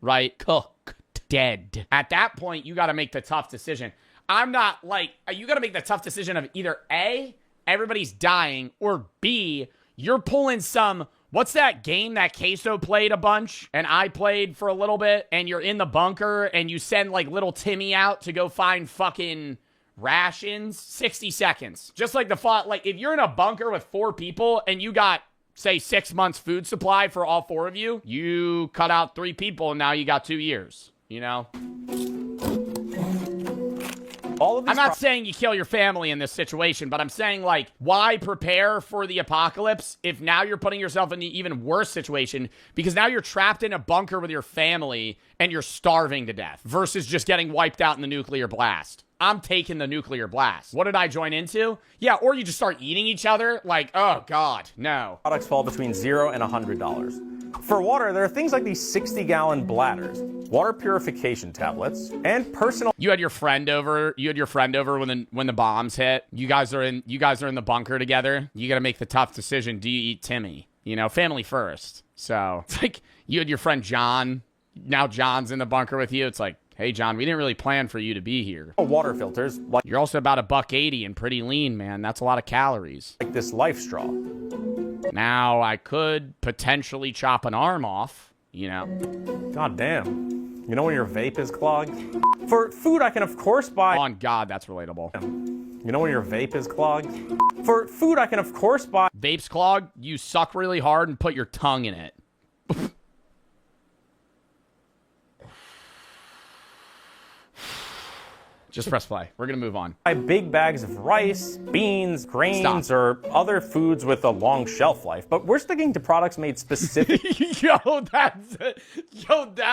right? Cooked, dead. At that point, you got to make the tough decision. I'm not like, you got to make the tough decision of either A, everybody's dying, or B, you're pulling some, what's that game that Queso played a bunch and I played for a little bit, and you're in the bunker and you send like little Timmy out to go find fucking rations? 60 seconds. Just like the thought, like if you're in a bunker with 4 people and you got, say, 6 months food supply for all 4 of you, you cut out 3 people and now you got 2 years, you know? I'm not saying you kill your family in this situation, but I'm saying, like, why prepare for the apocalypse if now you're putting yourself in the even worse situation, because now you're trapped in a bunker with your family and you're starving to death versus just getting wiped out in the nuclear blast. I'm taking the nuclear blast. What did I join into? Yeah, or you just start eating each other. Like, oh, God, no. Products fall between $0 and $100. For water, there are things like these 60-gallon bladders, water purification tablets, and personal... You had your friend over when the bombs hit. You guys are in the bunker together. You got to make the tough decision. Do you eat Timmy? You know, family first. So it's like you had your friend John. Now John's in the bunker with you. It's like, hey, John, we didn't really plan for you to be here. Water filters. You're also about $1.80 and pretty lean, man. That's a lot of calories. Like this Life straw. Now, I could potentially chop an arm off, you know. God damn. You know when your vape is clogged? For food, I can, of course, buy... On God, that's relatable. You know when your vape is clogged? For food, I can, of course, buy... Vape's clogged? You suck really hard and put your tongue in it. Just press play. We're going to move on. Buy big bags of rice, beans, grains, or other foods with a long shelf life. But we're sticking to products made specific... that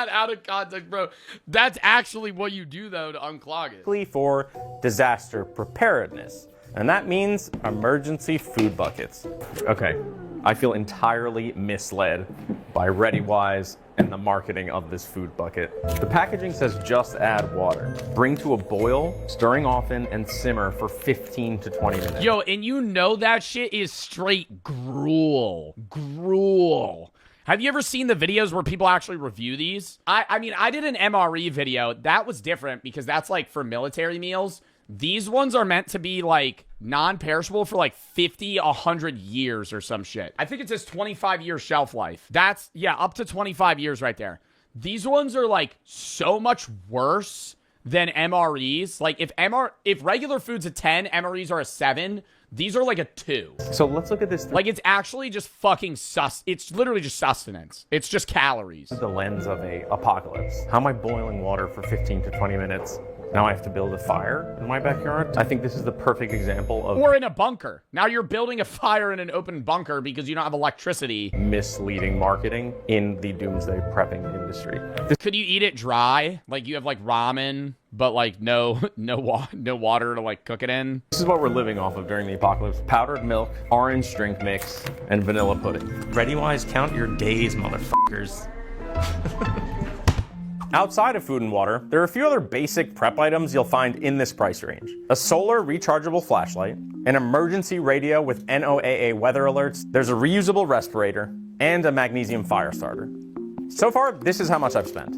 out of context, bro. That's actually what you do, though, to unclog it. ...for disaster preparedness. And that means emergency food buckets. Okay, I feel entirely misled by ReadyWise and the marketing of this food bucket. The packaging says just add water. Bring to a boil, stirring often, and simmer for 15 to 20 minutes. Yo, and you know that shit is straight gruel. Gruel. Have you ever seen the videos where people actually review these? I mean, I did an MRE video. That was different because that's like for military meals. These ones are meant to be like non-perishable for like 50, 100 years or some shit. I think it says 25-year shelf life. That's, yeah, up to 25 years right there. These ones are like so much worse than MREs. Like if regular food's a 10, MREs are a 7. These are like a 2. So let's look at this. Like it's actually just fucking it's literally just sustenance. It's just calories. The lens of a apocalypse. How am I boiling water for 15 to 20 minutes? Now I have to build a fire in my backyard. I think this is the perfect example of... Or in a bunker. Now you're building a fire in an open bunker because you don't have electricity. Misleading marketing in the doomsday prepping industry. Could you eat it dry? Like you have like ramen, but like no water to like cook it in? This is what we're living off of during the apocalypse. Powdered milk, orange drink mix, and vanilla pudding. ReadyWise, count your days, motherfuckers. Outside of food and water, there are a few other basic prep items you'll find in this price range. A solar rechargeable flashlight, an emergency radio with NOAA weather alerts, there's a reusable respirator, and a magnesium fire starter. So far, this is how much I've spent.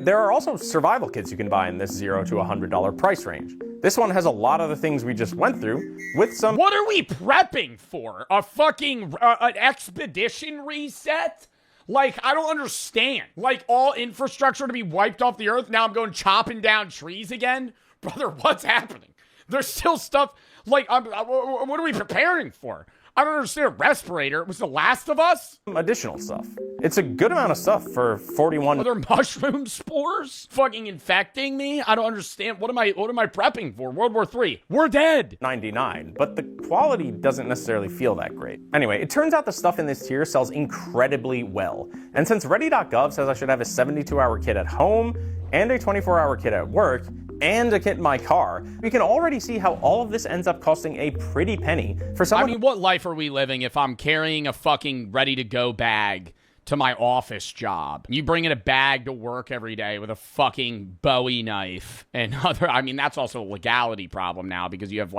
There are also survival kits you can buy in this $0 to $100 price range. This one has a lot of the things we just went through, with some... What are we prepping for? A fucking an expedition reset? Like, I don't understand. Like, all infrastructure to be wiped off the earth, now I'm going chopping down trees again? Brother, what's happening? There's still stuff, like, what are we preparing for? I don't understand. A respirator. It was The Last of Us? Additional stuff. It's a good amount of stuff for 41. Are there mushroom spores fucking infecting me? I don't understand. What am I prepping for? World War III. We're dead. 99, but the quality doesn't necessarily feel that great. Anyway, it turns out the stuff in this tier sells incredibly well. And since Ready.gov says I should have a 72-hour kit at home and a 24-hour kit at work, and a kit in my car, we can already see how all of this ends up costing a pretty penny for someone. I mean, what life are we living if I'm carrying a fucking ready-to-go bag to my office job? You bring in a bag to work every day with a fucking Bowie knife and other... I mean, that's also a legality problem now because you have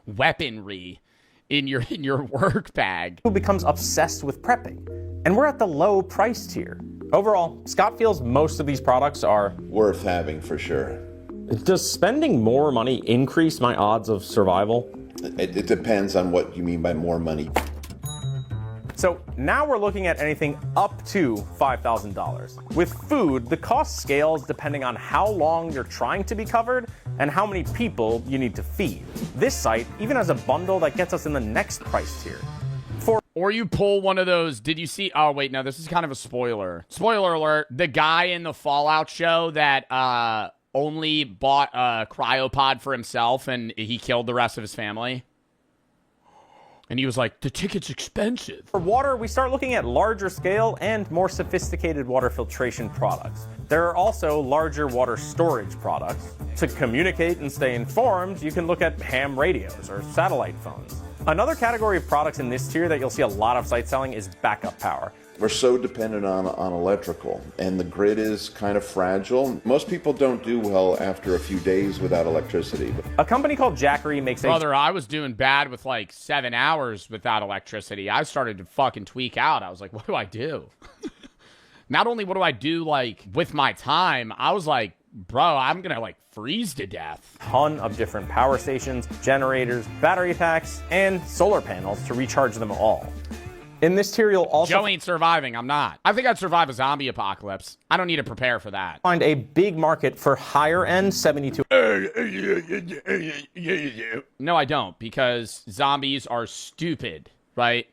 weaponry in your work bag. Who becomes obsessed with prepping. And we're at the low price tier. Overall, Scott feels most of these products are worth having for sure. Does spending more money increase my odds of survival? It depends on what you mean by more money. So now we're looking at anything up to $5,000. With food, the cost scales depending on how long you're trying to be covered and how many people you need to feed. This site even has a bundle that gets us in the next price tier. Or you pull one of those, did you see, oh wait, no, this is kind of a spoiler. Spoiler alert, the guy in the Fallout show that only bought a cryopod for himself and he killed the rest of his family. And he was like, the ticket's expensive. For water, we start looking at larger scale and more sophisticated water filtration products. There are also larger water storage products. To communicate and stay informed, you can look at ham radios or satellite phones. Another category of products in this tier that you'll see a lot of sites selling is backup power. We're so dependent on electrical, and the grid is kind of fragile. Most people don't do well after a few days without electricity. A company called Jackery makes Brother, I was doing bad with like 7 hours without electricity. I started to fucking tweak out. I was like, what do I do? Not only what do I do like with my time, I was like, bro, I'm gonna like freeze to death. Ton of different power stations, generators, battery packs, and solar panels to recharge them all. In this tier, you'll also... Joe ain't surviving. I'm not. I think I'd survive a zombie apocalypse. I don't need to prepare for that. Find a big market for higher-end 72... No, I don't, because zombies are stupid, right?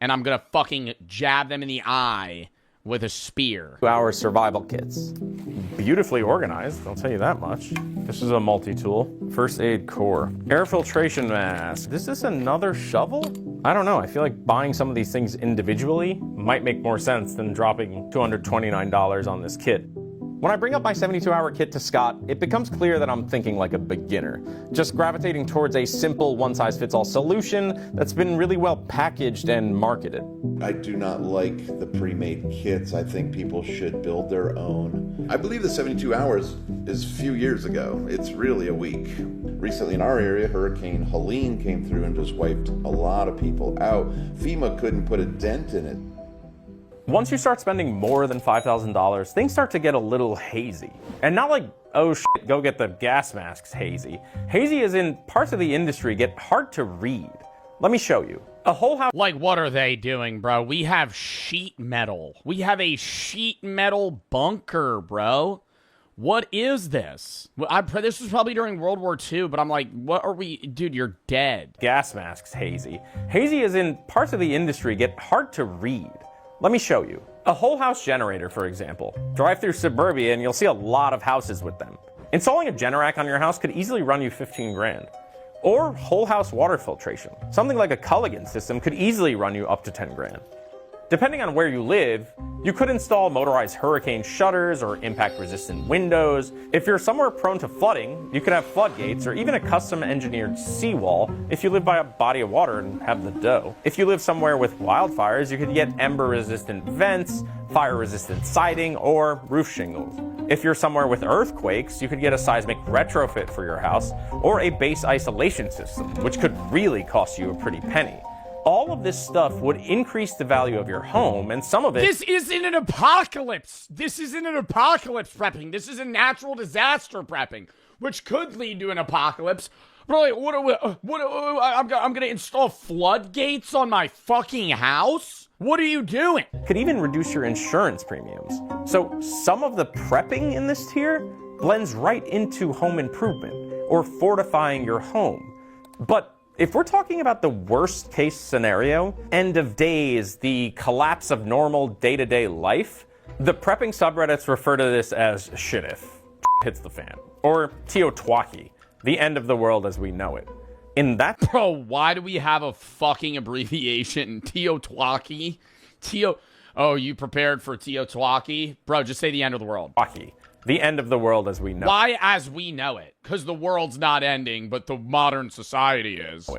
And I'm gonna fucking jab them in the eye with a spear. 2-hour survival kits. Beautifully organized, I'll tell you that much. This is a multi-tool. First aid core. Air filtration mask. Is this another shovel? I don't know. I feel like buying some of these things individually might make more sense than dropping $229 on this kit. When I bring up my 72-hour kit to Scott, it becomes clear that I'm thinking like a beginner, just gravitating towards a simple one-size-fits-all solution that's been really well packaged and marketed. I do not like the pre-made kits. I think people should build their own. I believe the 72 hours is a few years ago. It's really a week. Recently in our area, Hurricane Helene came through and just wiped a lot of people out. FEMA couldn't put a dent in it. Once you start spending more than $5,000, things start to get a little hazy. And not like, oh shit, go get the gas masks hazy. Hazy as in parts of the industry get hard to read. Let me show you. A whole house. Like, what are they doing, bro? We have sheet metal. We have a sheet metal bunker, bro. What is this? This was probably during World War II, but I'm like, what are we? Dude, you're dead. Gas masks hazy. Hazy as in parts of the industry get hard to read. Let me show you. A whole house generator, for example. Drive through suburbia and you'll see a lot of houses with them. Installing a Generac on your house could easily run you 15 grand. Or whole house water filtration. Something like a Culligan system could easily run you up to 10 grand. Depending on where you live, you could install motorized hurricane shutters or impact-resistant windows. If you're somewhere prone to flooding, you could have floodgates or even a custom-engineered seawall if you live by a body of water and have the dough. If you live somewhere with wildfires, you could get ember-resistant vents, fire-resistant siding, or roof shingles. If you're somewhere with earthquakes, you could get a seismic retrofit for your house or a base isolation system, which could really cost you a pretty penny. All of this stuff would increase the value of your home, and some of it... This isn't an apocalypse. This isn't an apocalypse prepping. This is a natural disaster prepping, which could lead to an apocalypse. Bro, I'm going to install floodgates on my fucking house? What are you doing? Could even reduce your insurance premiums. So some of the prepping in this tier blends right into home improvement or fortifying your home. But if we're talking about the worst case scenario, end of days, the collapse of normal day-to-day life, the prepping subreddits refer to this as shit if hits the fan, or Teotwaki, the end of the world as we know it. In that... Bro, why do we have a fucking abbreviation? Teotwaki? Oh, you prepared for Teotwaki? Bro, just say the end of the world. The end of the world as we know it. Why as we know it? Because the world's not ending, but the modern society is.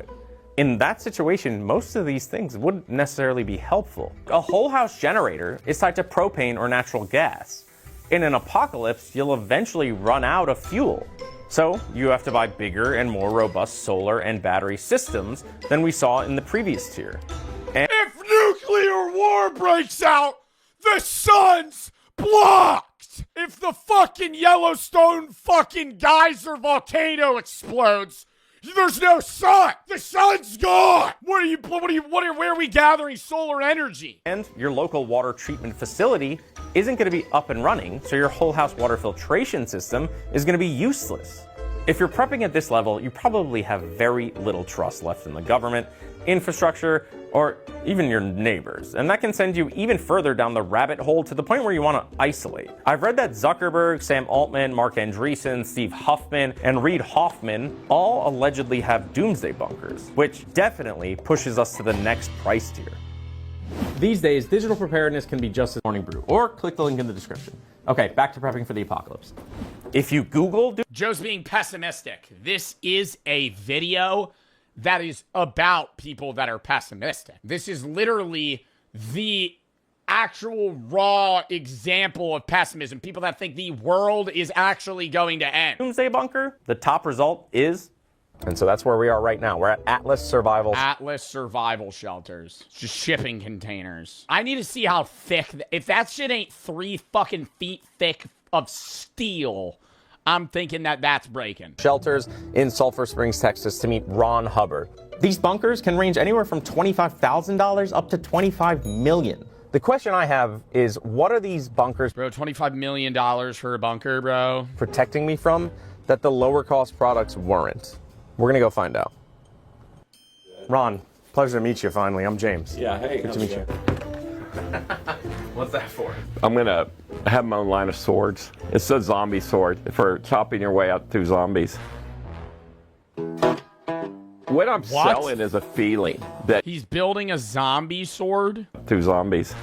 In that situation, most of these things wouldn't necessarily be helpful. A whole house generator is tied to propane or natural gas. In an apocalypse, you'll eventually run out of fuel. So you have to buy bigger and more robust solar and battery systems than we saw in the previous tier. And if nuclear war breaks out, the sun's blocked! If the fucking Yellowstone fucking geyser volcano explodes, there's no sun. The sun's gone. Where are we gathering solar energy? And your local water treatment facility isn't going to be up and running, so your whole house water filtration system is going to be useless. If you're prepping at this level, you probably have very little trust left in the government, infrastructure, or even your neighbors. And that can send you even further down the rabbit hole to the point where you want to isolate. I've read that Zuckerberg, Sam Altman, Mark Andreessen, Steve Huffman, and Reid Hoffman all allegedly have doomsday bunkers, which definitely pushes us to the next price tier. These days, digital preparedness can be just as morning brew, or click the link in the description. Okay, back to prepping for the apocalypse. If you Google... Joe's being pessimistic. This is a video that is about people that are pessimistic. This is literally the actual raw example of pessimism. People that think the world is actually going to end. Doomsday bunker, the top result is... And so that's where we are right now. We're at Atlas Survival. Atlas Survival Shelters. Just shipping containers. I need to see how thick... If that shit ain't 3 fucking feet thick of steel, I'm thinking that that's breaking. Shelters in Sulphur Springs, Texas to meet Ron Hubbard. These bunkers can range anywhere from $25,000 up to $25 million. The question I have is, what are these bunkers... Bro, $25 million for a bunker, bro. ...protecting me from that the lower cost products weren't? We're going to go find out. Ron, pleasure to meet you finally. I'm James. Yeah, hey. Good to meet you. What's that for? I'm going to have my own line of swords. It's a zombie sword for chopping your way out through zombies. What I'm selling is a feeling that... He's building a zombie sword? Through zombies.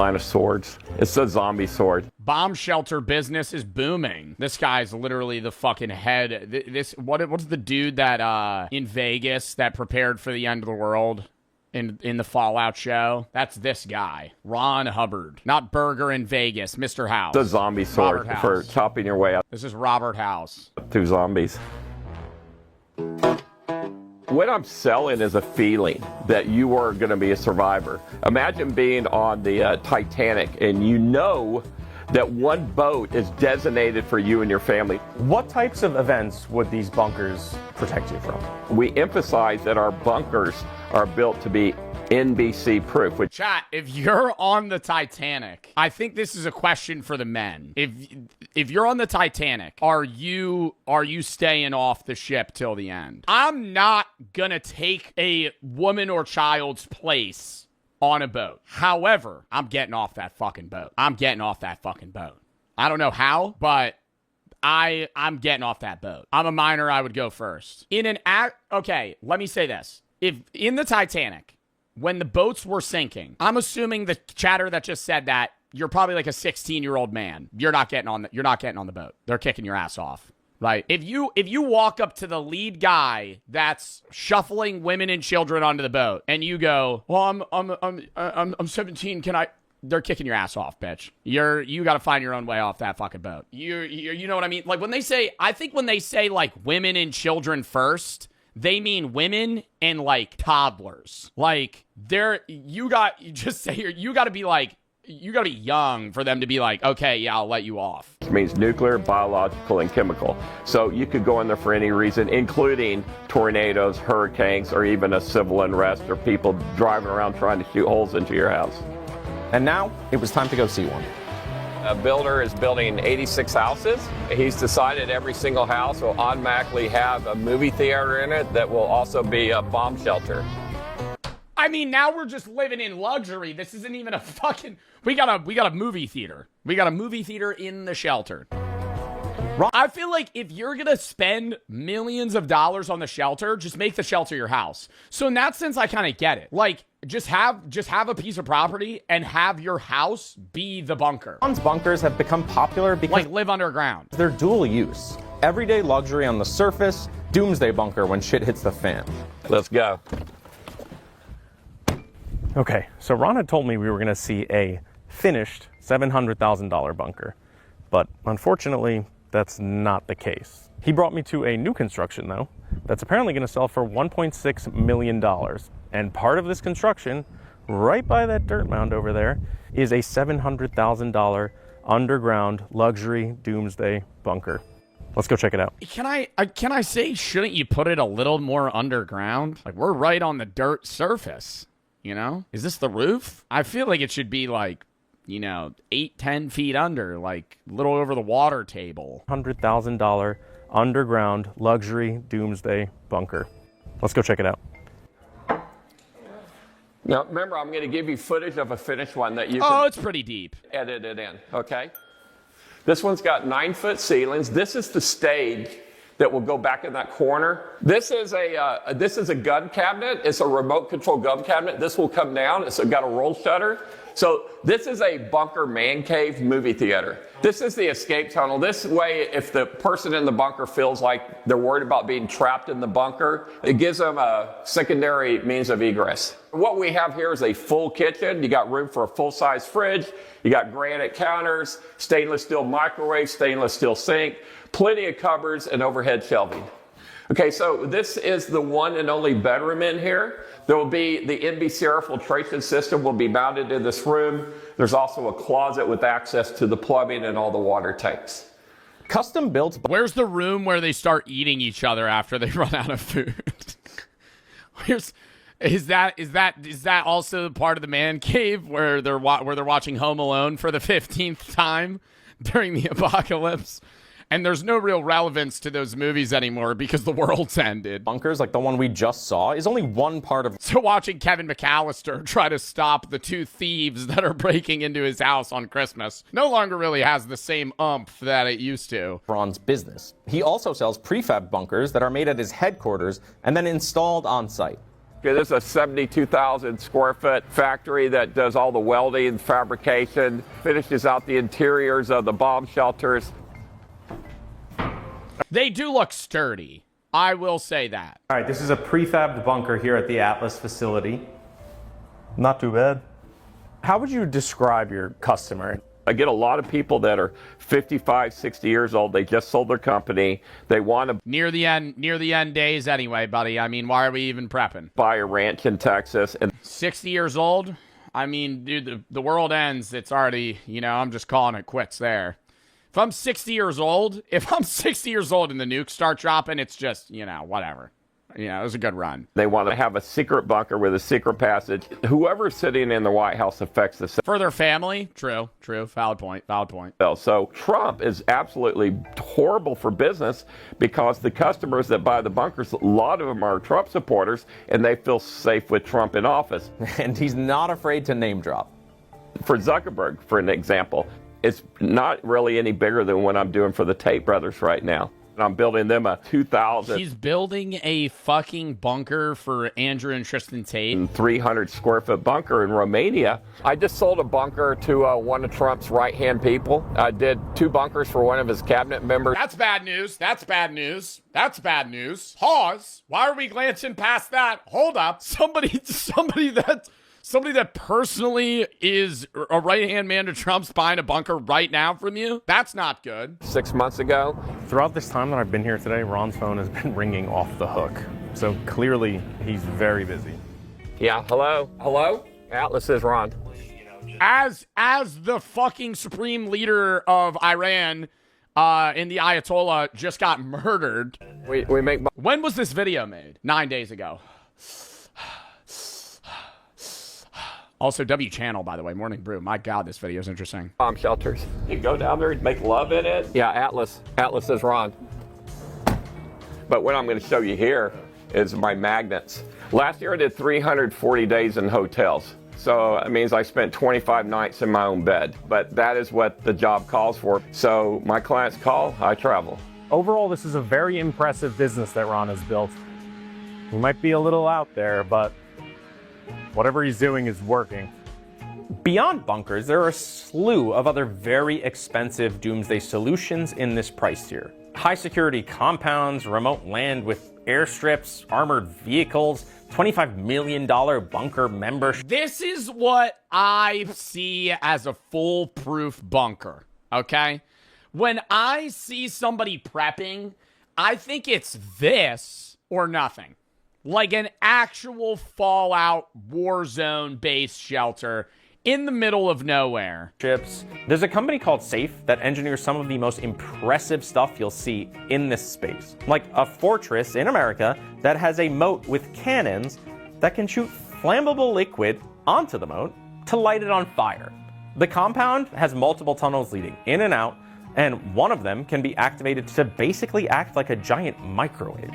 Line of swords. It's a zombie sword. Bomb shelter business is booming. This guy's literally the fucking head. What's the dude that in Vegas that prepared for the end of the world in the Fallout show? That's this guy, Ron Hubbard, not Burger in Vegas, Mr. House. It's a zombie sword for chopping your way up. This is Robert House. Through zombies. What I'm selling is a feeling that you are going to be a survivor. Imagine being on the Titanic and you know that one boat is designated for you and your family. What types of events would these bunkers protect you from? We emphasize that our bunkers are built to be NBC proof. Chat, if you're on the Titanic, I think this is a question for the men. If you're on the Titanic, are you staying off the ship till the end? I'm not gonna take a woman or child's place on a boat. However, I'm getting off that fucking boat. I'm getting off that fucking boat. I don't know how, but I'm getting off that boat. I'm a minor, I would go first. Okay, let me say this. If in the Titanic, when the boats were sinking, I'm assuming the chatter that just said that you're probably like a 16-year-old man. You're not getting on the boat. They're kicking your ass off. Right? If you walk up to the lead guy that's shuffling women and children onto the boat and you go, "Well, I'm 17, can I?" They're kicking your ass off, bitch. You got to find your own way off that fucking boat. You know what I mean? Like when they say like women and children first, they mean women and like toddlers. Like you got to be young for them to be like, okay, yeah, I'll let you off. It means nuclear, biological, and chemical. So you could go in there for any reason, including tornadoes, hurricanes, or even a civil unrest or people driving around trying to shoot holes into your house. And now it was time to go see one. A builder is building 86 houses. He's decided every single house will automatically have a movie theater in it that will also be a bomb shelter. I mean, now we're just living in luxury. This isn't even a fucking... We got a movie theater. We got a movie theater in the shelter. I feel like if you're going to spend millions of dollars on the shelter, just make the shelter your house. So in that sense, I kind of get it. Like, just have a piece of property and have your house be the bunker. Ron's bunkers have become popular because... Like, live underground. They're dual use. Everyday luxury on the surface, doomsday bunker when shit hits the fan. Let's go. Okay, so Ron had told me we were going to see a finished $700,000 bunker, but unfortunately, that's not the case. He brought me to a new construction, though, that's apparently going to sell for $1.6 million. And part of this construction, right by that dirt mound over there, is a $700,000 underground luxury doomsday bunker. Let's go check it out. Can I say, shouldn't you put it a little more underground? Like, we're right on the dirt surface. You know? Is this the roof? I feel like it should be like, 8-10 feet under, like a little over the water table. $100,000 underground luxury doomsday bunker. Let's go check it out. Now, remember, I'm going to give you footage of a finished one that you can... Oh, it's pretty deep. Edit it in, okay? This one's got 9-foot ceilings. This is the stage that will go back in that corner. This is a gun cabinet. It's a remote control gun cabinet. This will come down. It's got a roll shutter. So this is a bunker man cave movie theater. This is the escape tunnel. This way, if the person in the bunker feels like they're worried about being trapped in the bunker, it gives them a secondary means of egress. What we have here is a full kitchen. You got room for a full-size fridge. You got granite counters, stainless steel microwave, stainless steel sink, plenty of cupboards and overhead shelving. Okay, so this is the one and only bedroom in here. There will be the NBC air filtration system will be mounted in this room. There's also a closet with access to the plumbing and all the water tanks. Custom built. Where's the room where they start eating each other after they run out of food? Is that also part of the man cave where they're watching Home Alone for the 15th time during the apocalypse? And there's no real relevance to those movies anymore because the world's ended. Bunkers like the one we just saw is only one part of... So watching Kevin McAllister try to stop the two thieves that are breaking into his house on Christmas no longer really has the same oomph that it used to. Ron's business. He also sells prefab bunkers that are made at his headquarters and then installed on site. Okay, this is a 72,000 square foot factory that does all the welding, fabrication, finishes out the interiors of the bomb shelters. They do look sturdy. I will say that. All right, this is a prefabbed bunker here at the Atlas facility. Not too bad. How would you describe your customer? I get a lot of people that are 55, 60 years old. They just sold their company. They want to near the end days anyway, buddy. I mean, why are we even prepping? Buy a ranch in Texas. And 60 years old? I mean, dude, the world ends. It's already, I'm just calling it quits there. If I'm 60 years old and the nukes start dropping, it's just, whatever. It was a good run. They want to have a secret bunker with a secret passage. Whoever's sitting in the White House affects the... For their family? True. Valid point. So Trump is absolutely horrible for business because the customers that buy the bunkers, a lot of them are Trump supporters, and they feel safe with Trump in office. And he's not afraid to name drop. For Zuckerberg, for an example, it's not really any bigger than what I'm doing for the Tate brothers right now. I'm building them a 2,000. He's building a fucking bunker for Andrew and Tristan Tate. 300 square foot bunker in Romania. I just sold a bunker to one of Trump's right-hand people. I did 2 bunkers for one of his cabinet members. That's bad news. Pause. Why are we glancing past that? Hold up. Somebody that personally is a right-hand man to Trump's buying a bunker right now from you? That's not good. 6 months ago. Throughout this time that I've been here today, Ron's phone has been ringing off the hook. So clearly, he's very busy. Yeah, hello? Hello? Atlas is Ron. As the fucking supreme leader of Iran and the Ayatollah just got murdered. We make... When was this video made? 9 days ago. Also, W Channel, by the way, Morning Brew. My God, this video is interesting. Bomb shelters. You go down there and make love in it. Yeah, Atlas. Atlas is Ron. But what I'm going to show you here is my magnets. Last year I did 340 days in hotels. So it means I spent 25 nights in my own bed. But that is what the job calls for. So my clients call, I travel. Overall, this is a very impressive business that Ron has built. He might be a little out there, but whatever he's doing is working. Beyond bunkers, there are a slew of other very expensive doomsday solutions in this price tier. High security compounds, remote land with airstrips, armored vehicles, $25 million bunker membership. This is what I see as a foolproof bunker, okay? When I see somebody prepping, I think it's this or nothing. Like an actual Fallout Warzone based shelter in the middle of nowhere. There's a company called Safe that engineers some of the most impressive stuff you'll see in this space. Like a fortress in America that has a moat with cannons that can shoot flammable liquid onto the moat to light it on fire. The compound has multiple tunnels leading in and out, and one of them can be activated to basically act like a giant microwave.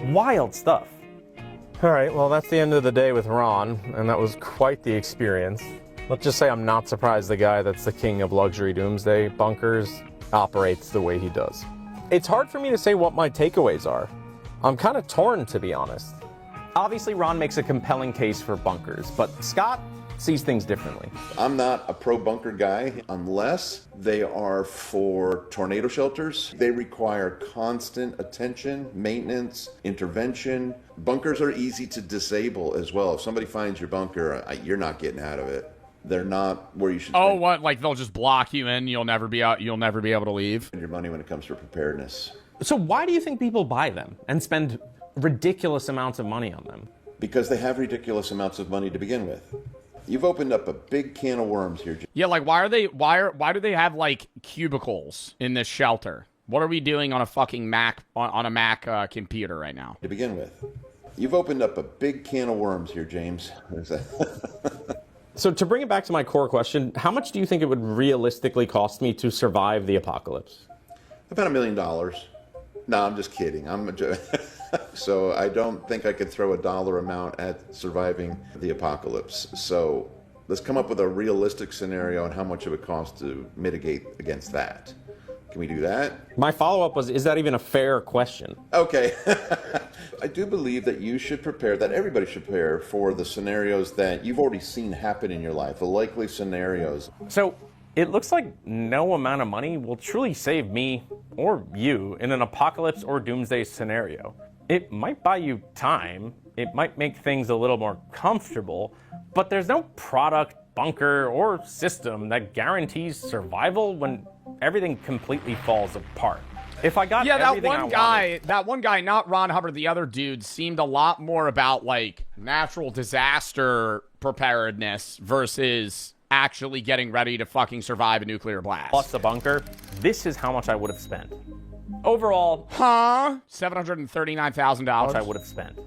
Wild stuff. All right, well, that's the end of the day with Ron, and that was quite the experience. Let's just say I'm not surprised the guy that's the king of luxury doomsday bunkers operates the way he does. It's hard for me to say what my takeaways are. I'm kind of torn, to be honest. Obviously, Ron makes a compelling case for bunkers, but Scott sees things differently. I'm not a pro-bunker guy unless they are for tornado shelters. They require constant attention, maintenance, intervention. Bunkers are easy to disable as well. If somebody finds your bunker, you're not getting out of it. They're not where you should. Oh, what? Like they'll just block you in? You'll never be out. You'll never be able to leave. Your money when it comes to preparedness. So why do you think people buy them and spend ridiculous amounts of money on them? Because they have ridiculous amounts of money to begin with. You've opened up a big can of worms here. Yeah, like why do they have like cubicles in this shelter? What are we doing on a fucking Mac on a Mac computer right now? To begin with, you've opened up a big can of worms here, James. So to bring it back to my core question, how much do you think it would realistically cost me to survive the apocalypse? About $1 million. No, I'm just kidding. So I don't think I could throw a dollar amount at surviving the apocalypse. So let's come up with a realistic scenario and how much it would cost to mitigate against that. Can we do that? My follow-up was, is that even a fair question? Okay. I do believe that you should prepare, that everybody should prepare for the scenarios that you've already seen happen in your life, the likely scenarios. So it looks like no amount of money will truly save me or you in an apocalypse or doomsday scenario. It might buy you time, it might make things a little more comfortable, but there's no product, bunker, or system that guarantees survival when everything completely falls apart. If I got everything that one guy, not Ron Hubbard, the other dude, seemed a lot more about like natural disaster preparedness versus actually getting ready to fucking survive a nuclear blast. Plus the bunker, this is how much I would have spent. Overall, $739,000. I would have spent.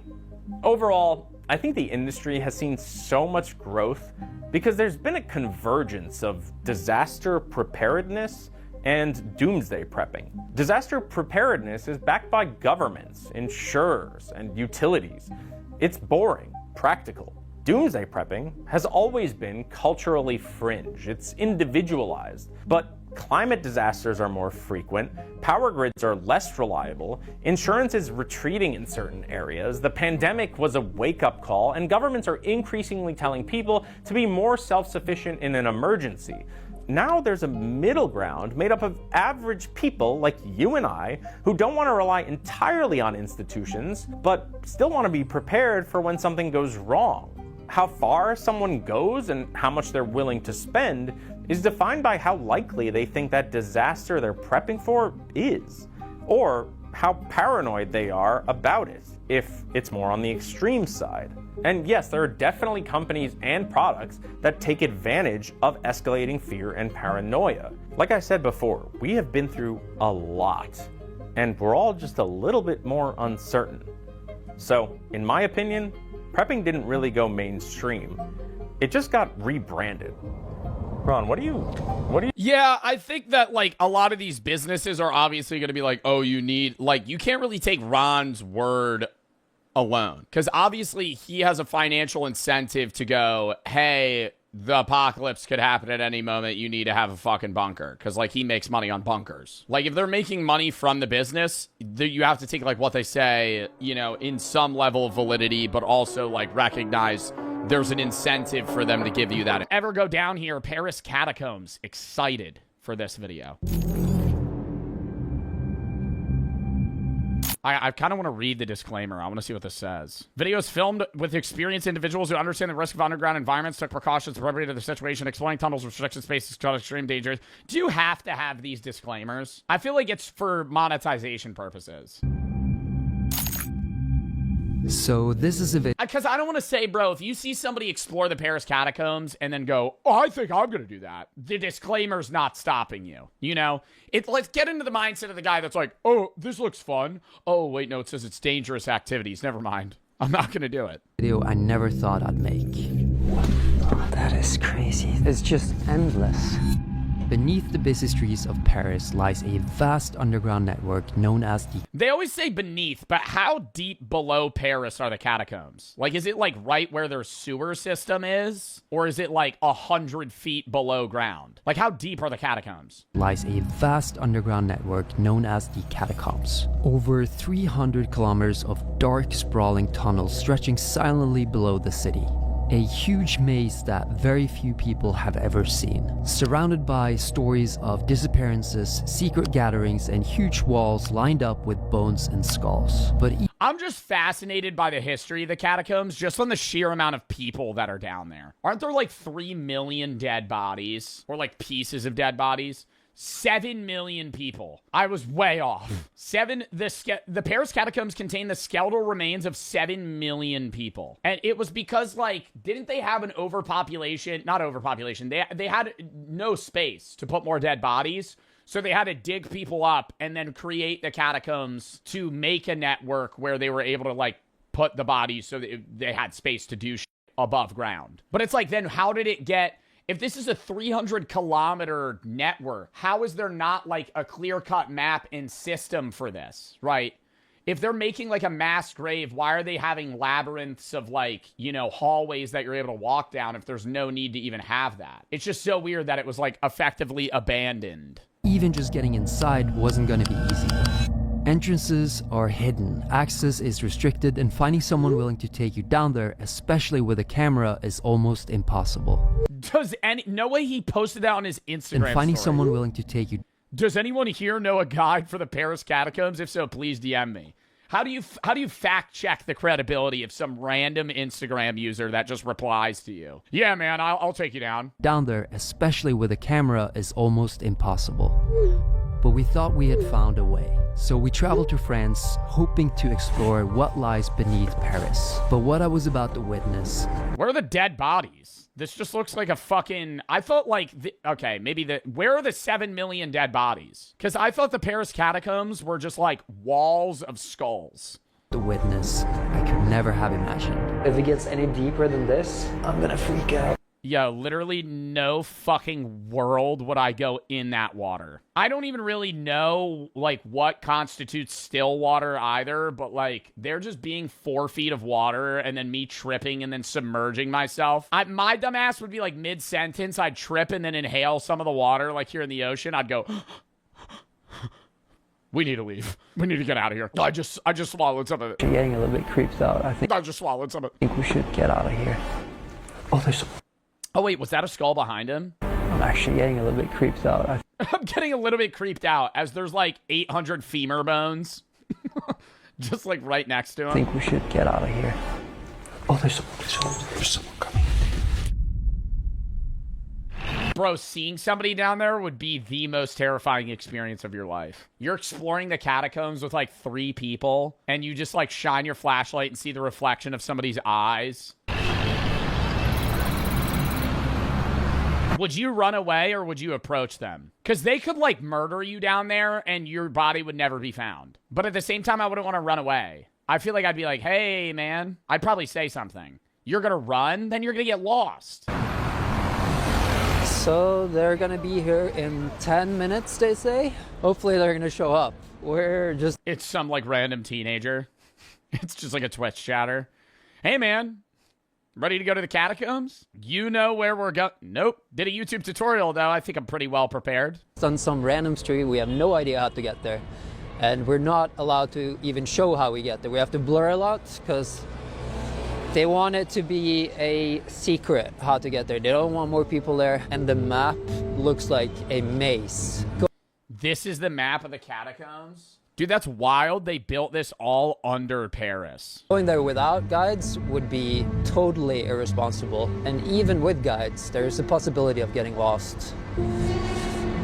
Overall, I think the industry has seen so much growth because there's been a convergence of disaster preparedness and doomsday prepping. Disaster preparedness is backed by governments, insurers, and utilities. It's boring, practical. Doomsday prepping has always been culturally fringe. It's individualized. But climate disasters are more frequent, power grids are less reliable, insurance is retreating in certain areas, the pandemic was a wake-up call, and governments are increasingly telling people to be more self-sufficient in an emergency. Now there's a middle ground made up of average people like you and I who don't want to rely entirely on institutions, but still want to be prepared for when something goes wrong. How far someone goes and how much they're willing to spend is defined by how likely they think that disaster they're prepping for is, or how paranoid they are about it, if it's more on the extreme side. And yes, there are definitely companies and products that take advantage of escalating fear and paranoia. Like I said before, we have been through a lot, and we're all just a little bit more uncertain. So, in my opinion, prepping didn't really go mainstream. It just got rebranded. Ron, what do you... Yeah, I think that, like, a lot of these businesses are obviously going to be like, oh, you need... Like, you can't really take Ron's word alone. Because obviously he has a financial incentive to go, hey, the apocalypse could happen at any moment. You need to have a fucking bunker. Because, like, he makes money on bunkers. Like, if they're making money from the business, you have to take, like, what they say, you know, in some level of validity, but also, like, recognize there's an incentive for them to give you that. Ever go down here, Paris Catacombs. Excited for this video. I kind of want to read the disclaimer. I want to see what this says. Videos filmed with experienced individuals who understand the risk of underground environments, took precautions appropriate to the situation, exploring tunnels, restricted spaces, extreme dangers. Do you have to have these disclaimers? I feel like it's for monetization purposes. So this is a video. Because I don't want to say, bro, if you see somebody explore the Paris Catacombs and then go, oh, I think I'm going to do that, the disclaimer's not stopping you. You know? Let's get into the mindset of the guy that's like, oh, this looks fun. Oh, wait, no, it says it's dangerous activities. Never mind. I'm not going to do it. Video I never thought I'd make. Oh, that is crazy. It's just endless. Beneath the busy streets of Paris lies a vast underground network known as the... They always say beneath, but how deep below Paris are the catacombs? Like, is it like right where their sewer system is? Or is it like 100 feet below ground? Like, how deep are the catacombs? Lies a vast underground network known as the catacombs. Over 300 kilometers of dark, sprawling tunnels stretching silently below the city. A huge maze that very few people have ever seen, surrounded by stories of disappearances, secret gatherings, and huge walls lined up with bones and skulls. But I'm just fascinated by the history of the catacombs, just on the sheer amount of people that are down there. Aren't there like 3 million dead bodies, or like pieces of dead bodies? 7 million people. I was way off. The Paris catacombs contain the skeletal remains of 7 million people. And it was because, like, didn't they have an overpopulation? Not overpopulation. They had no space to put more dead bodies. So they had to dig people up and then create the catacombs to make a network where they were able to, like, put the bodies so that they had space to do shit above ground. But it's like, then how did it get... If this is a 300-kilometer network, how is there not, like, a clear-cut map and system for this, right? If they're making like a mass grave, why are they having labyrinths of like, you know, hallways that you're able to walk down if there's no need to even have that? It's just so weird that it was like effectively abandoned. Even just getting inside wasn't gonna be easy. Entrances are hidden, access is restricted, and finding someone willing to take you down there, especially with a camera, is almost impossible. No way he posted that on his Instagram And finding story. someone willing to take you. Does anyone here know a guide for the Paris catacombs? If so, please DM me. How do you fact check the credibility of some random Instagram user that just replies to you? Yeah, man, I'll take you down. Down there, especially with a camera, is almost impossible. But we thought we had found a way. So we traveled to France, hoping to explore what lies beneath Paris. But what I was about to witness... Where are the dead bodies? This just looks like a fucking... I thought like... Okay, maybe where are the 7 million dead bodies? Because I thought the Paris catacombs were just like walls of skulls. ...to witness I could never have imagined. If it gets any deeper than this, I'm gonna freak out. Yo, literally no fucking world would I go in that water. I don't even really know, like, what constitutes still water either, but, like, they're just being 4 feet of water and then me tripping and then submerging myself. My dumb ass would be, like, mid-sentence, I'd trip and then inhale some of the water, like, here in the ocean. I'd go... We need to leave. We need to get out of here. I just swallowed some of it. You're getting a little bit creeped out. I just swallowed some of it. I think we should get out of here. Oh, there's... Oh, wait, was that a skull behind him? I'm actually getting a little bit creeped out. I'm getting a little bit creeped out as there's like 800 femur bones. Just like right next to him. I think we should get out of here. Oh, there's someone coming. Bro, seeing somebody down there would be the most terrifying experience of your life. You're exploring the catacombs with like 3 people, and you just like shine your flashlight and see the reflection of somebody's eyes. Would you run away or would you approach them? Because they could, like, murder you down there and your body would never be found. But at the same time, I wouldn't want to run away. I feel like I'd be like, hey, man. I'd probably say something. You're going to run? Then you're going to get lost. So they're going to be here in 10 minutes, they say? Hopefully they're going to show up. We're just... It's some, like, random teenager. It's just like a Twitch chatter. Hey, man. Ready to go to the catacombs? You know where we're going. Nope. Did a YouTube tutorial, though. I think I'm pretty well prepared. It's on some random street. We have no idea how to get there. And we're not allowed to even show how we get there. We have to blur a lot because they want it to be a secret how to get there. They don't want more people there. And the map looks like a maze. This is the map of the catacombs? Dude, that's wild. They built this all under Paris. Going there without guides would be totally irresponsible. And even with guides, there's a possibility of getting lost.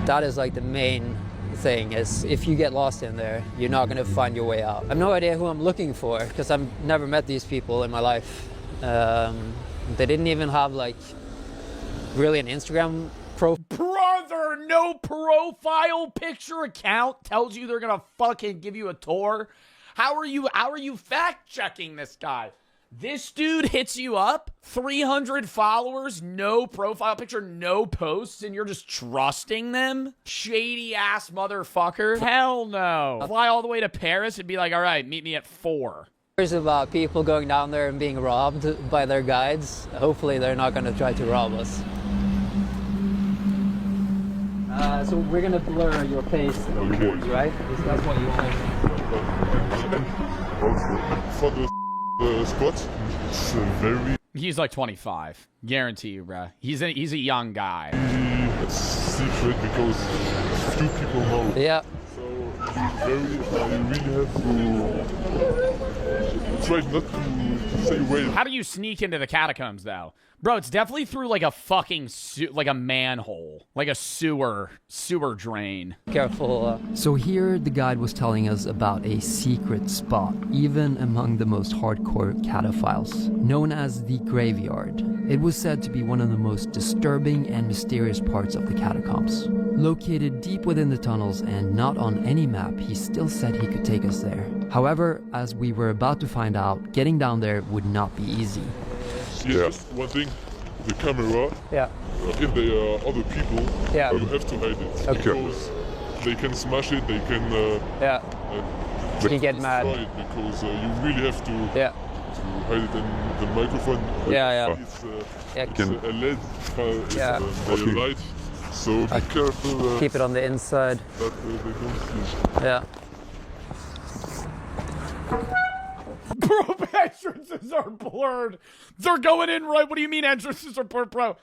That is like the main thing, is if you get lost in there, you're not going to find your way out. I have no idea who I'm looking for because I've never met these people in my life. They didn't even have like really an Instagram Brother, no profile picture account tells you they're gonna fucking give you a tour. How are you fact checking this guy? This dude hits you up, 300 followers, no profile picture, no posts, and you're just trusting them? Shady ass motherfucker. Hell no. Fly all the way to Paris and be like, all right, meet me at 4. There's about people going down there and being robbed by their guides. Hopefully they're not gonna try to rob us. So we're gonna blur your face, right? That's what you want. For the spot, it's very... He's like 25. Guarantee you, bruh. He's a young guy. It's secret because few people know. Yeah. So I really have to try not to say wait. How do you sneak into the catacombs, though? Bro, it's definitely through like a fucking like a manhole, like a sewer drain. Careful. So here the guide was telling us about a secret spot, even among the most hardcore cataphiles, known as the graveyard. It was said to be one of the most disturbing and mysterious parts of the catacombs. Located deep within the tunnels and not on any map, he still said he could take us there. However, as we were about to find out, getting down there would not be easy. Yeah, just one thing, the camera. Yeah. If they are other people, yeah, you have to hide it. Okay. Because they can smash it, they can He get mad. Because you really have to hide it in the microphone. Yeah. It's a LED light, so be careful. Keep it on the inside. That they don't see. Yeah. Bro, entrances are blurred. They're going in right. What do you mean entrances are blurred, bro?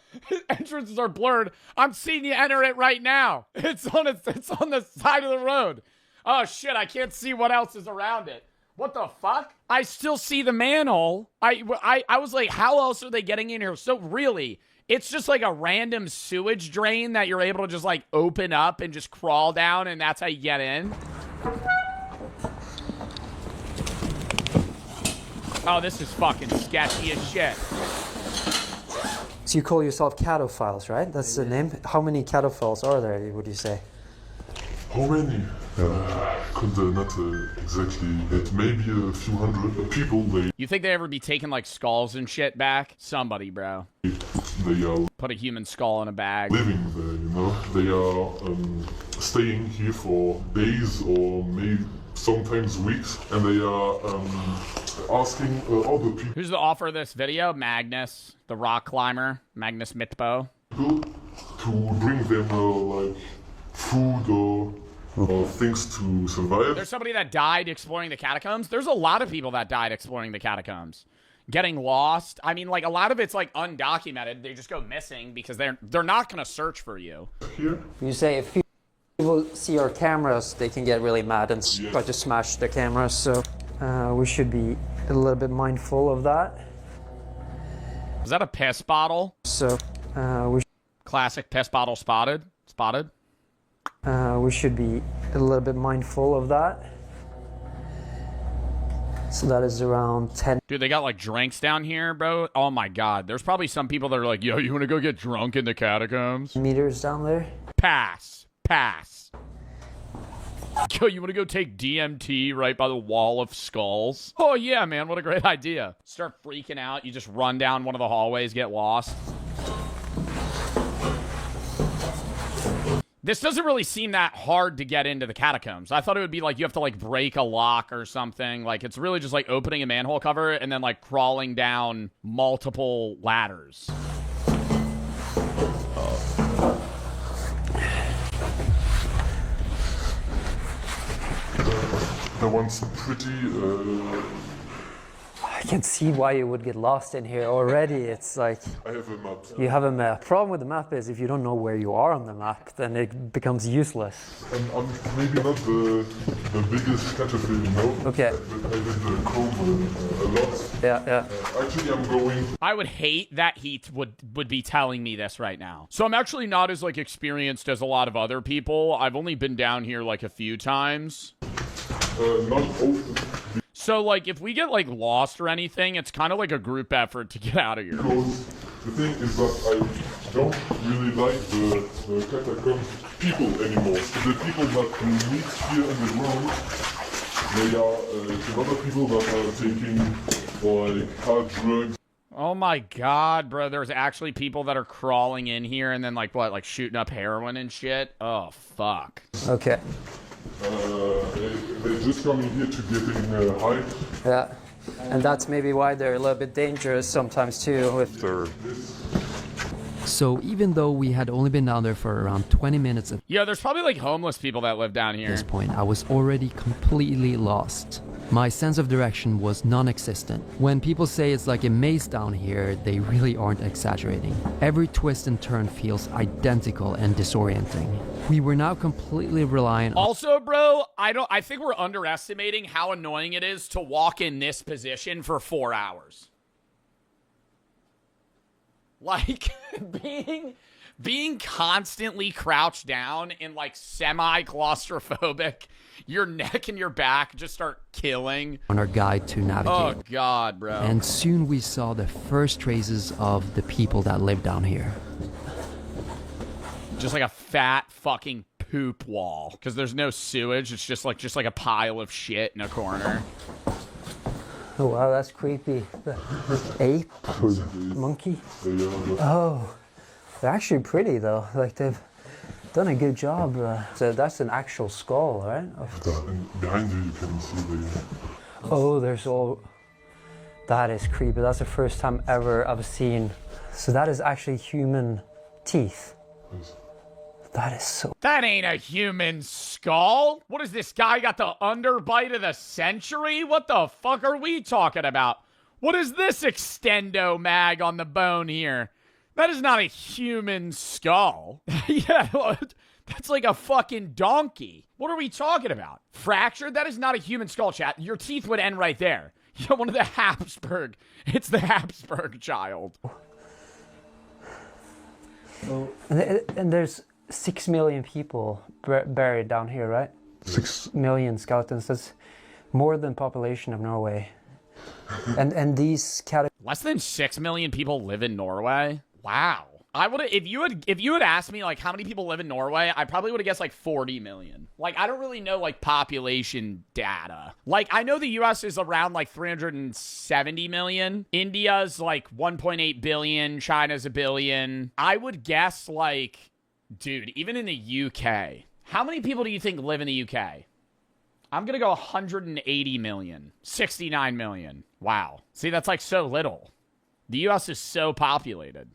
Entrances are blurred. I'm seeing you enter it right now. It's on the side of the road. Oh shit, I can't see what else is around it. What the fuck? I still see the manhole. I was like, how else are they getting in here? So really, it's just like a random sewage drain that you're able to just like open up and just crawl down, and that's how you get in. Oh, this is fucking sketchy as shit. So you call yourself catophiles, right? That's the name. How many catophiles are there, would you say? How many? Could not exactly. It may be a few hundred people. You think they ever be taking like skulls and shit back? Somebody, bro. They are put a human skull in a bag. living there, you know. They are staying here for days or maybe sometimes weeks, and they are asking other people. Who's the author of this video? Magnus, the rock climber, Magnus Mitbo. To bring them like food or things to survive. There's somebody that died exploring the catacombs. There's a lot of people that died exploring the catacombs. Getting lost. I mean, like, a lot of it's, like, undocumented. They just go missing because they're not going to search for you. Here? You say if people see our cameras, they can get really mad and try to smash the cameras. So we should be a little bit mindful of that. Is that a piss bottle? So classic piss bottle spotted. We should be a little bit mindful of that. So that is around 10. Dude, they got like drinks down here, bro. Oh my god. There's probably some people that are like, yo, you want to go get drunk in the catacombs? Meters down there. Pass. Yo, you want to go take DMT right by the wall of skulls? Oh yeah, man. What a great idea. Start freaking out. You just run down one of the hallways, get lost. This doesn't really seem that hard to get into the catacombs. I thought it would be like you have to like break a lock or something. Like it's really just like opening a manhole cover and then like crawling down multiple ladders. That one's pretty. I can see why you would get lost in here already. It's like I have a map. You have a map. Problem with the map is if you don't know where you are on the map, then it becomes useless. I'm maybe not the biggest caterpillar, you know. Okay. But I did comb a lot. Yeah. Actually, I'm going. I would hate that he would be telling me this right now. So I'm actually not as like experienced as a lot of other people. I've only been down here like a few times. Not often. So, like, if we get, like, lost or anything, it's kind of like a group effort to get out of here. Because the thing is that I don't really like the catacomb people anymore. The people that you meet here in the room, they are other people that are taking, like, hard drugs. Oh my god, bro. There's actually people that are crawling in here and then, like, what, like, shooting up heroin and shit? Oh, fuck. Okay. They're just coming here to getting high. Yeah, and that's maybe why they're a little bit dangerous sometimes too. So even though we had only been down there for around 20 minutes at there's probably like homeless people that live down here. this point, I was already completely lost. My sense of direction was non-existent. When people say it's like a maze down here, they really aren't exaggerating. Every twist and turn feels identical and disorienting. We were now completely reliant on... Also, bro, I think we're underestimating how annoying it is to walk in this position for 4 hours. Like, being constantly crouched down and like semi-claustrophobic, your neck and your back just start killing. On our guide to navigate. Oh god, bro. And soon we saw the first traces of the people that live down here. Just like a fat fucking poop wall. Because there's no sewage, it's just like a pile of shit in a corner. Oh wow, that's creepy. The ape? Monkey? Oh. They're actually pretty though. Like they've Done a good job. So that's an actual skull, right? And behind you can see the... Oh, there's all... That is creepy. That's the first time ever I've seen... So that is actually human teeth. Yes. That is so... That ain't a human skull. What is this guy got the underbite of the century? What the fuck are we talking about? What is this extendo mag on the bone here? That is not a human skull. Yeah, that's like a fucking donkey. What are we talking about? Fractured? That is not a human skull, chat. Your teeth would end right there. You're one of the Habsburg. It's the Habsburg child. And there's 6 million people buried down here, right? 6 million skeletons. That's more than population of Norway. And these less than 6 million people live in Norway. Wow. I would if you had asked me like how many people live in Norway, I probably would have guessed like 40 million. Like I don't really know like population data. Like I know the US is around like 370 million. India's like 1.8 billion, China's a billion. I would guess like dude, even in the UK. How many people do you think live in the UK? I'm going to go 180 million. 69 million. Wow. See, that's like so little. The US is so populated.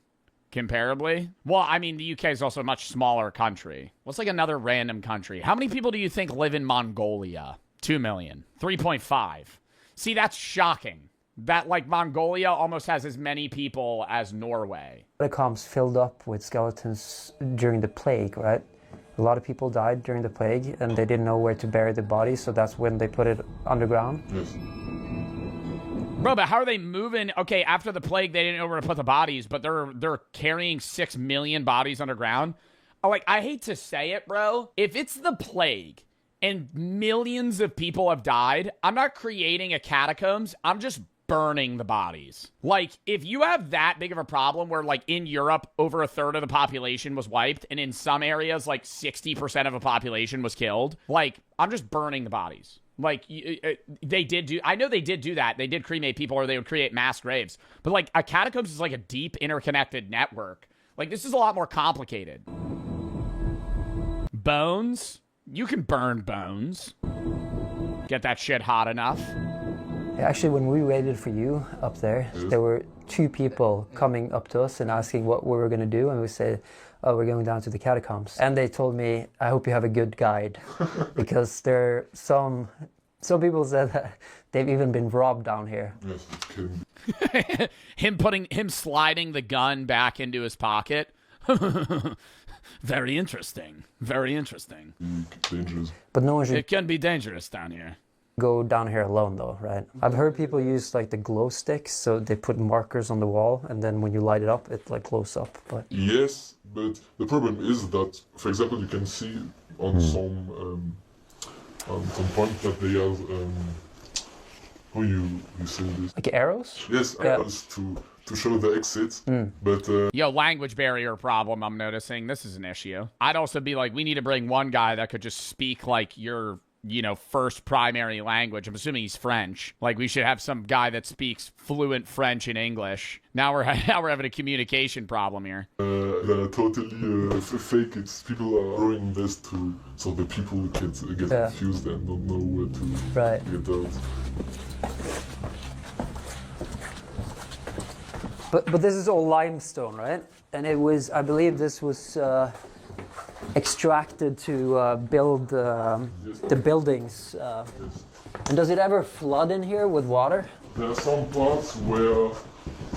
Comparably? Well, I mean, the UK is also a much smaller country. What's like another random country? How many people do you think live in Mongolia? 2 million. 3.5. See, that's shocking. That, like, Mongolia almost has as many people as Norway. Catacombs filled up with skeletons during the plague, right? A lot of people died during the plague, and they didn't know where to bury the bodies, so that's when they put it underground. Yes. Bro, but how are they moving? Okay, after the plague, they didn't know where to put the bodies, but they're carrying 6 million bodies underground. Oh, like, I hate to say it, bro. If it's the plague and millions of people have died, I'm not creating a catacombs. I'm just burning the bodies. Like, if you have that big of a problem where, like, in Europe, over a third of the population was wiped, and in some areas, like, 60% of the population was killed, like, I'm just burning the bodies. Like, they did do... I know they did do that. They did cremate people, or they would create mass graves. But, like, a catacombs is, like, a deep, interconnected network. Like, this is a lot more complicated. Bones? You can burn bones. Get that shit hot enough. Actually, when we waited for you up there, there were 2 people coming up to us and asking what we were going to do, and we said, oh, we're going down to the catacombs. And they told me, I hope you have a good guide, because there are some people said that they've even been robbed down here. Yes, it can. him sliding the gun back into his pocket. Very interesting. Very interesting. Dangerous. But no one should... It can be dangerous down here. Go down here alone though, right? I've heard people use like the glow sticks, so they put markers on the wall, and then when you light it up, it like glows up. But yes, but the problem is that, for example, you can see on some point that they have how you say this? Like arrows? Yes, arrows to show the exit. But yo, language barrier problem. I'm noticing this is an issue. I'd also be like, we need to bring one guy that could just speak like your, you know, first primary language. I'm assuming he's French. Like, we should have some guy that speaks fluent French and English. Now we're having a communication problem here. They're totally fake. It's people are throwing this so the people get confused and don't know where to get out. But this is all limestone, right? And it was, I believe, this was extracted to build the buildings. And does it ever flood in here with water? There are some parts where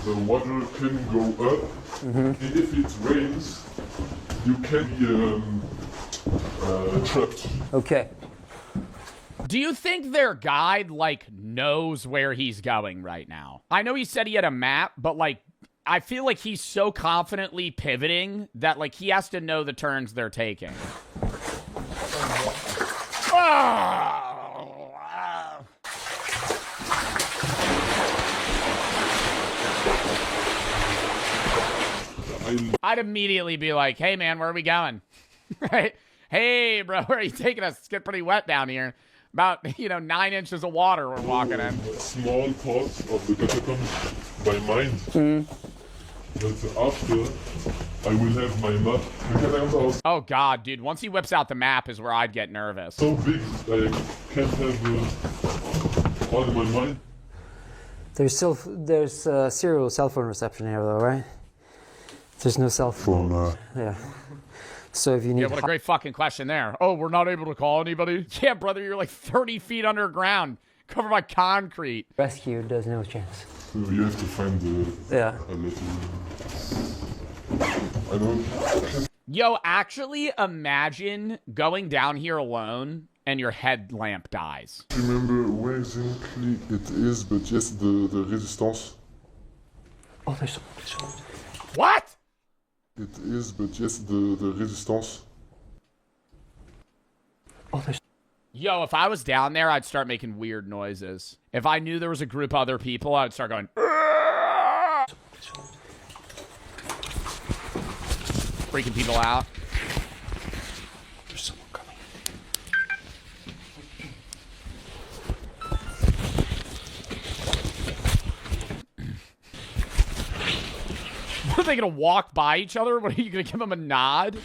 the water can go up, and if it rains, you can be trapped. Okay. Do you think their guide, like, knows where he's going right now? I know he said he had a map, but, like, I feel like he's so confidently pivoting that, like, he has to know the turns they're taking. I'd immediately be like, hey, man, where are we going? Right? Hey, bro, where are you taking us? It's getting pretty wet down here. About, 9 inches of water we're walking in. Small parts of the catacombs by mind. But after I will have my map. The catacombs are Oh god, dude. Once he whips out the map is where I'd get nervous. so big, I can't have all in my mind. There's zero cell phone reception here, though, right? There's no cell phone. Yeah. So if you need... Yeah, what a great fucking question there. Oh, we're not able to call anybody? Yeah, brother, you're like 30 feet underground, covered by concrete. Rescue, there's no chance. So you have to find a little... I don't... Yo, actually imagine going down here alone and your headlamp dies. Remember where exactly it is, but yes, the resistance. Oh, there's someone. What? It is, but yes, the resistance. Oh, there's... Yo, if I was down there, I'd start making weird noises. If I knew there was a group of other people, I'd start going... Freaking people out. There's someone coming. What, are they gonna walk by each other? What, are you gonna give them a nod?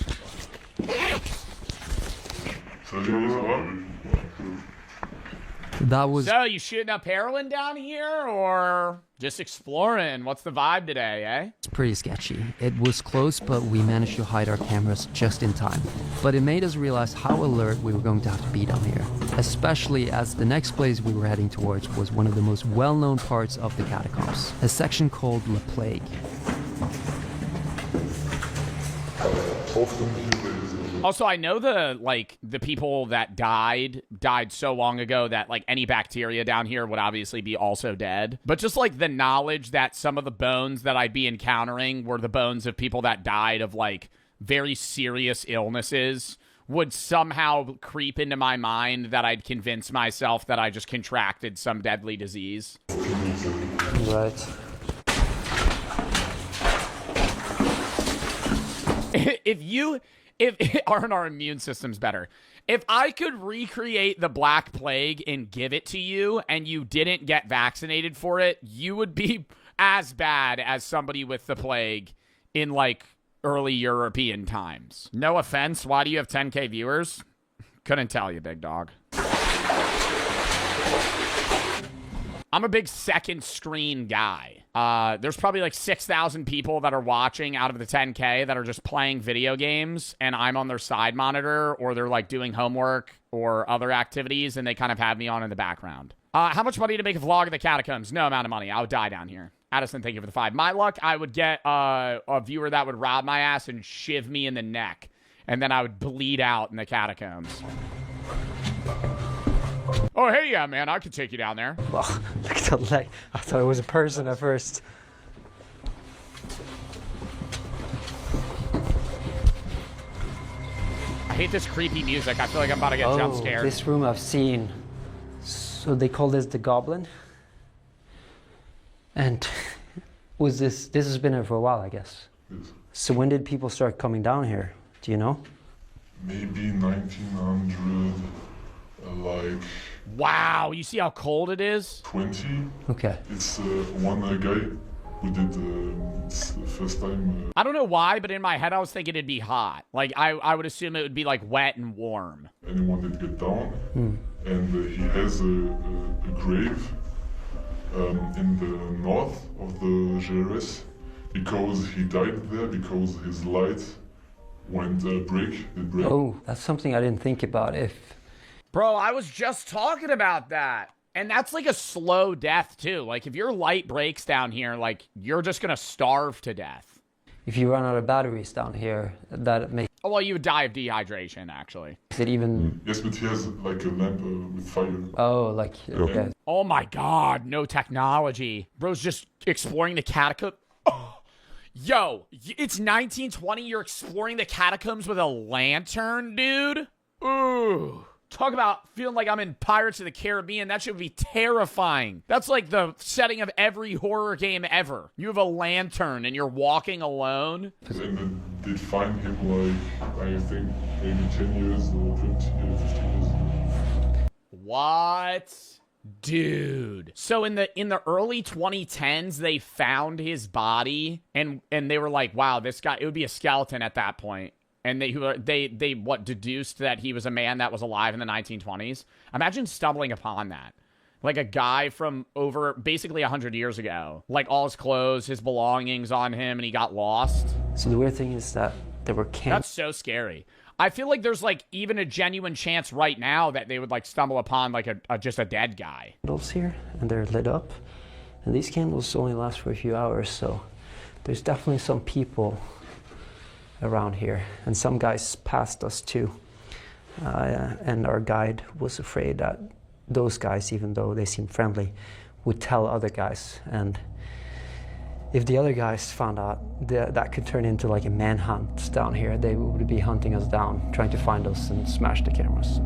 That was... So, you shooting up heroin down here, or just exploring? What's the vibe today, eh? It's pretty sketchy. It was close, but we managed to hide our cameras just in time. But it made us realize how alert we were going to have to be down here, especially as the next place we were heading towards was one of the most well-known parts of the catacombs, a section called La Plague. Also, I know the people that died so long ago that, like, any bacteria down here would obviously be also dead. But just, like, the knowledge that some of the bones that I'd be encountering were the bones of people that died of, like, very serious illnesses would somehow creep into my mind that I'd convince myself that I just contracted some deadly disease. Right. If aren't our immune systems better? If I could recreate the Black Plague and give it to you and you didn't get vaccinated for it, you would be as bad as somebody with the plague in, like, early European times. No offense, why do you have 10K viewers? Couldn't tell you, big dog. I'm a big second screen guy. There's probably like 6,000 people that are watching out of the 10K that are just playing video games, and I'm on their side monitor, or they're like doing homework or other activities, and they kind of have me on in the background. How much money to make a vlog of the catacombs? No amount of money. I would die down here. Addison, thank you for the 5. My luck, I would get a viewer that would rob my ass and shiv me in the neck, and then I would bleed out in the catacombs. Oh, hey, yeah, man, I could take you down there. Well, look at the leg. I thought it was a person at first. I hate this creepy music. I feel like I'm about to get jump scared. This room I've seen. So they call this the Goblin. And this has been here for a while, I guess. Yes. So when did people start coming down here? Do you know? Maybe 1900, like... Wow, you see how cold it is? 20. Okay. It's one guy who did the first time. I don't know why, but in my head I was thinking it'd be hot. Like, I would assume it would be, like, wet and warm. Anyone did get down, and he has a grave in the north of the Jerez because he died there because his light went break. Oh, that's something I didn't think about. Bro, I was just talking about that. And that's like a slow death, too. Like, if your light breaks down here, like, you're just going to starve to death. If you run out of batteries down here, that makes... Oh, well, you would die of dehydration, actually. Is it even... Yes, but he has, like, a lamp with fire. Oh, like... Okay. Oh, my God. No technology. Bro's just exploring the catacombs. Oh. Yo, it's 1920. You're exploring the catacombs with a lantern, dude? Ooh. Talk about feeling like I'm in Pirates of the Caribbean. That should be terrifying. That's like the setting of every horror game ever. You have a lantern and you're walking alone. And then they'd find him like, I think, maybe 10 years or 20 years, 15 years. What? Dude. So in the early 2010s, they found his body and they were like, wow, this guy, it would be a skeleton at that point. And they deduced that he was a man that was alive in the 1920s. Imagine stumbling upon that. Like a guy from over basically 100 years ago. Like all his clothes, his belongings on him, and he got lost. So the weird thing is that there were That's so scary. I feel like there's like even a genuine chance right now that they would like stumble upon like just a dead guy. Candles here, and they're lit up. And these candles only last for a few hours, so there's definitely some people around here. And some guys passed us too. And our guide was afraid that those guys, even though they seemed friendly, would tell other guys. And if the other guys found out, that could turn into like a manhunt down here. They would be hunting us down, trying to find us and smash the cameras.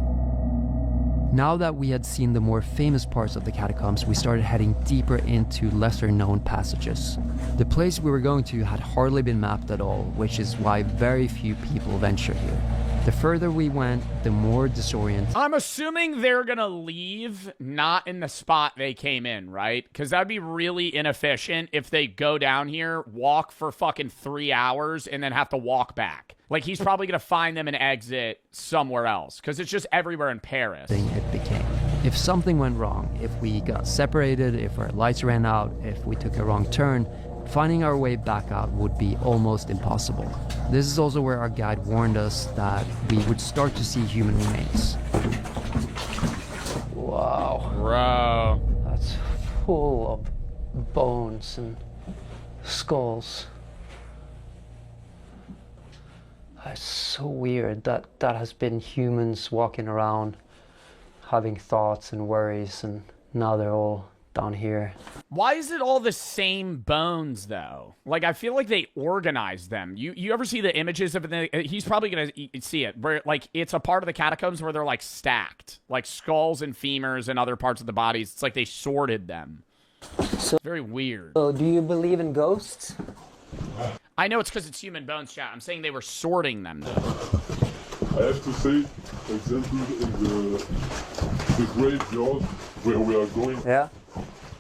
Now that we had seen the more famous parts of the catacombs, we started heading deeper into lesser known passages. The place we were going to had hardly been mapped at all, which is why very few people venture here. The further we went, the more disoriented. I'm assuming they're gonna leave not in the spot they came in, right? Because that'd be really inefficient if they go down here, walk for fucking 3 hours, and then have to walk back. Like, he's probably gonna find them an exit somewhere else, because it's just everywhere in Paris. It became. If something went wrong, if we got separated, if our lights ran out, if we took a wrong turn, finding our way back out would be almost impossible. This is also where our guide warned us that we would start to see human remains. Wow. Bro. That's full of bones and skulls. That's so weird that has been humans walking around having thoughts and worries, and now they're all down here. Why is it all the same bones, though? Like, I feel like they organized them. You ever see the images of it? He's probably going to see it, where, like, it's a part of the catacombs where they're, like, stacked. Like, skulls and femurs and other parts of the bodies. It's like they sorted them. So, very weird. So, do you believe in ghosts? I know it's because it's human bones, chat. I'm saying they were sorting them, though. I have to say, for example, in the graveyard where we are going, yeah,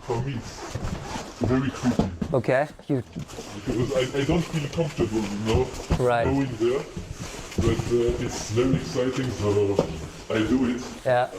for me it's very creepy. Okay. Because I don't feel comfortable, right, going there. But it's very exciting, so I do it. Yeah.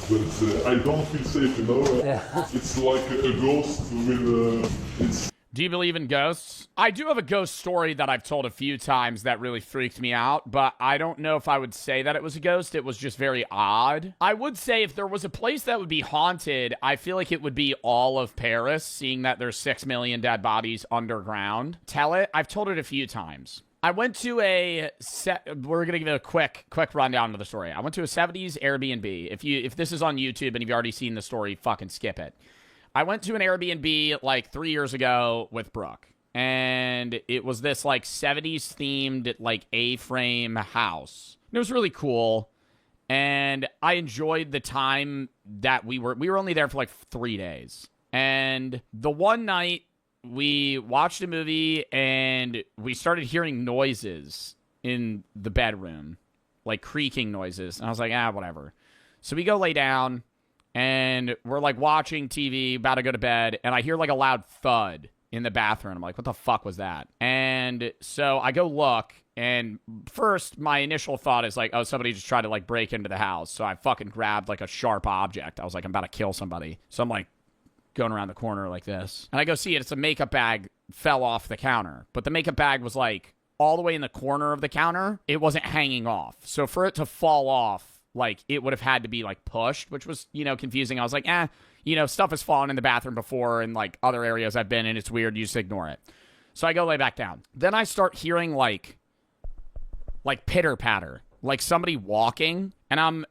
But I don't feel safe, Yeah. It's like a ghost with Do you believe in ghosts? I do have a ghost story that I've told a few times that really freaked me out, but I don't know if I would say that it was a ghost. It was just very odd. I would say if there was a place that would be haunted, I feel like it would be all of Paris, seeing that there's 6 million dead bodies underground. Tell it. I've told it a few times. I went to we're going to give it a quick rundown of the story. I went to a 70s Airbnb. If this is on YouTube and you've already seen the story, fucking skip it. I went to an Airbnb like 3 years ago with Brooke, and it was this like 70s themed like A-frame house. And it was really cool, and I enjoyed the time that we were only there for like 3 days. And the one night we watched a movie and we started hearing noises in the bedroom, like creaking noises. And I was like, whatever. So we go lay down. And we're, like, watching TV, about to go to bed, and I hear, like, a loud thud in the bathroom. I'm like, what the fuck was that? And so I go look, and first, my initial thought is, like, oh, somebody just tried to, like, break into the house. So I fucking grabbed, like, a sharp object. I was like, I'm about to kill somebody. So I'm, like, going around the corner like this. And I go see it. It's a makeup bag fell off the counter. But the makeup bag was, like, all the way in the corner of the counter. It wasn't hanging off. So for it to fall off, like, it would have had to be, like, pushed, which was, confusing. I was like, stuff has fallen in the bathroom before in, like, other areas I've been in. It's weird. You just ignore it. So I go lay back down. Then I start hearing, like pitter-patter. Like, somebody walking. And I'm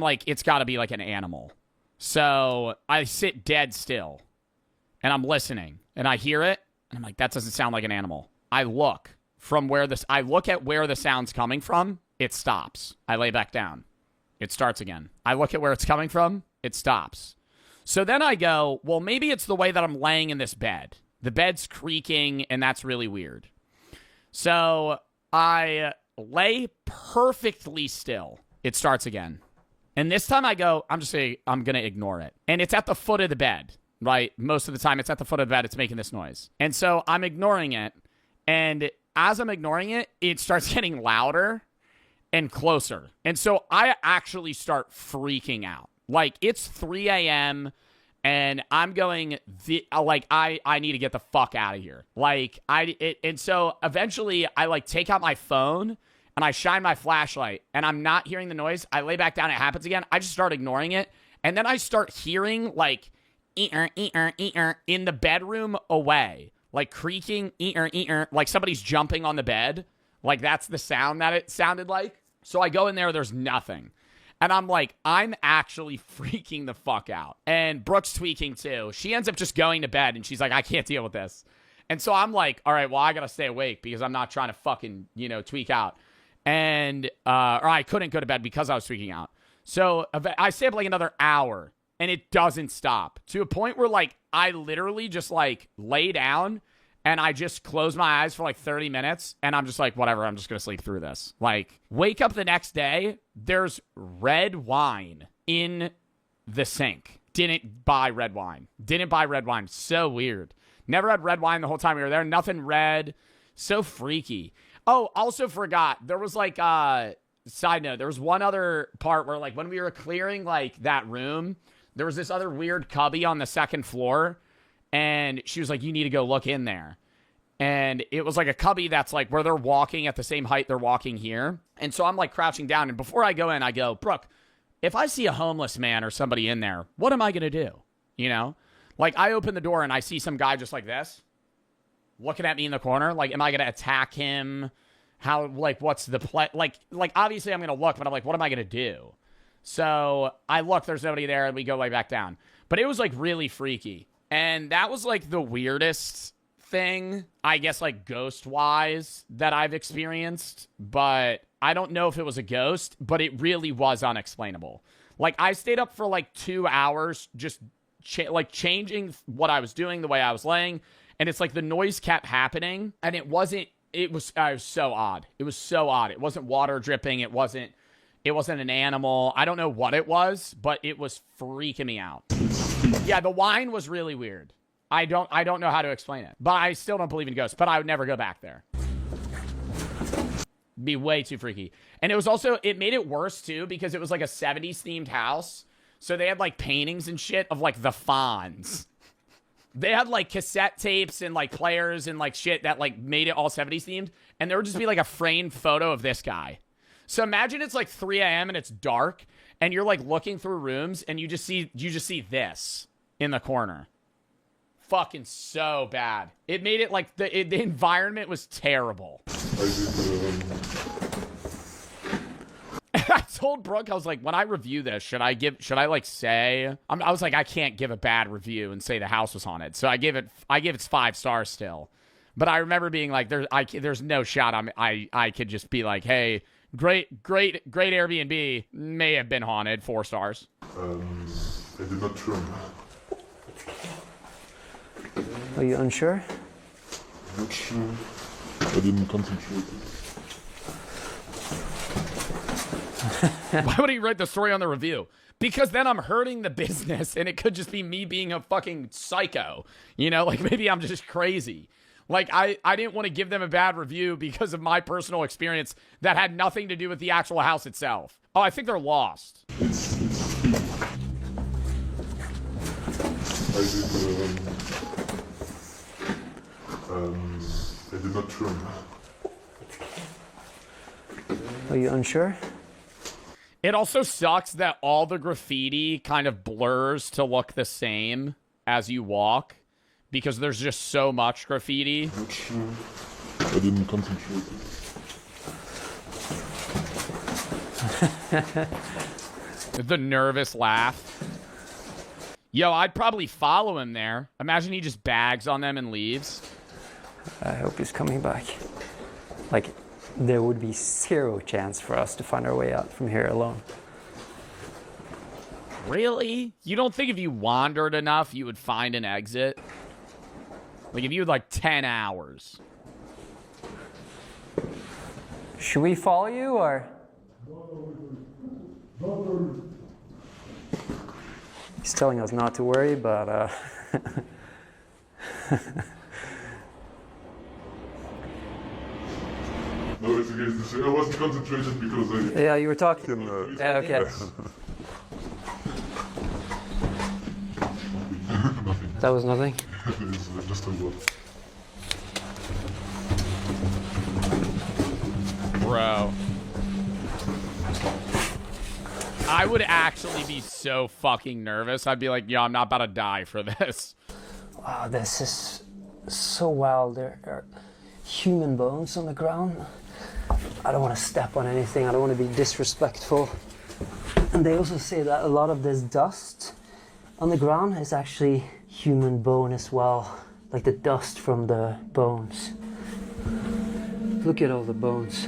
like, it's got to be, like, an animal. So I sit dead still. And I'm listening. And I hear it. And I'm like, that doesn't sound like an animal. I look at where the sound's coming from. It stops. I lay back down. It starts again. I look at where it's coming from. It stops. So then I go, well, maybe it's the way that I'm laying in this bed. The bed's creaking, and that's really weird. So I lay perfectly still. It starts again. And this time I go, I'm going to ignore it. And it's at the foot of the bed, right? Most of the time it's at the foot of the bed. It's making this noise. And so I'm ignoring it. And as I'm ignoring it, it starts getting louder and closer. And so I actually start freaking out. Like, it's 3 a.m. and I'm going, I need to get the fuck out of here. And so eventually I like take out my phone and I shine my flashlight and I'm not hearing the noise. I lay back down. It happens again. I just start ignoring it. And then I start hearing like in the bedroom away, like creaking, like somebody's jumping on the bed. Like that's the sound that it sounded like. So I go in there, there's nothing. And I'm like, I'm actually freaking the fuck out. And Brooke's tweaking too. She ends up just going to bed and she's like, I can't deal with this. And so I'm like, all right, well, I got to stay awake because I'm not trying to fucking, tweak out. And, or I couldn't go to bed because I was tweaking out. So I stay up like another hour and it doesn't stop to a point where like, I literally just like lay down and I just close my eyes for like 30 minutes and I'm just like, whatever, I'm just going to sleep through this. Like, wake up the next day, there's red wine in the sink. Didn't buy red wine. So weird. Never had red wine the whole time we were there. Nothing red. So freaky. Oh, also forgot. There was like, side note, there was one other part where like when we were clearing like that room, there was this other weird cubby on the second floor. And she was like, you need to go look in there. And it was like a cubby that's like where they're walking at the same height they're walking here. And so I'm like crouching down. And before I go in, I go, Brooke, if I see a homeless man or somebody in there, what am I going to do? Like I open the door and I see some guy just like this, looking at me in the corner. Like, am I going to attack him? How, like, what's the play? Like obviously I'm going to look, but I'm like, what am I going to do? So I look, there's nobody there. And we go right back down. But it was like really freaky. And that was like the weirdest thing, I guess, like ghost-wise that I've experienced. But I don't know if it was a ghost, but it really was unexplainable. Like I stayed up for like 2 hours just changing what I was doing, the way I was laying. And it's like the noise kept happening. And it was so odd. It was so odd. It wasn't water dripping. It wasn't an animal. I don't know what it was, but it was freaking me out. Yeah, the wine was really weird. I don't know how to explain it. But I still don't believe in ghosts, but I would never go back there. Be way too freaky. And it was also, it made it worse too because it was like a 70s themed house. So they had like paintings and shit of like the Fonz. They had like cassette tapes and like players and like shit that like made it all 70s themed. And there would just be like a framed photo of this guy. So imagine it's like 3 a.m. and it's dark and you're like looking through rooms and you just see this in the corner. Fucking so bad. It made it like the environment was terrible. I told Brooke, I was like, when I review this, should I say, I was like, I can't give a bad review and say the house was haunted. So I give it 5 stars still. But I remember being like, there's no shot I could just be like, hey, great Airbnb, may have been haunted, 4 stars. I did not trim. Are you unsure? Not sure. I didn't concentrate. Why would he write the story on the review? Because then I'm hurting the business and it could just be me being a fucking psycho. Like maybe I'm just crazy. Like I didn't want to give them a bad review because of my personal experience that had nothing to do with the actual house itself. Oh, I think they're lost. I did not trim. Are you unsure? It also sucks that all the graffiti kind of blurs to look the same as you walk because there's just so much graffiti. Not sure. I didn't concentrate. The nervous laugh. Yo, I'd probably follow him there. Imagine he just bags on them and leaves. I hope he's coming back. Like, there would be 0 chance for us to find our way out from here alone. Really? You don't think if you wandered enough, you would find an exit? Like, if you had, like, 10 hours. Should we follow you, or? He's telling us not to worry, but No, it's against the same. I wasn't concentrated because I... Yeah, you were talking. Yeah, okay. That was nothing? It's just a lot. Bro. I would actually be so fucking nervous. I'd be like, yo, I'm not about to die for this. Wow, this is so wild. There are human bones on the ground. I don't want to step on anything. I don't want to be disrespectful. And they also say that a lot of this dust on the ground is actually human bone as well. Like the dust from the bones. Look at all the bones.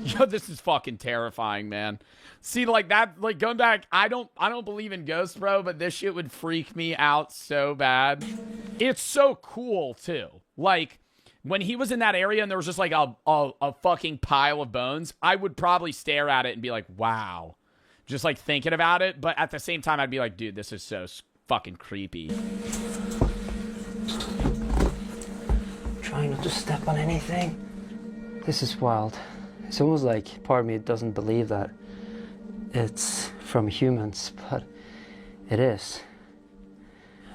Yo, this is fucking terrifying, man. See, like that, like going back, I don't believe in ghosts, bro, but this shit would freak me out so bad. It's so cool too. Like when he was in that area and there was just like a fucking pile of bones, I would probably stare at it and be like, wow. Just like thinking about it, but at the same time I'd be like, dude, this is so fucking creepy. Trying not to step on anything. This is wild. It's almost like part of me doesn't believe that it's from humans, but it is.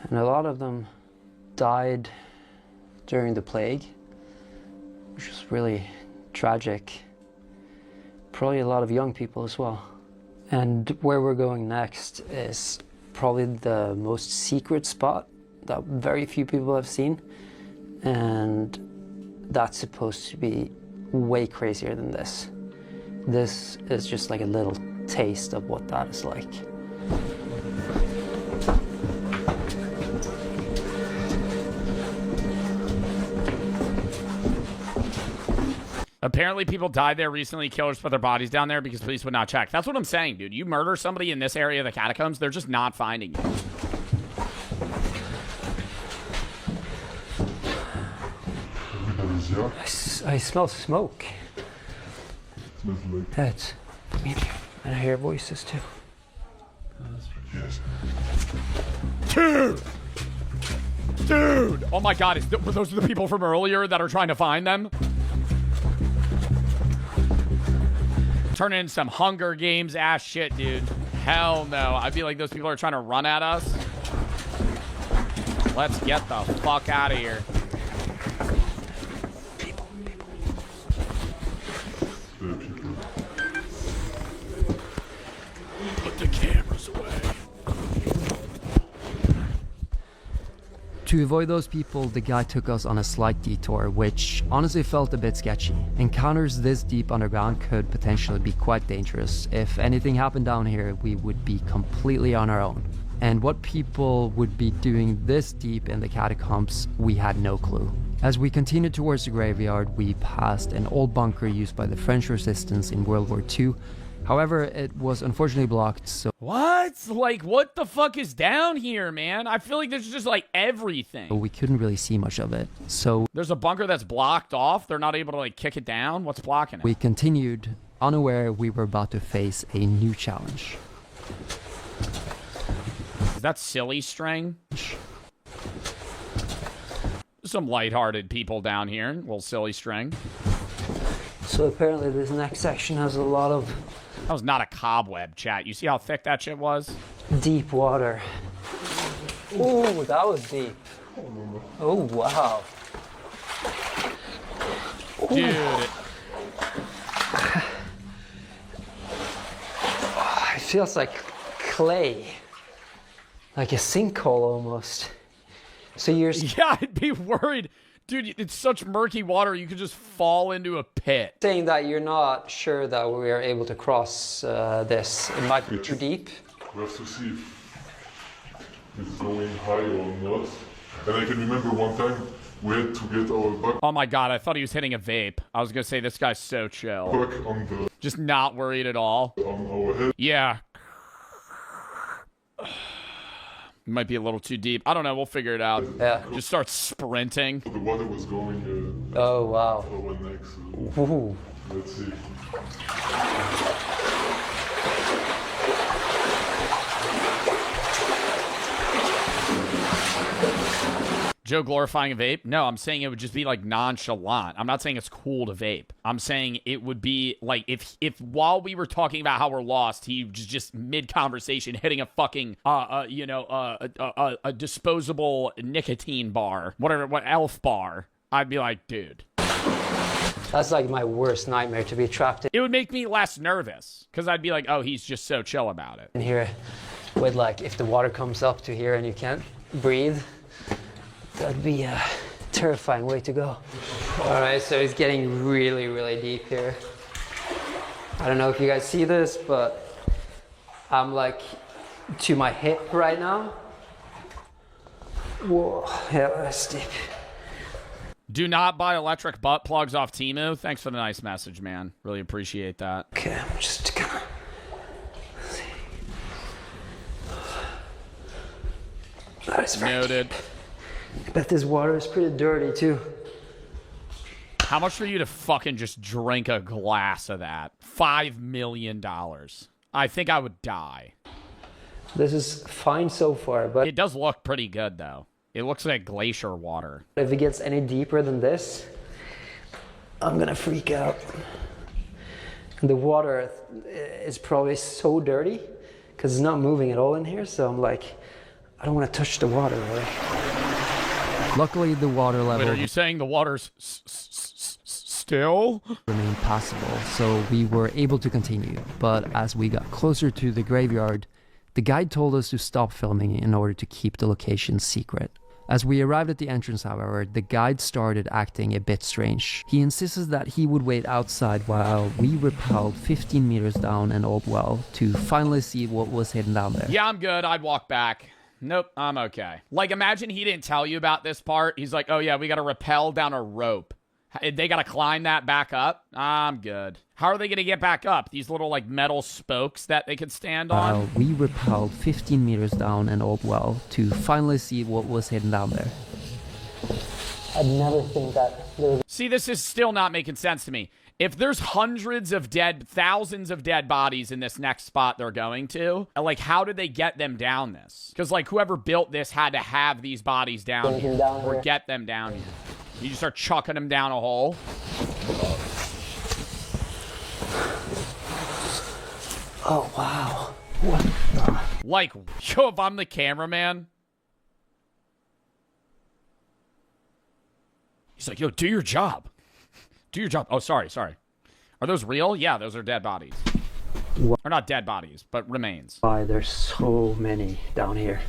And a lot of them died during the plague, which was really tragic. Probably a lot of young people as well. And where we're going next is probably the most secret spot that very few people have seen. And that's supposed to be way crazier than this. This is just like a little taste of what that is like. Apparently people died there recently. Killers put their bodies down there because police would not check. That's what I'm saying, dude. You murder somebody in this area of the catacombs, they're just not finding you. I smell smoke. Smells like... That's medium. And I hear voices too. Yes. Dude! Oh my god, were those the people from earlier that are trying to find them? Turn into some Hunger Games ass shit, dude. Hell no. I feel like those people are trying to run at us. Let's get the fuck out of here. Put the cameras away. To avoid those people, the guy took us on a slight detour, which honestly felt a bit sketchy. Encounters this deep underground could potentially be quite dangerous. If anything happened down here, we would be completely on our own. And what people would be doing this deep in the catacombs, we had no clue. As we continued towards the graveyard, we passed an old bunker used by the French resistance in World War II. However, it was unfortunately blocked, so... What? Like, what the fuck is down here, man? I feel like there's just, like, everything. we couldn't really see much of it, so... There's a bunker that's blocked off? They're not able to, like, kick it down? What's blocking it? We continued, unaware we were about to face a new challenge. Is that silly string? Some lighthearted people down here. Little silly string. So apparently this next section has a lot of... That was not a cobweb, chat. You see how thick that shit was? Deep water. Ooh, that was deep. Oh, wow. Dude. Oh, it feels like clay. Like a sinkhole almost. So you're... Yeah, I'd be worried. Dude, it's such murky water, you could just fall into a pit. Saying that you're not sure that we are able to cross this. It might be too deep. We have to see if it's going high or not. And I can remember one time we had to get our back... Oh my god, I thought he was hitting a vape. I was gonna say, this guy's so chill. Back on the... Just not worried at all. On our head. Yeah. Might be a little too deep. I don't know. We'll figure it out. Yeah. Just start sprinting. The water was going... oh, wow. Our necks. Ooh. Let's see. Joe glorifying a vape? No, I'm saying it would just be like nonchalant. I'm not saying it's cool to vape. I'm saying it would be like if while we were talking about how we're lost, he was just mid-conversation hitting a fucking, a disposable nicotine bar, what elf bar. I'd be like, dude. That's like my worst nightmare, to be trapped It would make me less nervous because I'd be like, oh, he's just so chill about it. in here with like, if the water comes up to here and you can't breathe, that'd be a terrifying way to go. All right, so it's getting really, really deep here. I don't know if you guys see this, but I'm like to my hip right now. Whoa, yeah, that's deep. Do not buy electric butt plugs off Temu. Thanks for the nice message, man. Really appreciate that. Okay, I'm just gonna... That is very noted. Deep. I bet this water is pretty dirty, too. How much for you to fucking just drink a glass of that? $5 million. I think I would die. This is fine so far, but... It does look pretty good, though. It looks like glacier water. If it gets any deeper than this, I'm gonna freak out. The water is probably so dirty because it's not moving at all in here, so I'm like, I don't want to touch the water, really. Luckily, the water level... Wait, are you saying the water's still? ...remained passable, so we were able to continue. But as we got closer to the graveyard, the guide told us to stop filming in order to keep the location secret. As we arrived at the entrance, however, the guide started acting a bit strange. He insisted that he would wait outside while we rappelled 15 meters down an old well to finally see what was hidden down there. Yeah, I'm good. I'd walk back. Nope, I'm okay. Like, imagine he didn't tell you about this part. He's like, oh yeah, we gotta rappel down a rope. They gotta climb that back up? I'm good. How are they gonna get back up? These little, like, metal spokes that they could stand on? We rappelled 15 meters down an old well to finally see what was hidden down there. I'd never think that... See, this is still not making sense to me. If there's thousands of dead bodies in this next spot they're going to, like, how did they get them down this? Because, like, whoever built this had to have these bodies down here or get them down here. You just start chucking them down a hole. Oh, wow. What the? Like, yo, if I'm the cameraman. He's like, yo, do your job. Do your job. Oh, sorry. Are those real? Yeah, those are dead bodies. What? Or not dead bodies, but remains. Why, there's so many down here.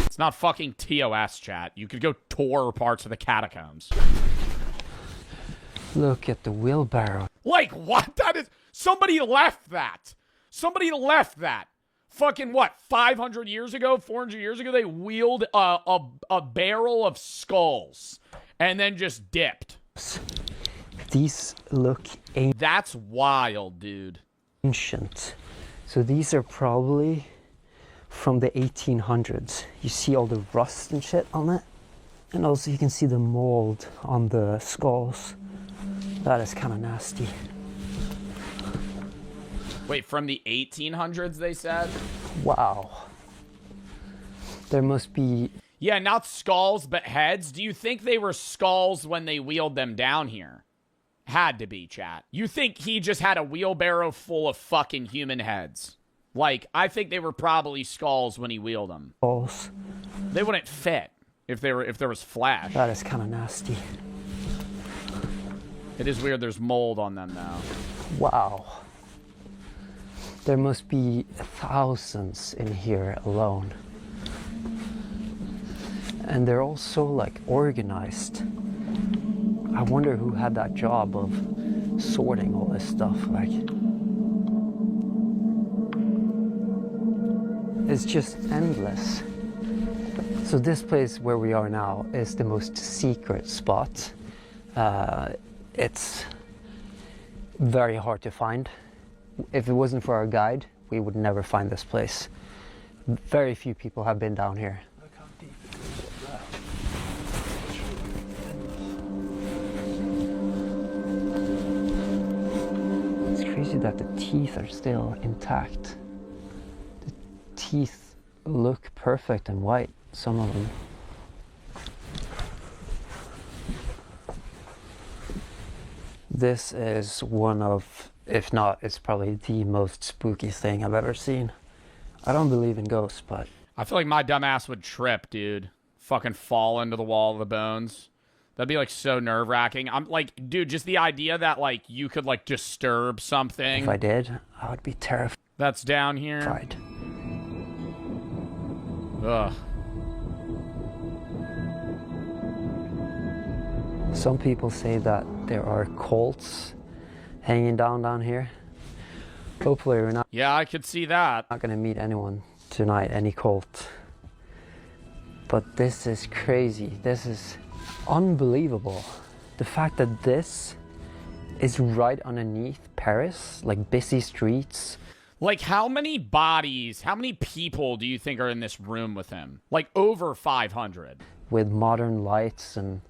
It's not fucking TOS, chat. You could go tour parts of the catacombs. Look at the wheelbarrow. Like, what? That is... Somebody left that. Somebody left that. Fucking what? 500 years ago? 400 years ago? They wheeled a barrel of skulls. And then just dipped. These look ancient. That's wild, dude. Ancient. So these are probably... from the 1800s. You see all the rust and shit on it. And also you can see the mold on the skulls. That is kind of nasty. Wait, from the 1800s, they said? Wow. There must be... Yeah, not skulls, but heads. Do you think they were skulls when they wheeled them down here? Had to be, chat. You think he just had a wheelbarrow full of fucking human heads? Like, I think they were probably skulls when he wheeled them. Skulls. They wouldn't fit if there was flesh. That is kind of nasty. It is weird there's mold on them, though. Wow. There must be thousands in here alone. And they're all so, like, organized. I wonder who had that job of sorting all this stuff, like... It's just endless. So this place where we are now is the most secret spot. It's very hard to find. If it wasn't for our guide, we would never find this place. Very few people have been down here. Look how deep It's crazy. crazy that the teeth are still intact. The teeth look perfect and white, some of them. This is one of, if not, it's probably the most spooky thing I've ever seen. I don't believe in ghosts, but... I feel like my dumbass would trip, dude. Fucking fall into the wall of the bones. That'd be, like, so nerve-wracking. I'm, like, dude, just the idea that, like, you could, like, disturb something. If I did, I would be terrified. That's down here. Ugh. Some people say that there are cults hanging down here. Hopefully we're not. Yeah, I could see that. Not gonna meet anyone tonight, any cult. But this is crazy. This is unbelievable. The fact that this is right underneath Paris, like busy streets. Like, how many bodies, how many people do you think are in this room with him? Like, over 500. With modern lights and...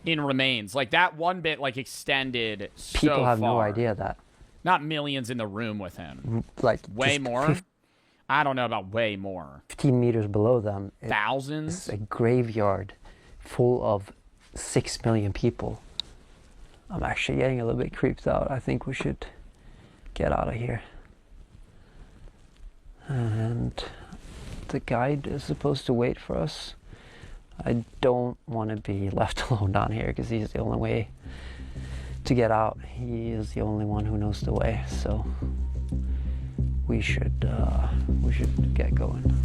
in remains. Like, that one bit, like, extended so people have no far. idea that. Not millions in the room with him. Like, way more? I don't know about way more. 15 meters below them. Thousands? It's a graveyard full of 6 million people. I'm actually getting a little bit creeped out. I think we should get out of here. And the guide is supposed to wait for us. I don't want to be left alone down here because he's the only way to get out. He is the only one who knows the way, so we should get going.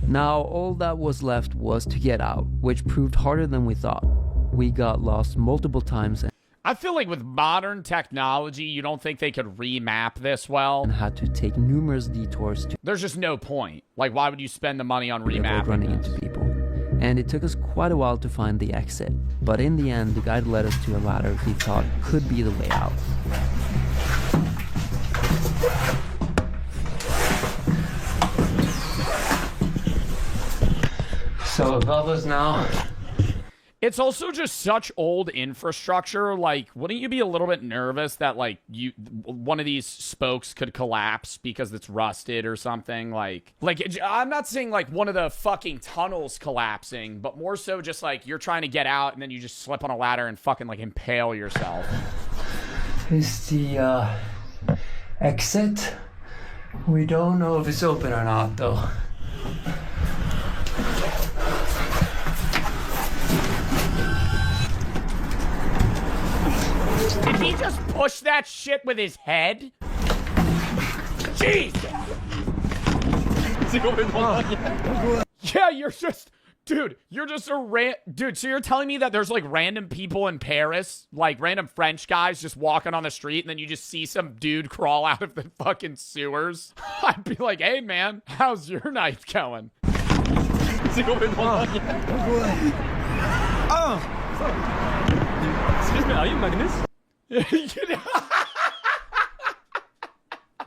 Now all that was left was to get out, which proved harder than we thought. We got lost multiple times. I feel like with modern technology, you don't think they could remap this well. And had to take numerous detours to... There's just no point. Like, why would you spend the money on remapping running into people. And it took us quite a while to find the exit. But in the end, the guide led us to a ladder he thought could be the way out. So above us now... It's also just such old infrastructure. Like, wouldn't you be a little bit nervous that, like, one of these spokes could collapse because it's rusted or something? Like, I'm not saying, like, one of the fucking tunnels collapsing, but more so just, like, you're trying to get out and then you just slip on a ladder and fucking, like, impale yourself. Is the, exit? We don't know if it's open or not, though. Did he just push that shit with his head? Jesus! Yeah, you're just... Dude, you're just a Dude, so you're telling me that there's, like, random people in Paris, like, random French guys just walking on the street, and then you just see some dude crawl out of the fucking sewers? I'd be like, hey, man, how's your night going? Excuse me, are you Magnus?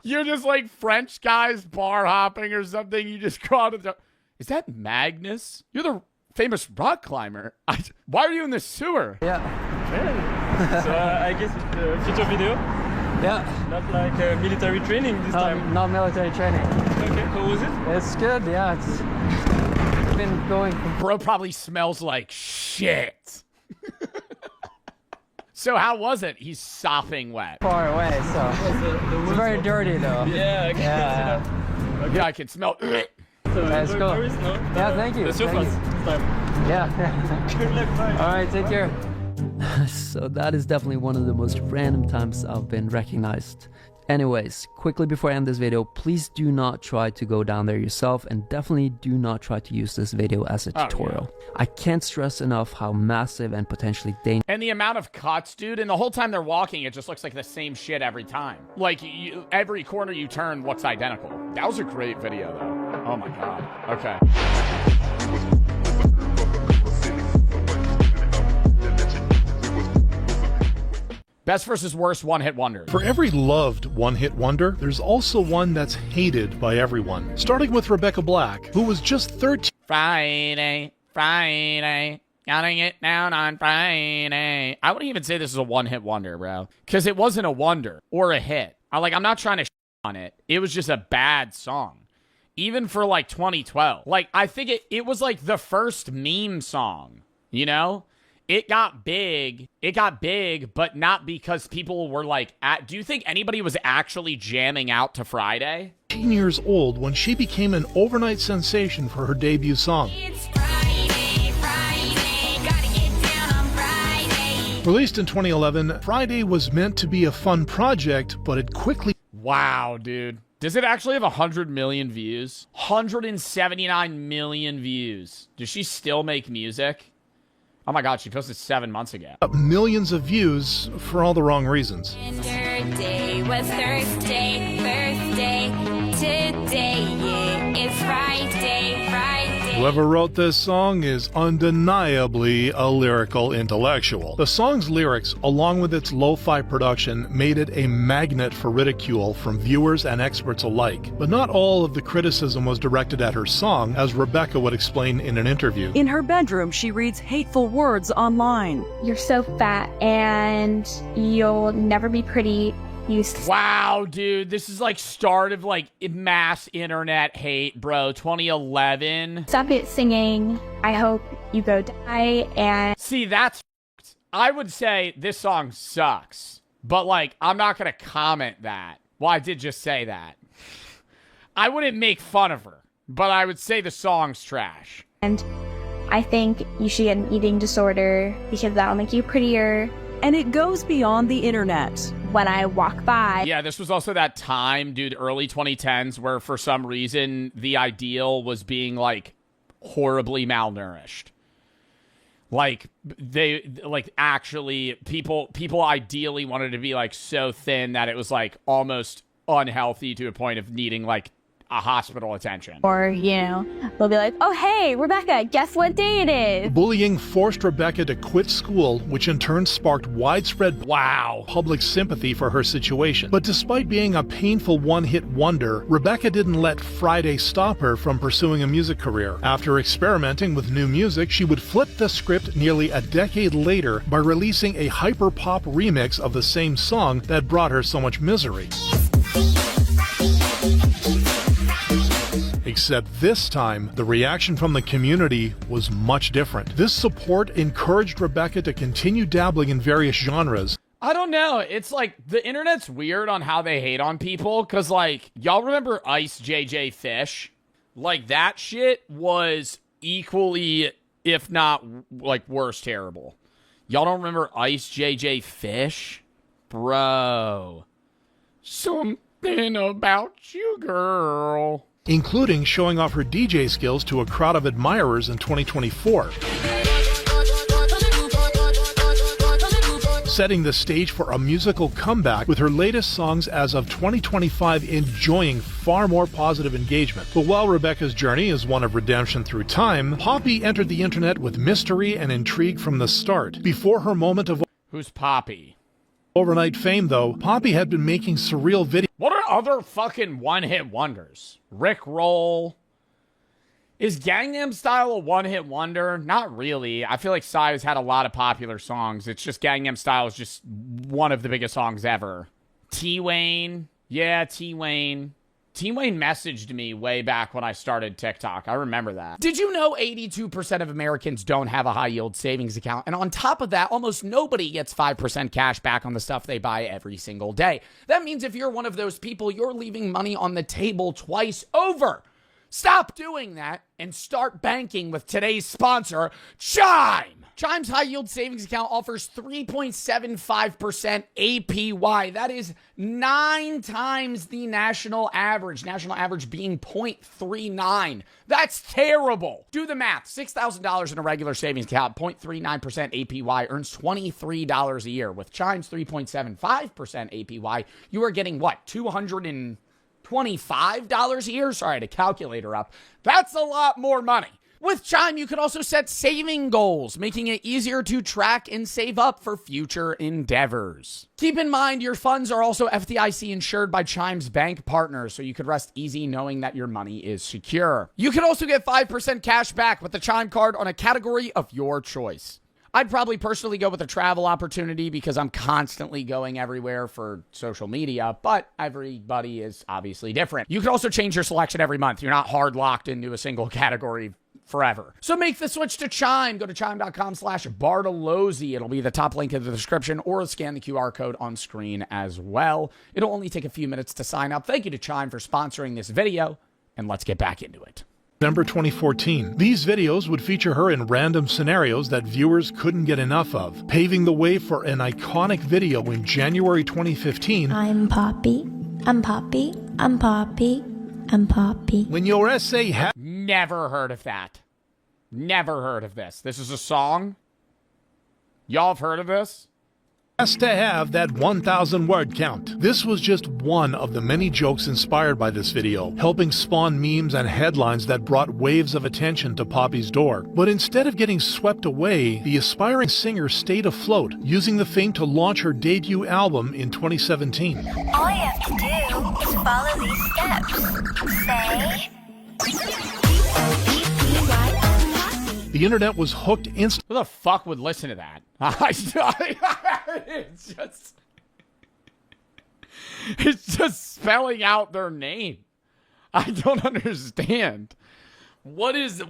You're just like French guys bar hopping or something. You just go out of the... Is that Magnus? You're the famous rock climber. Why are you in the sewer? Yeah. So I guess it's a future video? Yeah. Not like military training this time? Not military training. Okay, how was it? It's good, yeah. It's been going... Bro probably smells like shit. So how was it? He's sopping wet. Far away, so it's very dirty though. Yeah, I can see that. Okay. Yeah, I can smell. So let's go. Paris, no? Yeah, thank you. That's your first time. Yeah. Good luck, bye. All right, take care. So that is definitely one of the most random times I've been recognized. Anyways, quickly before I end this video, please do not try to go down there yourself, and definitely do not try to use this video as a tutorial. Yeah. I can't stress enough how massive and potentially dangerous... And the amount of cuts, dude, and the whole time they're walking, it just looks like the same shit every time. Like, every corner you turn looks identical. That was a great video, though. Oh my god. Okay. Best versus worst one-hit wonder. For every loved one-hit wonder, there's also one that's hated by everyone. Starting with Rebecca Black, who was just 13. Friday, Gotta get down on Friday. I wouldn't even say this is a one-hit wonder, bro. Because it wasn't a wonder or a hit. I'm not trying to on it. It was just a bad song. Even for like 2012. Like, I think it was like the first meme song, you know? It got big, but not because people were like, do you think anybody was actually jamming out to Friday? 18 years old when she became an overnight sensation for her debut song. Released in 2011, Friday was meant to be a fun project, but it quickly... Wow, dude. Does it actually have 100 million views? 179 million views. Does she still make music? Oh my God, she posted 7 months ago. Millions of views for all the wrong reasons. Yesterday was Thursday, today it's Friday. Whoever wrote this song is undeniably a lyrical intellectual. The song's lyrics, along with its lo-fi production, made it a magnet for ridicule from viewers and experts alike. But not all of the criticism was directed at her song, as Rebecca would explain in an interview. In her bedroom, she reads hateful words online. You're so fat and you'll never be pretty. Wow, dude, this is like start of like mass internet hate, bro. 2011. Stop it singing. I hope you go die. And see, that's I would say this song sucks, but like I'm not gonna comment that. Well, I did just say that. I wouldn't make fun of her, but I would say the song's trash. And I think you should get an eating disorder because that'll make you prettier. And it goes beyond the internet. When I walk by. Yeah, this was also that time, dude, early 2010s, where for some reason the ideal was being like horribly malnourished. Like actually people ideally wanted to be like so thin that it was like almost unhealthy to a point of needing like a hospital attention. Or, they'll be like, oh, hey, Rebecca, guess what day it is? Bullying forced Rebecca to quit school, which in turn sparked widespread public sympathy for her situation. But despite being a painful one-hit wonder, Rebecca didn't let Friday stop her from pursuing a music career. After experimenting with new music, she would flip the script nearly a decade later by releasing a hyper-pop remix of the same song that brought her so much misery. Except this time, the reaction from the community was much different. This support encouraged Rebecca to continue dabbling in various genres. I don't know. It's like the internet's weird on how they hate on people. Because, like, y'all remember Ice JJ Fish? Like, that shit was equally, if not, like, worse terrible. Y'all don't remember Ice JJ Fish? Bro. Something about you, girl. Including showing off her DJ skills to a crowd of admirers in 2024. Setting the stage for a musical comeback with her latest songs as of 2025 enjoying far more positive engagement. But while Rebecca's journey is one of redemption through time, Poppy entered the internet with mystery and intrigue from the start. Before her moment of Who's Poppy? Overnight fame, though, Poppy had been making surreal videos. What are other fucking one-hit wonders? Rick Roll. Is Gangnam Style a one-hit wonder? Not really. I feel like Psy's had a lot of popular songs. It's just Gangnam Style is just one of the biggest songs ever. T-Wayne. Yeah, T-Wayne. T-Wayne messaged me way back when I started TikTok. I remember that. Did you know 82% of Americans don't have a high-yield savings account? And on top of that, almost nobody gets 5% cash back on the stuff they buy every single day. That means if you're one of those people, you're leaving money on the table twice over. Stop doing that and start banking with today's sponsor, Chime. Chime's high-yield savings account offers 3.75% APY. That is 9 times the national average being 0.39. That's terrible. Do the math. $6,000 in a regular savings account, 0.39% APY earns $23 a year. With Chime's 3.75% APY, you are getting what? $225 a year? Sorry, I had a calculator up. That's a lot more money. With Chime, you can also set saving goals, making it easier to track and save up for future endeavors. Keep in mind, your funds are also FDIC insured by Chime's bank partners, so you could rest easy knowing that your money is secure. You can also get 5% cash back with the Chime card on a category of your choice. I'd probably personally go with a travel opportunity because I'm constantly going everywhere for social media, but everybody is obviously different. You can also change your selection every month. You're not hard locked into a single category forever. So make the switch to Chime. Go to chime.com/Bartolozzi. It'll be the top link in the description, or scan the QR code on screen as well. It'll only take a few minutes to sign up. Thank you to Chime for sponsoring this video, and let's get back into it. December 2014. These videos would feature her in random scenarios that viewers couldn't get enough of, paving the way for an iconic video in January 2015. I'm Poppy. I'm Poppy. I'm Poppy. I'm Poppy. When your essay Never heard of that. Never heard of this. This is a song? Y'all have heard of this? Has to have that 1,000 word count. This was just one of the many jokes inspired by this video, helping spawn memes and headlines that brought waves of attention to Poppy's door. But instead of getting swept away, the aspiring singer stayed afloat, using the fame to launch her debut album in 2017. All you have to do is follow these steps. Say... The internet was hooked instantly. Who the fuck would listen to that? It's just spelling out their name. I don't understand. Where's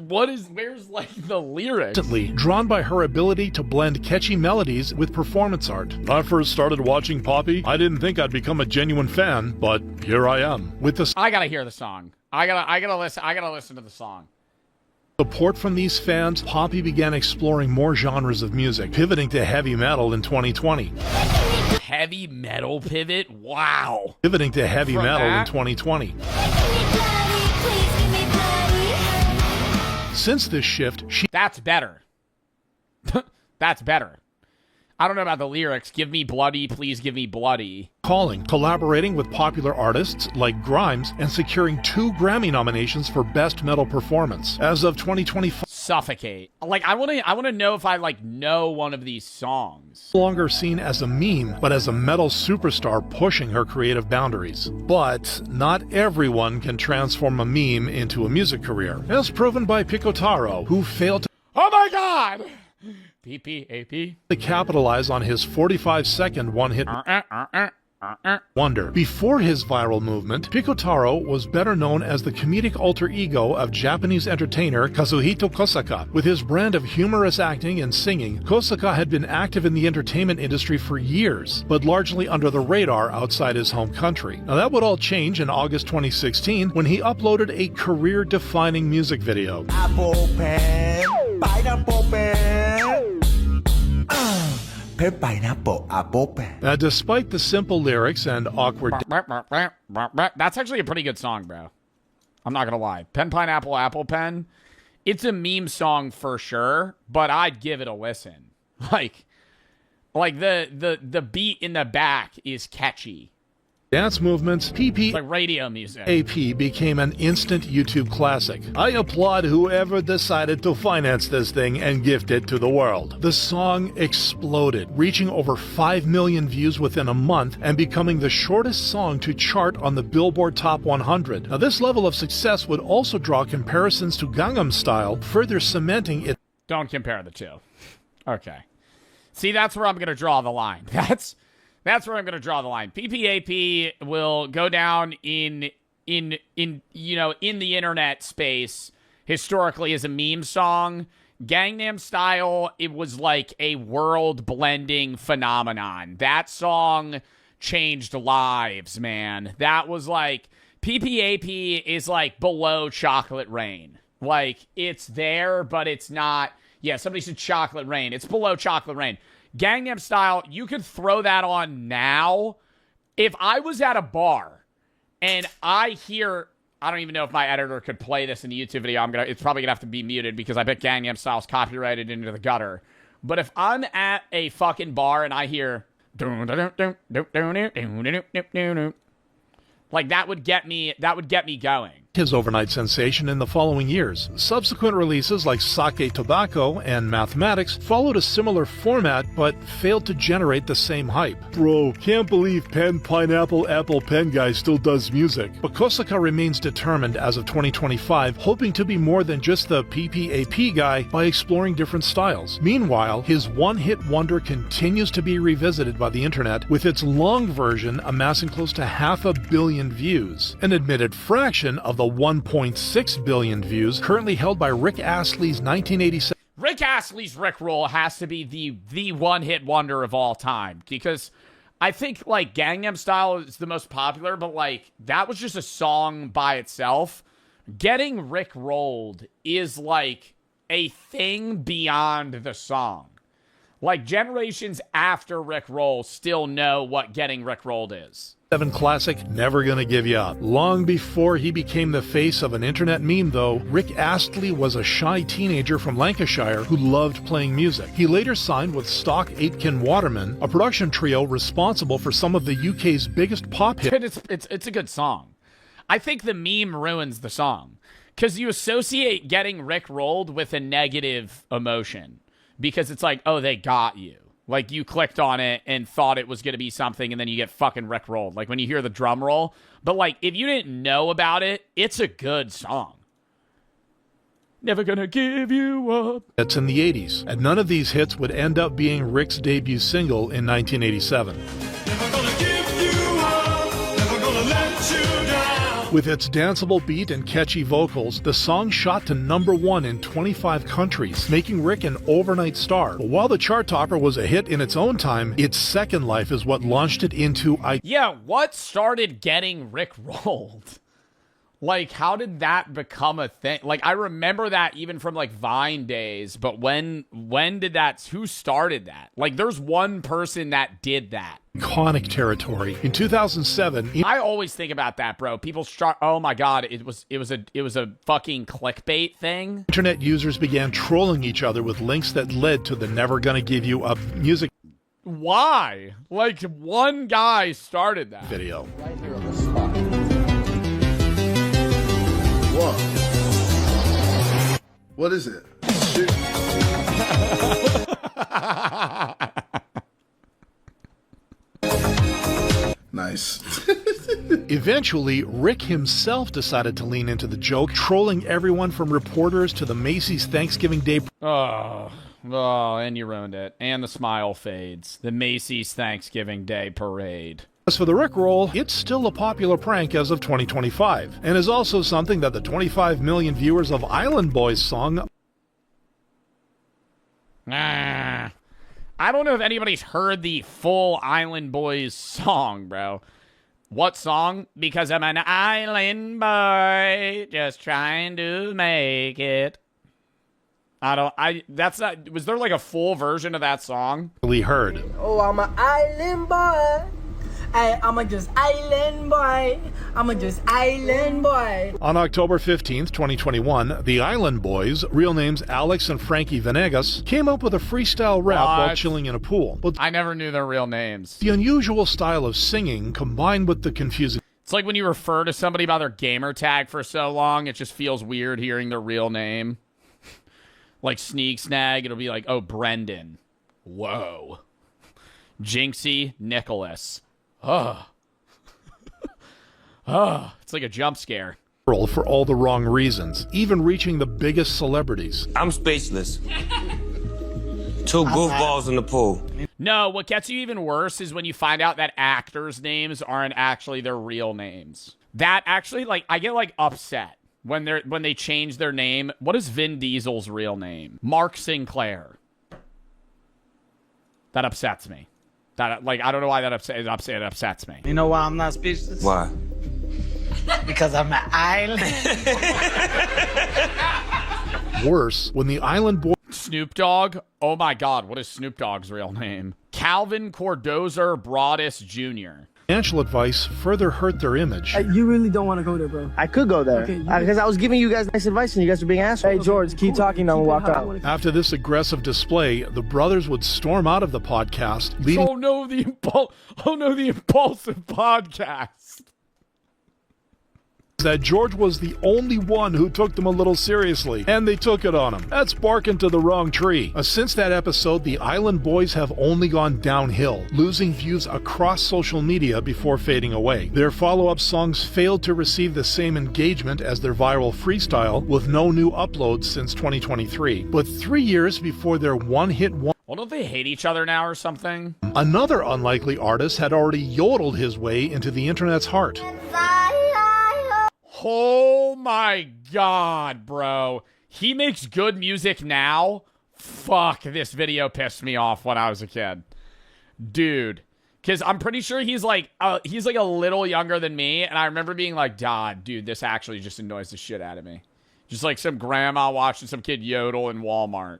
like the lyrics? Instantly drawn by her ability to blend catchy melodies with performance art. When I first started watching Poppy, I didn't think I'd become a genuine fan, but here I am. With the I gotta hear the song. I gotta listen to the song. Support from these fans, Poppy began exploring more genres of music, pivoting to heavy metal in 2020. Heavy metal pivot? Wow. Pivoting to heavy metal in 2020. Since this shift, That's better. That's better. I don't know about the lyrics. Give me bloody, please give me bloody. Collaborating with popular artists like Grimes, and securing 2 Grammy nominations for Best Metal Performance. As of 2025, Suffocate. Like, I want to know if I know one of these songs. No longer seen as a meme, but as a metal superstar pushing her creative boundaries. But not everyone can transform a meme into a music career, as proven by Picotaro, who failed to Oh my god! PPAP. to capitalize on his 45-second one-hit wonder. Before his viral movement, Picotaro was better known as the comedic alter ego of Japanese entertainer Kazuhito Kosaka. With his brand of humorous acting and singing, Kosaka had been active in the entertainment industry for years, but largely under the radar outside his home country. Now that would all change in August 2016 when he uploaded a career-defining music video. Apple pen, pineapple pen. Pineapple, apple pen. Despite the simple lyrics and awkward... That's actually a pretty good song, bro. I'm not gonna lie. Pen, pineapple, apple pen. It's a meme song for sure, but I'd give it a listen. Like the beat in the back is catchy. Dance movements, It's like radio music. AP became an instant YouTube classic. I applaud whoever decided to finance this thing and gift it to the world. The song exploded, reaching over 5 million views within a month and becoming the shortest song to chart on the Billboard Top 100. Now, this level of success would also draw comparisons to Gangnam Style, further cementing it. Don't compare the two. Okay. See, that's where I'm going to draw the line. That's where I'm going to draw the line. PPAP will go down in the internet space historically as a meme song. Gangnam Style, it was like a world-blending phenomenon. That song changed lives, man. That was like... PPAP is like below Chocolate Rain. Like, it's there, but it's not... Yeah, somebody said Chocolate Rain. It's below Chocolate Rain. Gangnam Style, you could throw that on now. If I was at a bar and I hear, I don't even know if my editor could play this in the YouTube video. It's probably gonna have to be muted because I bet Gangnam Style's copyrighted into the gutter. But if I'm at a fucking bar and I hear like that would get me going. his overnight sensation in the following years. Subsequent releases like Sake Tobacco and Mathematics followed a similar format but failed to generate the same hype. Bro, can't believe Pen Pineapple Apple Pen Guy still does music. But Kosaka remains determined as of 2025, hoping to be more than just the PPAP guy by exploring different styles. Meanwhile, his one-hit wonder continues to be revisited by the internet, with its long version amassing close to 500 million views, an admitted fraction of the 1.6 billion views currently held by Rick Astley's 1987. Rick Astley's Rickroll has to be the one-hit wonder of all time, because I think, like, Gangnam Style is the most popular, but, like, that was just a song by itself. Getting Rickrolled is, like, a thing beyond the song. Like, generations after Rickroll still know what Getting Rickrolled is. Classic, Never Gonna Give You Up. Long before he became the face of an internet meme, though, Rick Astley was a shy teenager from Lancashire who loved playing music. He later signed with Stock Aitken Waterman, a production trio responsible for some of the UK's biggest pop hits. It's a good song. I think the meme ruins the song, because you associate Getting Rickrolled with a negative emotion, because it's like, oh, they got you. Like, you clicked on it and thought it was going to be something, and then you get fucking rickrolled. Like, when you hear the drum roll. But, like, if you didn't know about it, it's a good song. Never gonna give you up. It's in the 80s, and none of these hits would end up being Rick's debut single in 1987. Never gonna give you up, never gonna let you down. With its danceable beat and catchy vocals, the song shot to #1 in 25 countries, making Rick an overnight star. But while the chart topper was a hit in its own time, its second life is what launched it into Yeah, what started Getting Rickrolled? Like, how did that become a thing? Like, I remember that even from, like, Vine days, but when did that, who started that? Like, there's one person that did that. iconic territory. In 2007, I always think about that, bro. People start, oh my god, it was a fucking clickbait thing. Internet users began trolling each other with links that led to the Never Gonna Give You Up music. Why? Like, one guy started that video. Right here on the spot. Whoa. What is it? Shoot. Nice. Eventually, Rick himself decided to lean into the joke, trolling everyone from reporters to the Macy's Thanksgiving Day. Oh, and you ruined it. And the smile fades. The Macy's Thanksgiving Day Parade. As for the Rickroll, it's still a popular prank as of 2025, and is also something that the 25 million viewers of Island Boys song... Nah. I don't know if anybody's heard the full Island Boys song, bro. What song? Because I'm an island boy, just trying to make it. That's not, was there like a full version of that song? We heard. Oh, I'm an island boy. I'm a just island boy. I'm a just island boy. On October 15th, 2021, the Island Boys, real names Alex and Frankie Venegas, came up with a freestyle rap while chilling in a pool. But I never knew their real names. The unusual style of singing, combined with the confusing... It's like when you refer to somebody by their gamer tag for so long, it just feels weird hearing their real name. Like Sneak Snag, it'll be like, oh, Brendan. Whoa. Jynxi, Nicholas. Oh. It's like a jump scare. For all the wrong reasons, even reaching the biggest celebrities. I'm speechless. Two goofballs in the pool. No, what gets you even worse is when you find out that actors' names aren't actually their real names. That actually, like, I get, like, upset when they change their name. What is Vin Diesel's real name? Mark Sinclair. That upsets me. That, like, I don't know why that upsets me. You know why I'm not speechless? Why? Because I'm an island. Worse, when the Island Boy... Snoop Dogg? Oh my god, what is Snoop Dogg's real name? Calvin Cordozer Broadus Jr. Financial advice further hurt their image. You really don't want to go there, bro. I could go there. Because I was giving you guys nice advice and you guys were being assholes. Hey, George, keep talking, I'm gonna walk out. After this aggressive display, the brothers would storm out of the podcast, leading... Oh no, the impulsive podcast. that George was the only one who took them a little seriously, and they took it on him. That's barking to the wrong tree. Since that episode, the Island Boys have only gone downhill, losing views across social media before fading away. Their follow-up songs failed to receive the same engagement as their viral freestyle, with no new uploads since 2023. But 3 years before their one-hit wonder, well, don't they hate each other now or something? another unlikely artist had already yodeled his way into the internet's heart. Oh my god, bro. He makes good music now? Fuck, this video pissed me off when I was a kid. Dude. Because I'm pretty sure he's like a little younger than me, and I remember being like, God, dude, this actually just annoys the shit out of me. Just like some grandma watching some kid yodel in Walmart.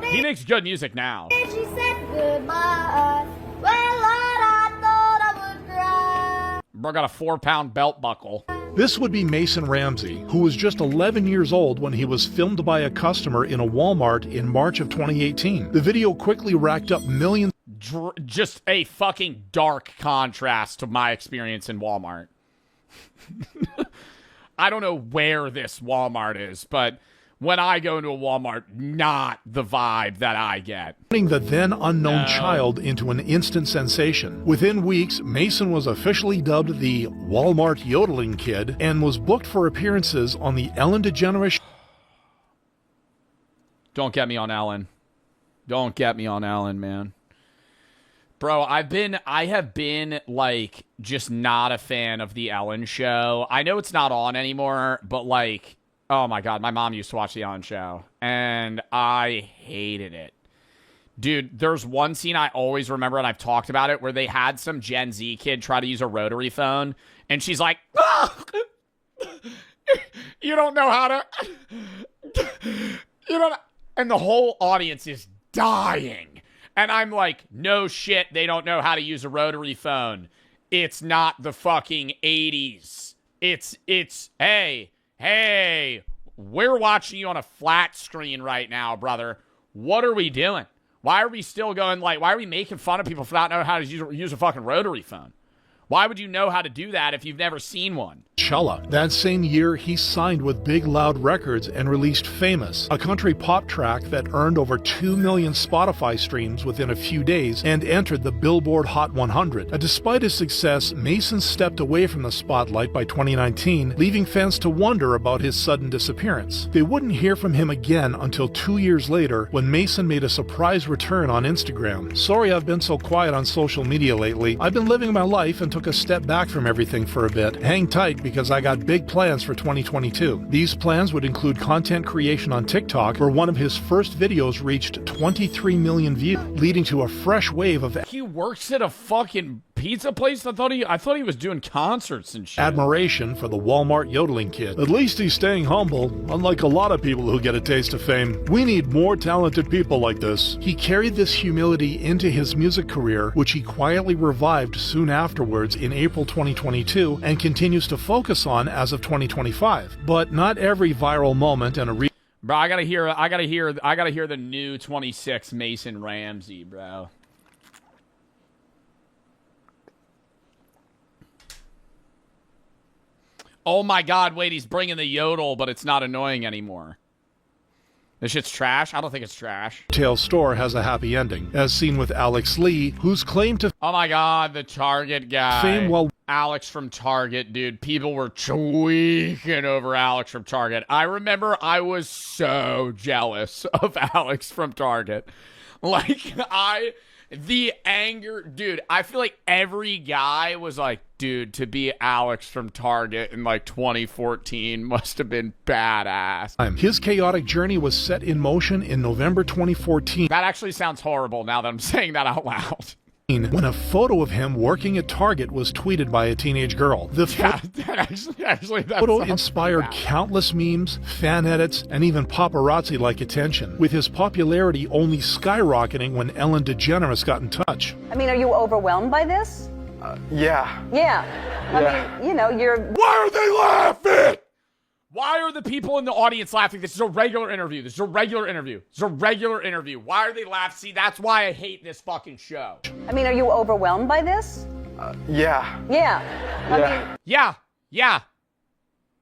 He makes good music now. She said goodbye. Well, Lord, I thought I would cry. Bro got a 4-pound belt buckle. This would be Mason Ramsey, who was just 11 years old when he was filmed by a customer in a Walmart in March of 2018. The video quickly racked up millions. Just a fucking dark contrast to my experience in Walmart. I don't know where this Walmart is, but when I go into a Walmart, not the vibe that I get. Turning the then unknown child into an instant sensation. Within weeks, Mason was officially dubbed the Walmart Yodeling Kid and was booked for appearances on the Ellen DeGeneres. Don't get me on Ellen. Don't get me on Ellen, man. Bro, I have been, like, just not a fan of the Ellen show. I know it's not on anymore, but, like, oh my god, my mom used to watch the Ellen show, and I hated it. Dude, there's one scene I always remember, and I've talked about it, where they had some Gen Z kid try to use a rotary phone, and she's like, oh! You don't know how to... You don't... And the whole audience is dying. And I'm like, no shit, they don't know how to use a rotary phone. It's not the fucking 80s. It's, hey, we're watching you on a flat screen right now, brother. What are we doing? Why are we still going, like, why are we making fun of people for not knowing how to use a fucking rotary phone? Why would you know how to do that if you've never seen one? Chella. That same year, he signed with Big Loud Records and released Famous, a country pop track that earned over 2 million Spotify streams within a few days and entered the Billboard Hot 100. Despite his success, Mason stepped away from the spotlight by 2019, leaving fans to wonder about his sudden disappearance. They wouldn't hear from him again until 2 years later when Mason made a surprise return on Instagram. Sorry I've been so quiet on social media lately. I've been living my life and took a step back from everything for a bit. Hang tight because I got big plans for 2022. These plans would include content creation on TikTok, where one of his first videos reached 23 million views, leading to a fresh wave of... He works at a fucking pizza place? I thought he was doing concerts and shit. Admiration for the Walmart Yodeling Kid. At least he's staying humble, unlike a lot of people who get a taste of fame. We need more talented people like this. He carried this humility into his music career, which he quietly revived soon afterwards in April 2022 and continues to focus on as of 2025. But not every viral moment and a Bro, I gotta hear the new 26 Mason Ramsey, bro. Oh my god, wait, he's bringing the yodel, but it's not annoying anymore. This shit's trash? I don't think it's trash. Retail store has a happy ending, as seen with Alex Lee, whose claim to... Oh my god, the Target guy. Fame while... Alex from Target, dude. People were tweaking over Alex from Target. I remember I was so jealous of Alex from Target. Like, the anger, dude, I feel like every guy was like, dude, to be Alex from Target in like 2014 must have been badass. His chaotic journey was set in motion in November 2014. That actually sounds horrible now that I'm saying that out loud. When a photo of him working at Target was tweeted by a teenage girl. The photo inspired countless memes, fan edits, and even paparazzi-like attention, with his popularity only skyrocketing when Ellen DeGeneres got in touch. I mean, are you overwhelmed by this? Yeah. Yeah. I mean, you know, you're... Why are they laughing? Why are the people in the audience laughing? This is a regular interview. This is a regular interview. This is a regular interview. Why are they laughing? See, that's why I hate this fucking show. I mean, are you overwhelmed by this? Yeah. Yeah. I mean... Yeah. Yeah.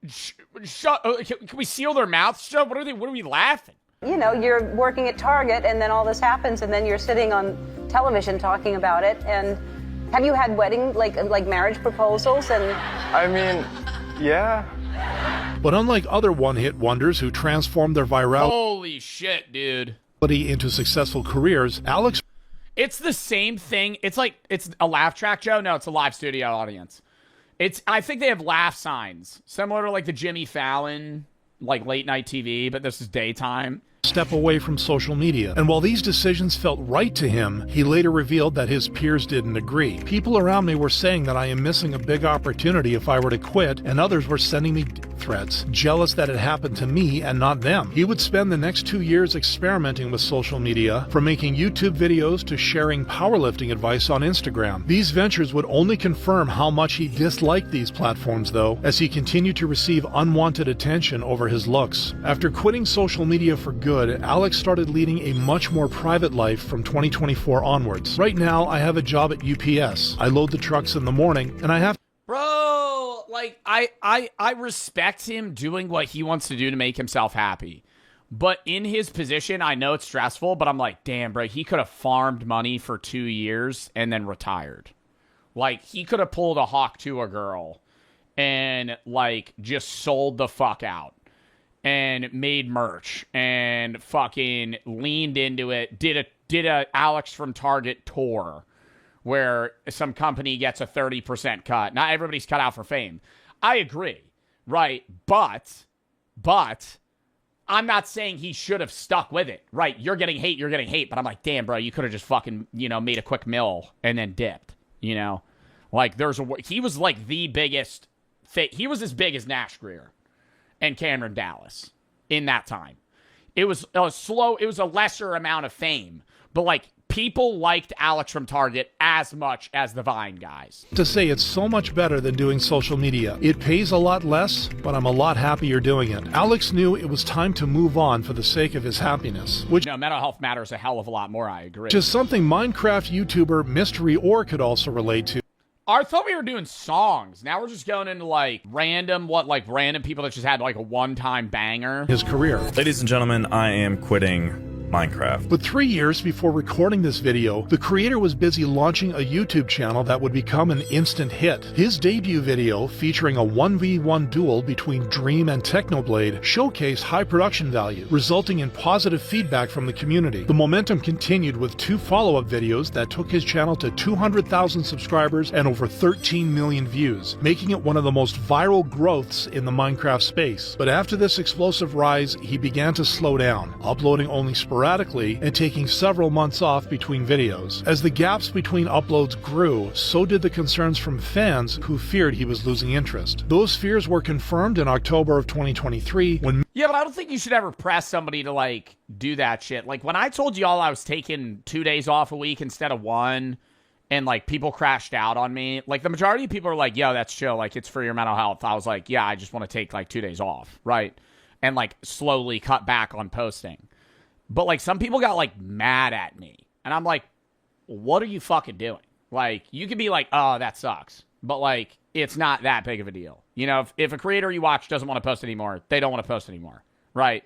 Can we seal their mouths? What are we laughing? You know, you're working at Target and then all this happens and then you're sitting on television talking about it. And have you had wedding, like marriage proposals? And I mean, yeah. But unlike other one-hit wonders who transformed their virality Holy shit, dude. into successful careers, Alex... It's the same thing. It's a laugh track, Joe. No, it's a live studio audience. I think they have laugh signs, similar to like the Jimmy Fallon, like late night TV, but this is daytime. Step away from social media. And while these decisions felt right to him, he later revealed that his peers didn't agree. People around me were saying that I am missing a big opportunity if I were to quit, and others were sending me threats, jealous that it happened to me and not them. He would spend the next 2 years experimenting with social media, from making YouTube videos to sharing powerlifting advice on Instagram. These ventures would only confirm how much he disliked these platforms, though, as he continued to receive unwanted attention over his looks. After quitting social media for good, Alex started leading a much more private life from 2024 onwards. Right now, I have a job at UPS. I load the trucks in the morning, and I have... Bro, like, I respect him doing what he wants to do to make himself happy. But in his position, I know it's stressful, but I'm like, damn, bro, he could have farmed money for 2 years and then retired. Like, he could have pulled a hawk to a girl and, like, just sold the fuck out. And made merch and fucking leaned into it. Did a Alex from Target tour where some company gets a 30% cut. Not everybody's cut out for fame. I agree, right? But I'm not saying he should have stuck with it, right? You're getting hate. But I'm like, damn, bro, you could have just fucking, made a quick mill and then dipped, Like, he was like the biggest, he was as big as Nash Greer and Cameron Dallas in that time. It was a lesser amount of fame, but like people liked Alex from Target as much as the Vine guys. To say it's so much better than doing social media. It pays a lot less, but I'm a lot happier doing it. Alex knew it was time to move on for the sake of his happiness, which mental health matters a hell of a lot more, I agree. Which is something Minecraft YouTuber Mystery Or could also relate to. I thought we were doing songs. Now we're just going into random people that just had like a one-time banger. His career. Ladies and gentlemen, I am quitting Minecraft. But 3 years before recording this video, the creator was busy launching a YouTube channel that would become an instant hit. His debut video, featuring a 1v1 duel between Dream and Technoblade, showcased high production value, resulting in positive feedback from the community. The momentum continued with 2 follow-up videos that took his channel to 200,000 subscribers and over 13 million views, making it one of the most viral growths in the Minecraft space. But after this explosive rise, he began to slow down, uploading only sporadically and taking several months off between videos. As the gaps between uploads grew, so did the concerns from fans who feared he was losing interest. Those fears were confirmed in October of 2023 when... Yeah, but I don't think you should ever press somebody to, do that shit. Like, when I told y'all I was taking 2 days off a week instead of 1, and, people crashed out on me, the majority of people are like, yo, that's chill, it's for your mental health. I was like, yeah, I just want to take, 2 days off, right? And, slowly cut back on posting. But, some people got, mad at me. And I'm like, what are you fucking doing? You could be like, oh, that sucks. But, it's not that big of a deal. If a creator you watch doesn't want to post anymore, they don't want to post anymore, right?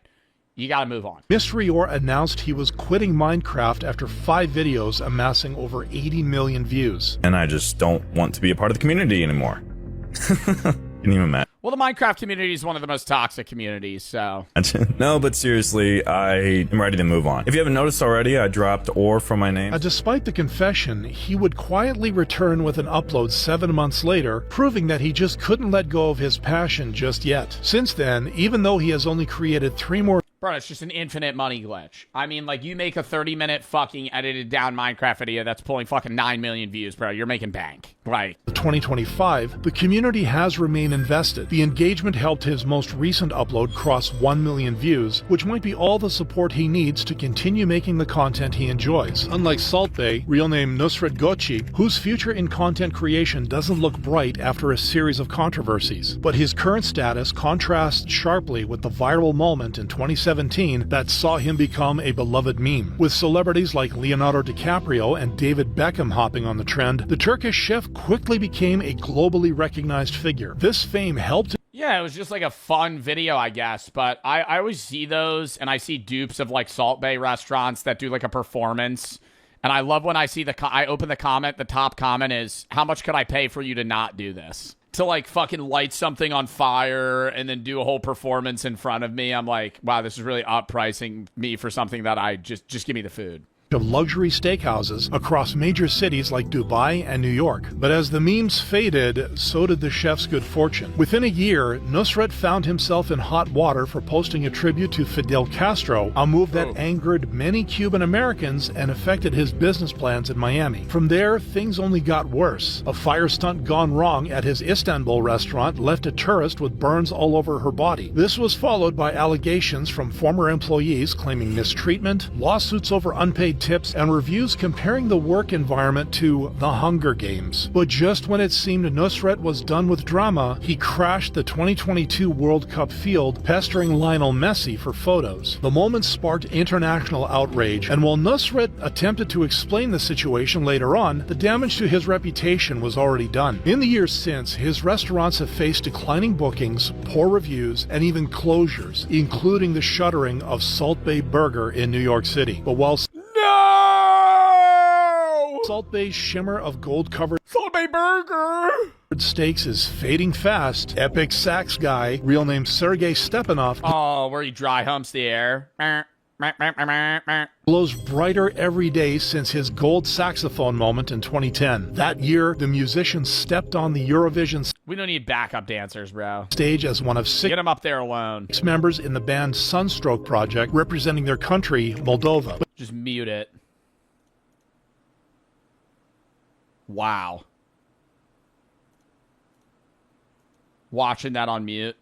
You gotta move on. Mystery Or announced he was quitting Minecraft after 5 videos amassing over 80 million views. And I just don't want to be a part of the community anymore. Didn't even matter. Well, the Minecraft community is one of the most toxic communities, so... No, but seriously, I am ready to move on. If you haven't noticed already, I dropped Or from my name. Despite the confession, he would quietly return with an upload 7 months later, proving that he just couldn't let go of his passion just yet. Since then, even though he has only created 3 more... Bro, it's just an infinite money glitch. I mean, you make a 30-minute fucking edited down Minecraft video that's pulling fucking 9 million views, bro. You're making bank. Right. 2025, the community has remained invested. The engagement helped his most recent upload cross 1 million views, which might be all the support he needs to continue making the content he enjoys. Unlike Salt Bae, real name Nusrat Gochi, whose future in content creation doesn't look bright after a series of controversies. But his current status contrasts sharply with the viral moment in 2017 2017 that saw him become a beloved meme. With celebrities like Leonardo DiCaprio and David Beckham hopping on the trend, the Turkish chef quickly became a globally recognized figure. This fame helped. Yeah, it was just like a fun video, I guess. But I always see those, and I see dupes of like Salt Bay restaurants that do like a performance. And I love when I see I open the comment, the top comment is, how much could I pay for you to not do this? To like fucking light something on fire and then do a whole performance in front of me. I'm like, wow, this is really uppricing me for something that I just give me the food. Of luxury steakhouses across major cities like Dubai and New York. But as the memes faded, so did the chef's good fortune. Within a year, Nusret found himself in hot water for posting a tribute to Fidel Castro, a move that angered many Cuban Americans and affected his business plans in Miami. From there, things only got worse. A fire stunt gone wrong at his Istanbul restaurant left a tourist with burns all over her body. This was followed by allegations from former employees claiming mistreatment, lawsuits over unpaid tips, and reviews comparing the work environment to the Hunger Games. But just when it seemed Nusret was done with drama, he crashed the 2022 World Cup field, pestering Lionel Messi for photos. The moment sparked international outrage, and while Nusret attempted to explain the situation later on, the damage to his reputation was already done. In the years since, his restaurants have faced declining bookings, poor reviews, and even closures, including the shuttering of Salt Bay Burger in New York City. But while Salt Bay's shimmer of gold-covered Salt Bay Burger steaks is fading fast, Epic Sax Guy, real name Sergei Stepanov, where he dry humps the air, glows brighter every day since his gold saxophone moment in 2010. That year, the musician stepped on the Eurovision we don't need backup dancers, bro. Stage as one of get him up there alone. 6 members in the band Sunstroke Project representing their country, Moldova. Just mute it. Wow. Watching that on mute.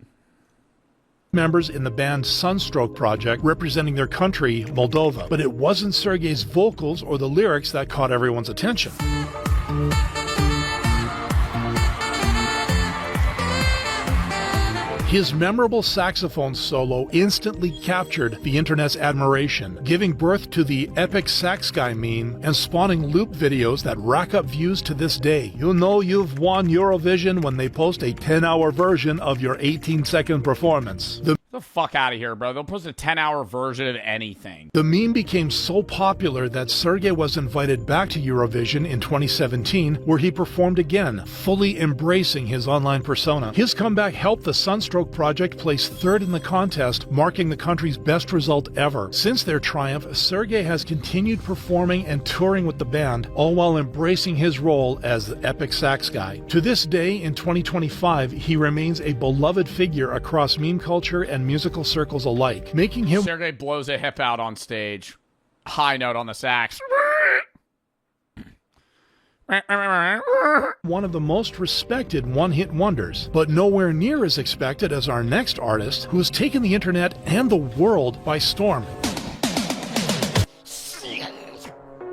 Members in the band Sunstroke Project representing their country, Moldova. But it wasn't Sergei's vocals or the lyrics that caught everyone's attention. His memorable saxophone solo instantly captured the internet's admiration, giving birth to the Epic Sax Guy meme and spawning loop videos that rack up views to this day. You know you've won Eurovision when they post a 10-hour version of your 18-second performance. The fuck out of here, bro. They'll post a 10-hour version of anything. The meme became so popular that Sergei was invited back to Eurovision in 2017, where he performed again, fully embracing his online persona. His comeback helped the Sunstroke Project place 3rd in the contest, marking the country's best result ever. Since their triumph, Sergei has continued performing and touring with the band, all while embracing his role as the Epic Sax Guy. To this day, in 2025, he remains a beloved figure across meme culture and musical circles alike, making him— Sergei blows a hip out on stage. High note on the sax. one of the most respected one-hit wonders, but nowhere near as expected as our next artist, who has taken the internet and the world by storm.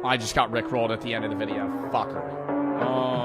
I just got rickrolled at the end of the video. Fucker.